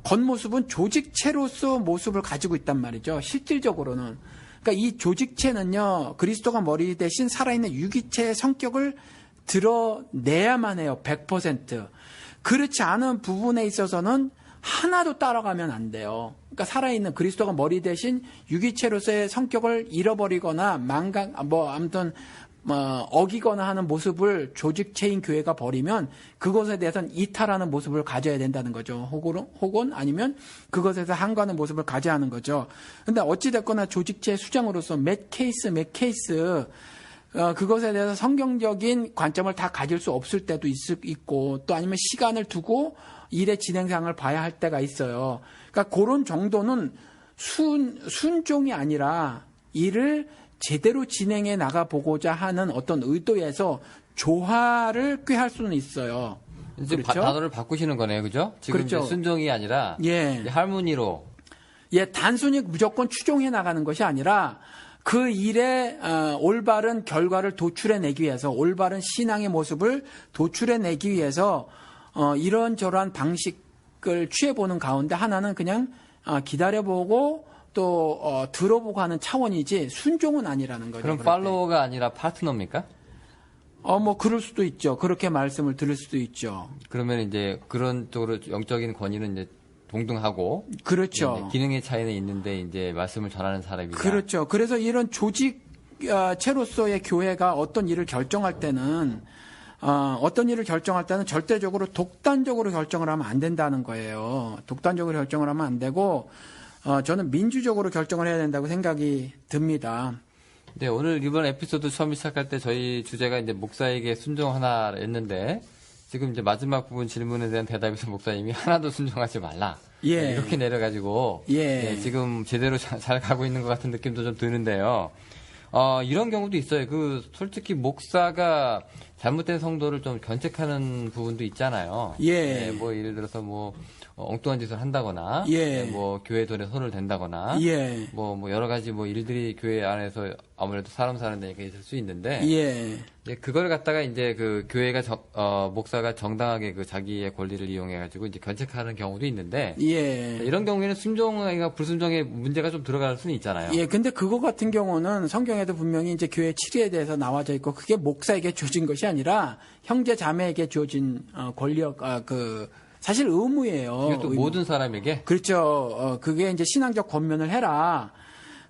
겉모습은 조직체로서 모습을 가지고 있단 말이죠. 실질적으로는. 그러니까 이 조직체는요, 그리스도가 머리 대신 살아있는 유기체의 성격을 드러내야만 해요. 100%. 그렇지 않은 부분에 있어서는 하나도 따라가면 안 돼요. 그러니까 살아있는 그리스도가 머리 대신 유기체로서의 성격을 잃어버리거나 어기거나 하는 모습을 조직체인 교회가 버리면 그것에 대해서는 이탈하는 모습을 가져야 된다는 거죠. 혹은 아니면 그것에서 항거하는 모습을 가져야 하는 거죠. 근데 어찌됐거나 조직체 수장으로서 몇 케이스 그것에 대해서 성경적인 관점을 다 가질 수 없을 때도 있고 또 아니면 시간을 두고 일의 진행상을 봐야 할 때가 있어요. 그러니까 그런 정도는 순종이 아니라 일을 제대로 진행해 나가보고자 하는 어떤 의도에서 조화를 꾀할 수는 있어요. 이제 그렇죠? 단어를 바꾸시는 거네요. 그죠? 지금 그렇죠. 이제 순종이 아니라 예. 할머니로 단순히 무조건 추종해 나가는 것이 아니라 그 일의 올바른 결과를 도출해내기 위해서 올바른 신앙의 모습을 도출해내기 위해서 이런저런 방식을 취해보는 가운데 하나는 그냥 기다려보고 또 들어보고 하는 차원이지 순종은 아니라는 거죠. 그럼 그럴 때. 팔로워가 아니라 파트너입니까? 뭐 그럴 수도 있죠. 그렇게 말씀을 들을 수도 있죠. 그러면 이제 그런 쪽으로 영적인 권위는 이제 동등하고 그렇죠. 이제 기능의 차이는 있는데 이제 말씀을 전하는 사람이다. 그렇죠. 그래서 이런 조직체로서의 교회가 어떤 일을 결정할 때는 절대적으로 독단적으로 결정을 하면 안 된다는 거예요. 독단적으로 결정을 하면 안 되고 저는 민주적으로 결정을 해야 된다고 생각이 듭니다. 네, 오늘 이번 에피소드 처음 시작할 때 저희 주제가 이제 목사에게 순종하나 했는데 지금 이제 마지막 부분 질문에 대한 대답에서 목사님이 하나도 순종하지 말라. 예. 네, 이렇게 내려가지고 예. 네, 지금 제대로 잘 가고 있는 것 같은 느낌도 좀 드는데요. 이런 경우도 있어요. 솔직히 목사가 잘못된 성도를 좀 견책하는 부분도 있잖아요. 예. 네, 뭐 예를 들어서 엉뚱한 짓을 한다거나, 예. 네, 교회 돈에 손을 댄다거나, 예. 여러 가지 일들이 교회 안에서 아무래도 사람 사는 데니까 있을 수 있는데, 예. 이제 그걸 갖다가 이제 교회가 목사가 정당하게 자기의 권리를 이용해가지고 이제 견책하는 경우도 있는데, 예. 이런 경우에는 순종과 불순종의 문제가 좀 들어갈 수는 있잖아요. 예, 근데 그거 같은 경우는 성경에도 분명히 이제 교회 치리에 대해서 나와져 있고 그게 목사에게 주어진 것이 아니라 형제 자매에게 주어진 권력, 사실 의무예요. 이것도 모든 사람에게? 그렇죠. 그게 이제 신앙적 권면을 해라.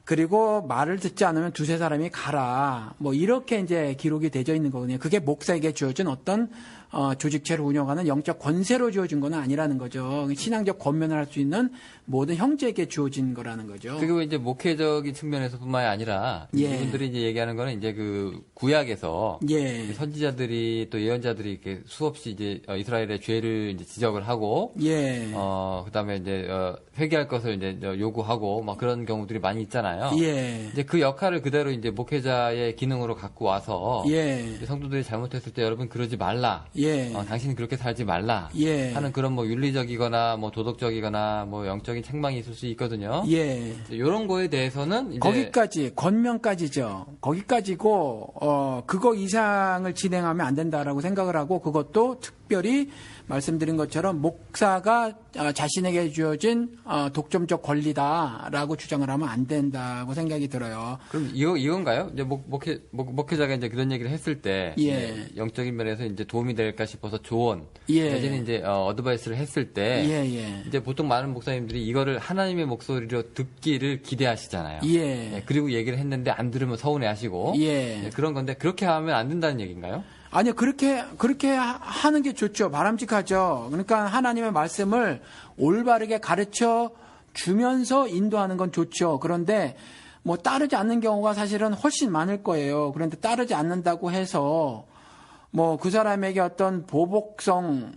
그리고 말을 듣지 않으면 두세 사람이 가라. 이렇게 이제 기록이 되어 있는 거거든요. 그게 목사에게 주어진 어떤 조직체를 운영하는 영적 권세로 주어진 건 아니라는 거죠. 신앙적 권면을 할 수 있는 모든 형제에게 주어진 거라는 거죠. 그리고 이제 목회적인 측면에서뿐만이 아니라 예. 이분들이 이제 얘기하는 거는 이제 그 구약에서 예. 선지자들이 또 예언자들이 이렇게 수없이 이제 이스라엘의 죄를 이제 지적을 하고 예. 그다음에 이제 회개할 것을 이제 요구하고 막 그런 경우들이 많이 있잖아요. 예. 이제 그 역할을 그대로 이제 목회자의 기능으로 갖고 와서 예. 이제 성도들이 잘못했을 때 여러분 그러지 말라. 예. 당신은 그렇게 살지 말라. 예. 하는 그런 뭐 윤리적이거나 뭐 도덕적이거나 뭐 영적인 책망이 있을 수 있거든요. 예. 이런 거에 대해서는 이제 거기까지 권면까지죠. 거기까지고 그거 이상을 진행하면 안 된다라고 생각을 하고 그것도 특별히 말씀드린 것처럼 목사가 자신에게 주어진 독점적 권리다라고 주장을 하면 안 된다고 생각이 들어요. 그럼 이건가요? 이제 목회자가 이제 그런 얘기를 했을 때 예. 이제 영적인 면에서 이제 도움이 될까 싶어서 조언 예. 내지는 이제 어드바이스를 했을 때 예. 이제 보통 많은 목사님들이 이거를 하나님의 목소리로 듣기를 기대하시잖아요. 예. 그리고 얘기를 했는데 안 들으면 서운해하시고 예. 그런 건데 그렇게 하면 안 된다는 얘기인가요? 아니요, 그렇게 하는 게 좋죠. 바람직하죠. 그러니까 하나님의 말씀을 올바르게 가르쳐 주면서 인도하는 건 좋죠. 그런데 뭐 따르지 않는 경우가 사실은 훨씬 많을 거예요. 그런데 따르지 않는다고 해서 뭐 그 사람에게 어떤 보복성,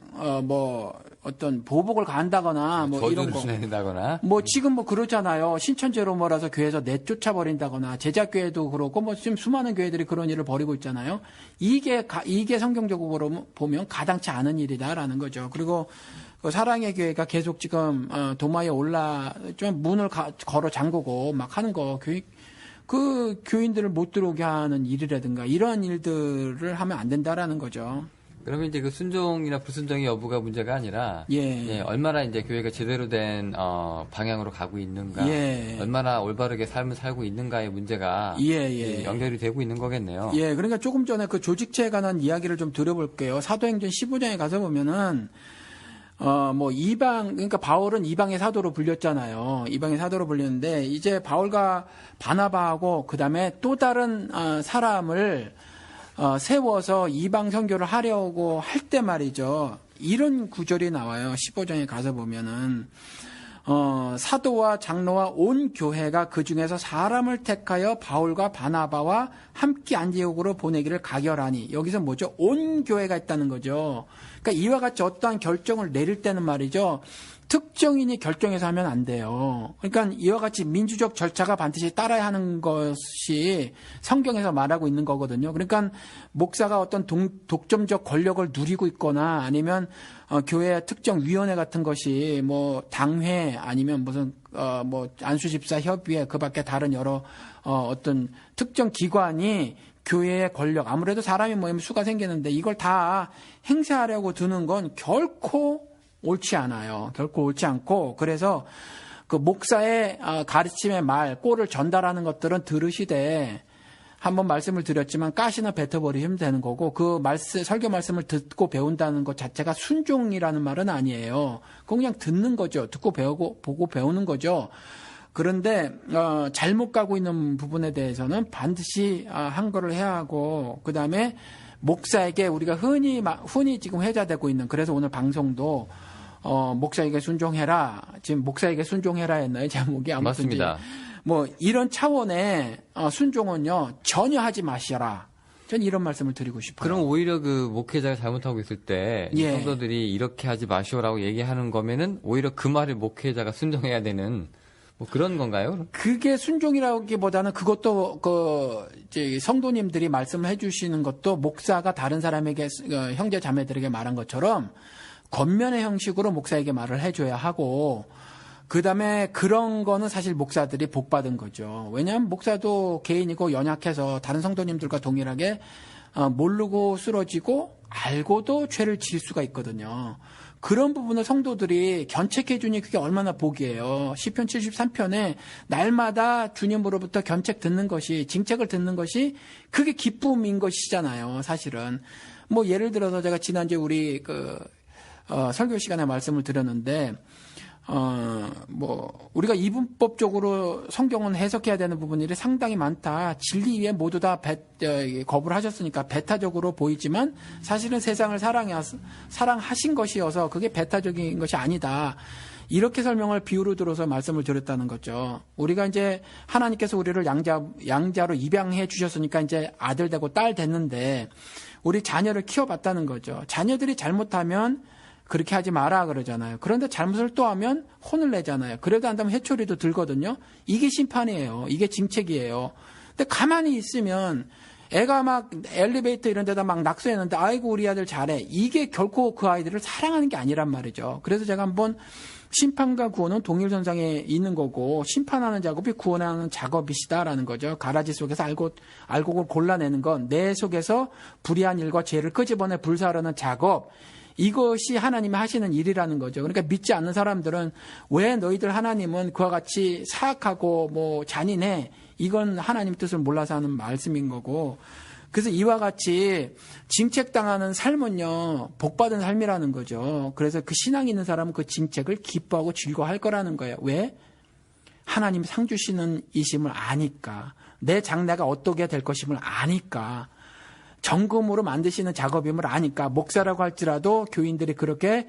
어떤 보복을 간다거나 뭐 이런 거. 내린다거나. 뭐 지금 뭐 그러잖아요. 신천지로 몰아서 교회에서 내쫓아 버린다거나 제자교회도 그렇고 뭐 지금 수많은 교회들이 그런 일을 벌이고 있잖아요. 이게 성경적으로 보면 가당치 않은 일이다라는 거죠. 그리고 그 사랑의 교회가 계속 지금 도마에 좀 문을 걸어 잠그고 막 하는 거 그 교인들을 못 들어오게 하는 일이라든가 이러한 일들을 하면 안 된다라는 거죠. 그러면 이제 그 순종이나 불순종의 여부가 문제가 아니라 예. 얼마나 이제 교회가 제대로 된 방향으로 가고 있는가, 예. 얼마나 올바르게 삶을 살고 있는가의 문제가 예. 연결이 되고 있는 거겠네요. 예, 그러니까 조금 전에 그 조직체에 관한 이야기를 좀 들어볼게요. 사도행전 15장에 가서 보면은 그러니까 바울은 이방의 사도로 불렸잖아요. 이방의 사도로 불렸는데, 이제 바울과 바나바하고, 그 다음에 또 다른, 사람을, 세워서 이방 선교를 하려고 할 때 말이죠. 이런 구절이 나와요. 15장에 가서 보면은. 사도와 장로와 온 교회가 그 중에서 사람을 택하여 바울과 바나바와 함께 안디옥으로 보내기를 가결하니. 여기서 뭐죠? 온 교회가 있다는 거죠. 그러니까 이와 같이 어떠한 결정을 내릴 때는 말이죠. 특정인이 결정해서 하면 안 돼요. 그러니까 이와 같이 민주적 절차가 반드시 따라야 하는 것이 성경에서 말하고 있는 거거든요. 그러니까 목사가 어떤 독점적 권력을 누리고 있거나 아니면 교회 특정 위원회 같은 것이 뭐 당회 아니면 무슨 안수집사 협의회 그밖에 다른 여러 어떤 특정 기관이 교회의 권력, 아무래도 사람이 모이면 수가 생기는데 이걸 다 행사하려고 드는 건 결코 옳지 않아요. 결코 옳지 않고, 그래서 그 목사의 가르침의 꼴을 전달하는 것들은 들으시되, 한번 말씀을 드렸지만 가시나 뱉어버리면 되는 거고, 설교 말씀을 듣고 배운다는 것 자체가 순종이라는 말은 아니에요. 그거 그냥 듣는 거죠. 듣고 보고 배우는 거죠. 그런데 잘못 가고 있는 부분에 대해서는 반드시 한거를 해야 하고, 그 다음에 목사에게 우리가 흔히 지금 회자되고 있는, 그래서 오늘 방송도 목사에게 순종해라. 지금 목사에게 순종해라 했나요? 제목이 아무튼 맞습니다. 뭐 이런 차원의 순종은요 전혀 하지 마시라. 전 이런 말씀을 드리고 싶어요. 그럼 오히려 그 목회자가 잘못하고 있을 때 예. 성도들이 이렇게 하지 마시오라고 얘기하는 거면은 오히려 그 말을 목회자가 순종해야 되는 뭐 그런 건가요? 그게 순종이라기보다는 그것도 이제 성도님들이 말씀을 해주시는 것도 목사가 다른 사람에게 형제 자매들에게 말한 것처럼 권면의 형식으로 목사에게 말을 해줘야 하고, 그 다음에 그런 거는 사실 목사들이 복 받은 거죠. 왜냐하면 목사도 개인이고 연약해서 다른 성도님들과 동일하게 모르고 쓰러지고 알고도 죄를 지을 수가 있거든요. 그런 부분을 성도들이 견책해 주니 그게 얼마나 복이에요. 시편 73편에 날마다 주님으로부터 견책 듣는 것이, 징책을 듣는 것이 그게 기쁨인 것이잖아요. 사실은 뭐 예를 들어서 제가 지난주에 우리 설교 시간에 말씀을 드렸는데 우리가 이분법적으로 성경은 해석해야 되는 부분들이 상당히 많다. 진리 위에 모두 다 거부를 하셨으니까 배타적으로 보이지만 사실은 세상을 사랑하신 것이어서 그게 배타적인 것이 아니다. 이렇게 설명을 비유로 들어서 말씀을 드렸다는 거죠. 우리가 이제 하나님께서 우리를 양자로 입양해 주셨으니까 이제 아들 되고 딸 됐는데 우리 자녀를 키워봤다는 거죠. 자녀들이 잘못하면 그렇게 하지 마라 그러잖아요. 그런데 잘못을 또 하면 혼을 내잖아요. 그래도 한다면 회초리도 들거든요. 이게 심판이에요. 이게 징책이에요. 근데 가만히 있으면 애가 막 엘리베이터 이런 데다 막 낙서했는데 아이고 우리 아들 잘해. 이게 결코 그 아이들을 사랑하는 게 아니란 말이죠. 그래서 제가 한번 심판과 구원은 동일선상에 있는 거고 심판하는 작업이 구원하는 작업이시다라는 거죠. 가라지 속에서 알곡을 골라내는 건 내 속에서 불의한 일과 죄를 끄집어내 불사하려는 작업. 이것이 하나님이 하시는 일이라는 거죠. 그러니까 믿지 않는 사람들은 왜 너희들 하나님은 그와 같이 사악하고 잔인해? 이건 하나님 뜻을 몰라서 하는 말씀인 거고. 그래서 이와 같이 징책당하는 삶은요, 복받은 삶이라는 거죠. 그래서 그 신앙이 있는 사람은 그 징책을 기뻐하고 즐거워할 거라는 거예요. 왜? 하나님 상 주시는 이심을 아니까. 내 장래가 어떻게 될 것임을 아니까. 정금으로 만드시는 작업임을 아니까. 목사라고 할지라도 교인들이 그렇게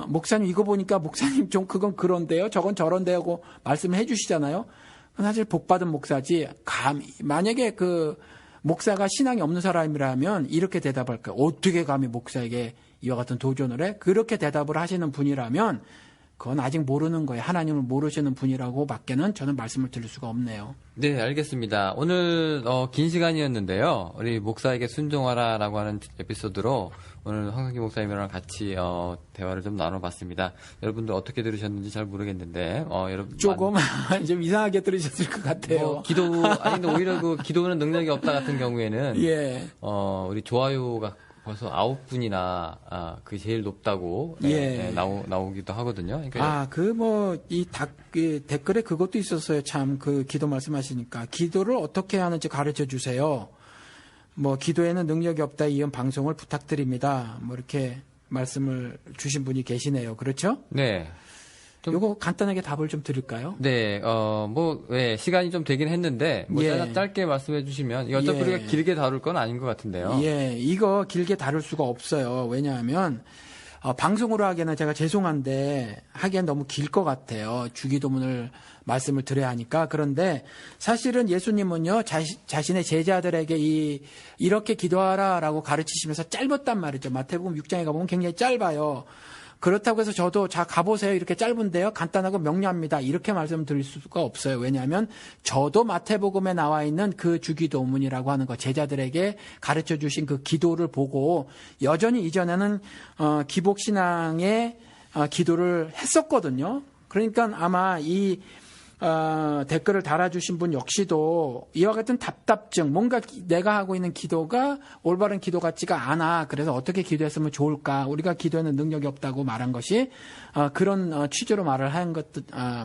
목사님 이거 보니까 목사님 좀 그건 그런데요, 저건 저런데요 하고 말씀을 해주시잖아요. 사실 복받은 목사지. 만약에 그 목사가 신앙이 없는 사람이라면 이렇게 대답할 거예요. 어떻게 감히 목사에게 이와 같은 도전을 해? 그렇게 대답을 하시는 분이라면 그건 아직 모르는 거예요. 하나님을 모르시는 분이라고 밖에는 저는 말씀을 드릴 수가 없네요. 네, 알겠습니다. 오늘 긴 시간이었는데요. 우리 목사에게 순종하라라고 하는 에피소드로 오늘 황성기 목사님이랑 같이 대화를 좀 나눠봤습니다. 여러분들 어떻게 들으셨는지 잘 모르겠는데 여러분 조금 좀 이상하게 들으셨을 것 같아요. 근데 오히려 그 기도는 능력이 없다 같은 경우에는 예. 우리 좋아요가 벌써 9분이나 그게 제일 높다고 나오기도 하거든요. 그러니까 댓글에 그것도 있었어요. 참 그 기도 말씀하시니까 기도를 어떻게 하는지 가르쳐 주세요. 기도에는 능력이 없다 이런 방송을 부탁드립니다. 이렇게 말씀을 주신 분이 계시네요. 그렇죠? 네. 요거 간단하게 답을 좀 드릴까요? 네, 시간이 좀 되긴 했는데, 짧게 말씀해 주시면, 이거 어차피 우리가 길게 다룰 건 아닌 것 같은데요. 예, 이거 길게 다룰 수가 없어요. 왜냐하면, 방송으로 하기에는 제가 죄송한데, 하기엔 너무 길 것 같아요. 주기도문을 말씀을 드려야 하니까. 그런데 사실은 예수님은요, 자신의 제자들에게 이렇게 기도하라라고 가르치시면서 짧았단 말이죠. 마태복음 6장에 가보면 굉장히 짧아요. 그렇다고 해서 저도 가보세요. 이렇게 짧은데요. 간단하고 명료합니다. 이렇게 말씀드릴 수가 없어요. 왜냐하면 저도 마태복음에 나와 있는 그 주기도문이라고 하는 거 제자들에게 가르쳐 주신 그 기도를 보고 여전히 이전에는 기복신앙의 기도를 했었거든요. 그러니까 아마 이 댓글을 달아주신 분 역시도 이와 같은 답답증, 뭔가 내가 하고 있는 기도가 올바른 기도 같지가 않아. 그래서 어떻게 기도했으면 좋을까? 우리가 기도에는 능력이 없다고 말한 것이 그런 취지로 말을 한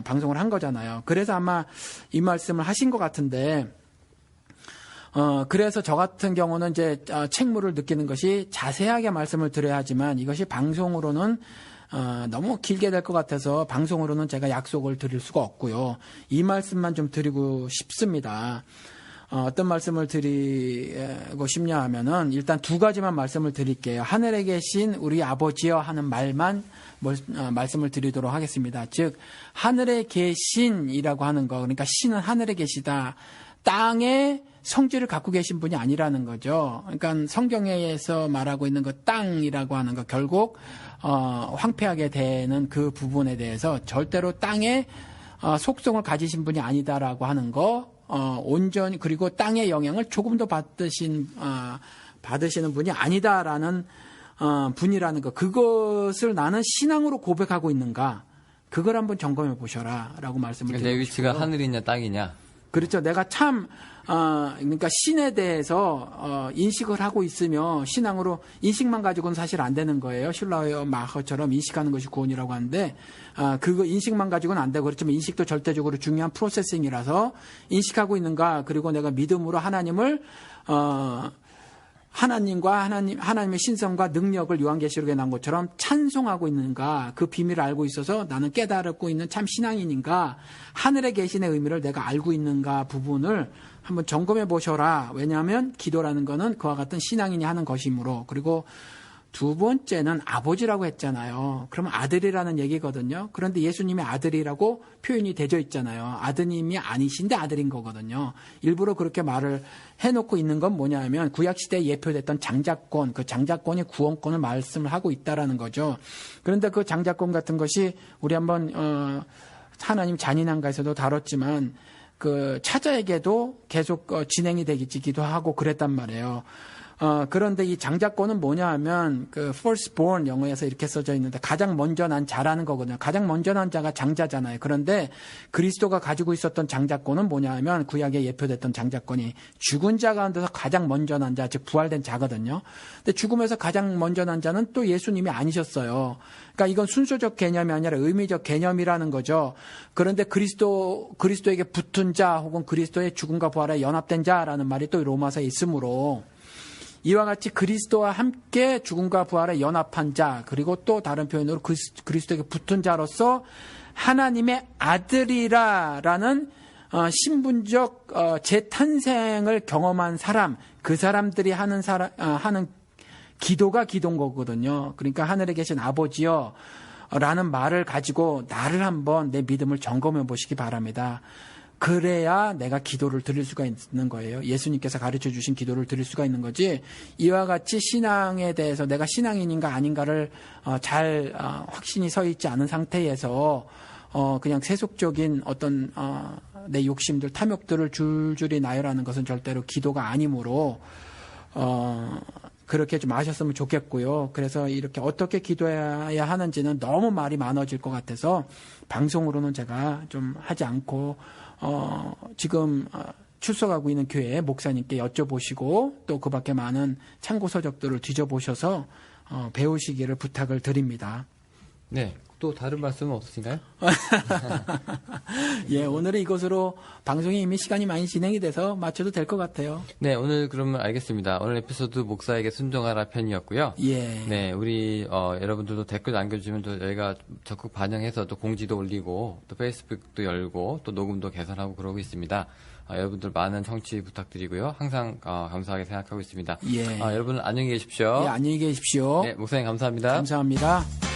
방송을 한 거잖아요. 그래서 아마 이 말씀을 하신 것 같은데, 그래서 저 같은 경우는 이제 책무를 느끼는 것이 자세하게 말씀을 드려야 하지만 이것이 방송으로는 너무 길게 될 것 같아서 방송으로는 제가 약속을 드릴 수가 없고요. 이 말씀만 좀 드리고 싶습니다. 어떤 말씀을 드리고 싶냐 하면은 일단 두 가지만 말씀을 드릴게요. 하늘에 계신 우리 아버지여 하는 말만 말씀을 드리도록 하겠습니다. 즉 하늘에 계신이라고 하는 거, 그러니까 신은 하늘에 계시다. 땅에 성질을 갖고 계신 분이 아니라는 거죠. 그러니까 성경에서 말하고 있는 그 땅이라고 하는 거 결국 황폐하게 되는 그 부분에 대해서 절대로 땅에 속성을 가지신 분이 아니다라고 하는 거, 온전히 그리고 땅의 영향을 조금도 받으시는 분이 아니다라는 분이라는 거, 그것을 나는 신앙으로 고백하고 있는가, 그걸 한번 점검해 보셔라라고 말씀을 드리고 싶고요. 내 위치가 하늘이냐 땅이냐. 그렇죠. 내가 참 그러니까 신에 대해서 인식을 하고 있으며 신앙으로 인식만 가지고는 사실 안 되는 거예요. 슐라우어 마허처럼 인식하는 것이 구원이라고 하는데 그거 인식만 가지고는 안 되고, 그렇지만 인식도 절대적으로 중요한 프로세싱이라서 인식하고 있는가, 그리고 내가 믿음으로 하나님을 하나님과 하나님의 신성과 능력을 요한계시록에 나온 것처럼 찬송하고 있는가, 그 비밀을 알고 있어서 나는 깨달고 있는 참 신앙인인가, 하늘에 계신의 의미를 내가 알고 있는가 부분을 한번 점검해 보셔라. 왜냐하면 기도라는 거는 그와 같은 신앙인이 하는 것이므로. 그리고 두 번째는 아버지라고 했잖아요. 그러면 아들이라는 얘기거든요. 그런데 예수님의 아들이라고 표현이 되어 있잖아요. 아드님이 아니신데 아들인 거거든요. 일부러 그렇게 말을 해놓고 있는 건 뭐냐면 구약시대에 예표됐던 장자권, 그 장자권이 구원권을 말씀을 하고 있다라는 거죠. 그런데 그 장자권 같은 것이 우리 한번 하나님 잔인한가에서도 다뤘지만 그 차자에게도 계속 진행이 되기도 하고 그랬단 말이에요. 그런데 이 장자권은 뭐냐 하면, 그, firstborn 영어에서 이렇게 써져 있는데, 가장 먼저 난 자라는 거거든요. 가장 먼저 난 자가 장자잖아요. 그런데 그리스도가 가지고 있었던 장자권은 뭐냐 하면, 구약에 예표됐던 장자권이 죽은 자 가운데서 가장 먼저 난 자, 즉, 부활된 자거든요. 근데 죽음에서 가장 먼저 난 자는 또 예수님이 아니셨어요. 그러니까 이건 순서적 개념이 아니라 의미적 개념이라는 거죠. 그런데 그리스도에게 붙은 자, 혹은 그리스도의 죽음과 부활에 연합된 자라는 말이 또 로마서에 있으므로, 이와 같이 그리스도와 함께 죽음과 부활에 연합한 자, 그리고 또 다른 표현으로 그리스도에게 붙은 자로서 하나님의 아들이라라는 신분적 재탄생을 경험한 사람, 그 사람들이 하는 기도가 기도인 거거든요. 그러니까 하늘에 계신 아버지여 라는 말을 가지고 나를 한번 내 믿음을 점검해 보시기 바랍니다. 그래야 내가 기도를 드릴 수가 있는 거예요. 예수님께서 가르쳐 주신 기도를 드릴 수가 있는 거지, 이와 같이 신앙에 대해서 내가 신앙인인가 아닌가를 잘 확신이 서 있지 않은 상태에서 그냥 세속적인 어떤 내 욕심들, 탐욕들을 줄줄이 나열하는 것은 절대로 기도가 아니므로 그렇게 좀 아셨으면 좋겠고요. 그래서 이렇게 어떻게 기도해야 하는지는 너무 말이 많아질 것 같아서 방송으로는 제가 좀 하지 않고 지금 출석하고 있는 교회 목사님께 여쭤보시고 또 그 밖에 많은 참고 서적들을 뒤져보셔서 배우시기를 부탁을 드립니다. 네. 또 다른 말씀은 없으신가요? 예, 오늘은 이것으로 방송이 이미 시간이 많이 진행이 돼서 마쳐도 될 것 같아요. 네, 오늘 그러면 알겠습니다. 오늘 에피소드 목사에게 순종하라 편이었고요. 예. 네, 우리 여러분들도 댓글 남겨주시면 또 저희가 적극 반영해서 또 공지도 올리고 또 페이스북도 열고 또 녹음도 개선하고 그러고 있습니다. 여러분들 많은 청취 부탁드리고요. 항상 감사하게 생각하고 있습니다. 예. 여러분 안녕히 계십시오. 예, 안녕히 계십시오. 네, 목사님 감사합니다. 감사합니다.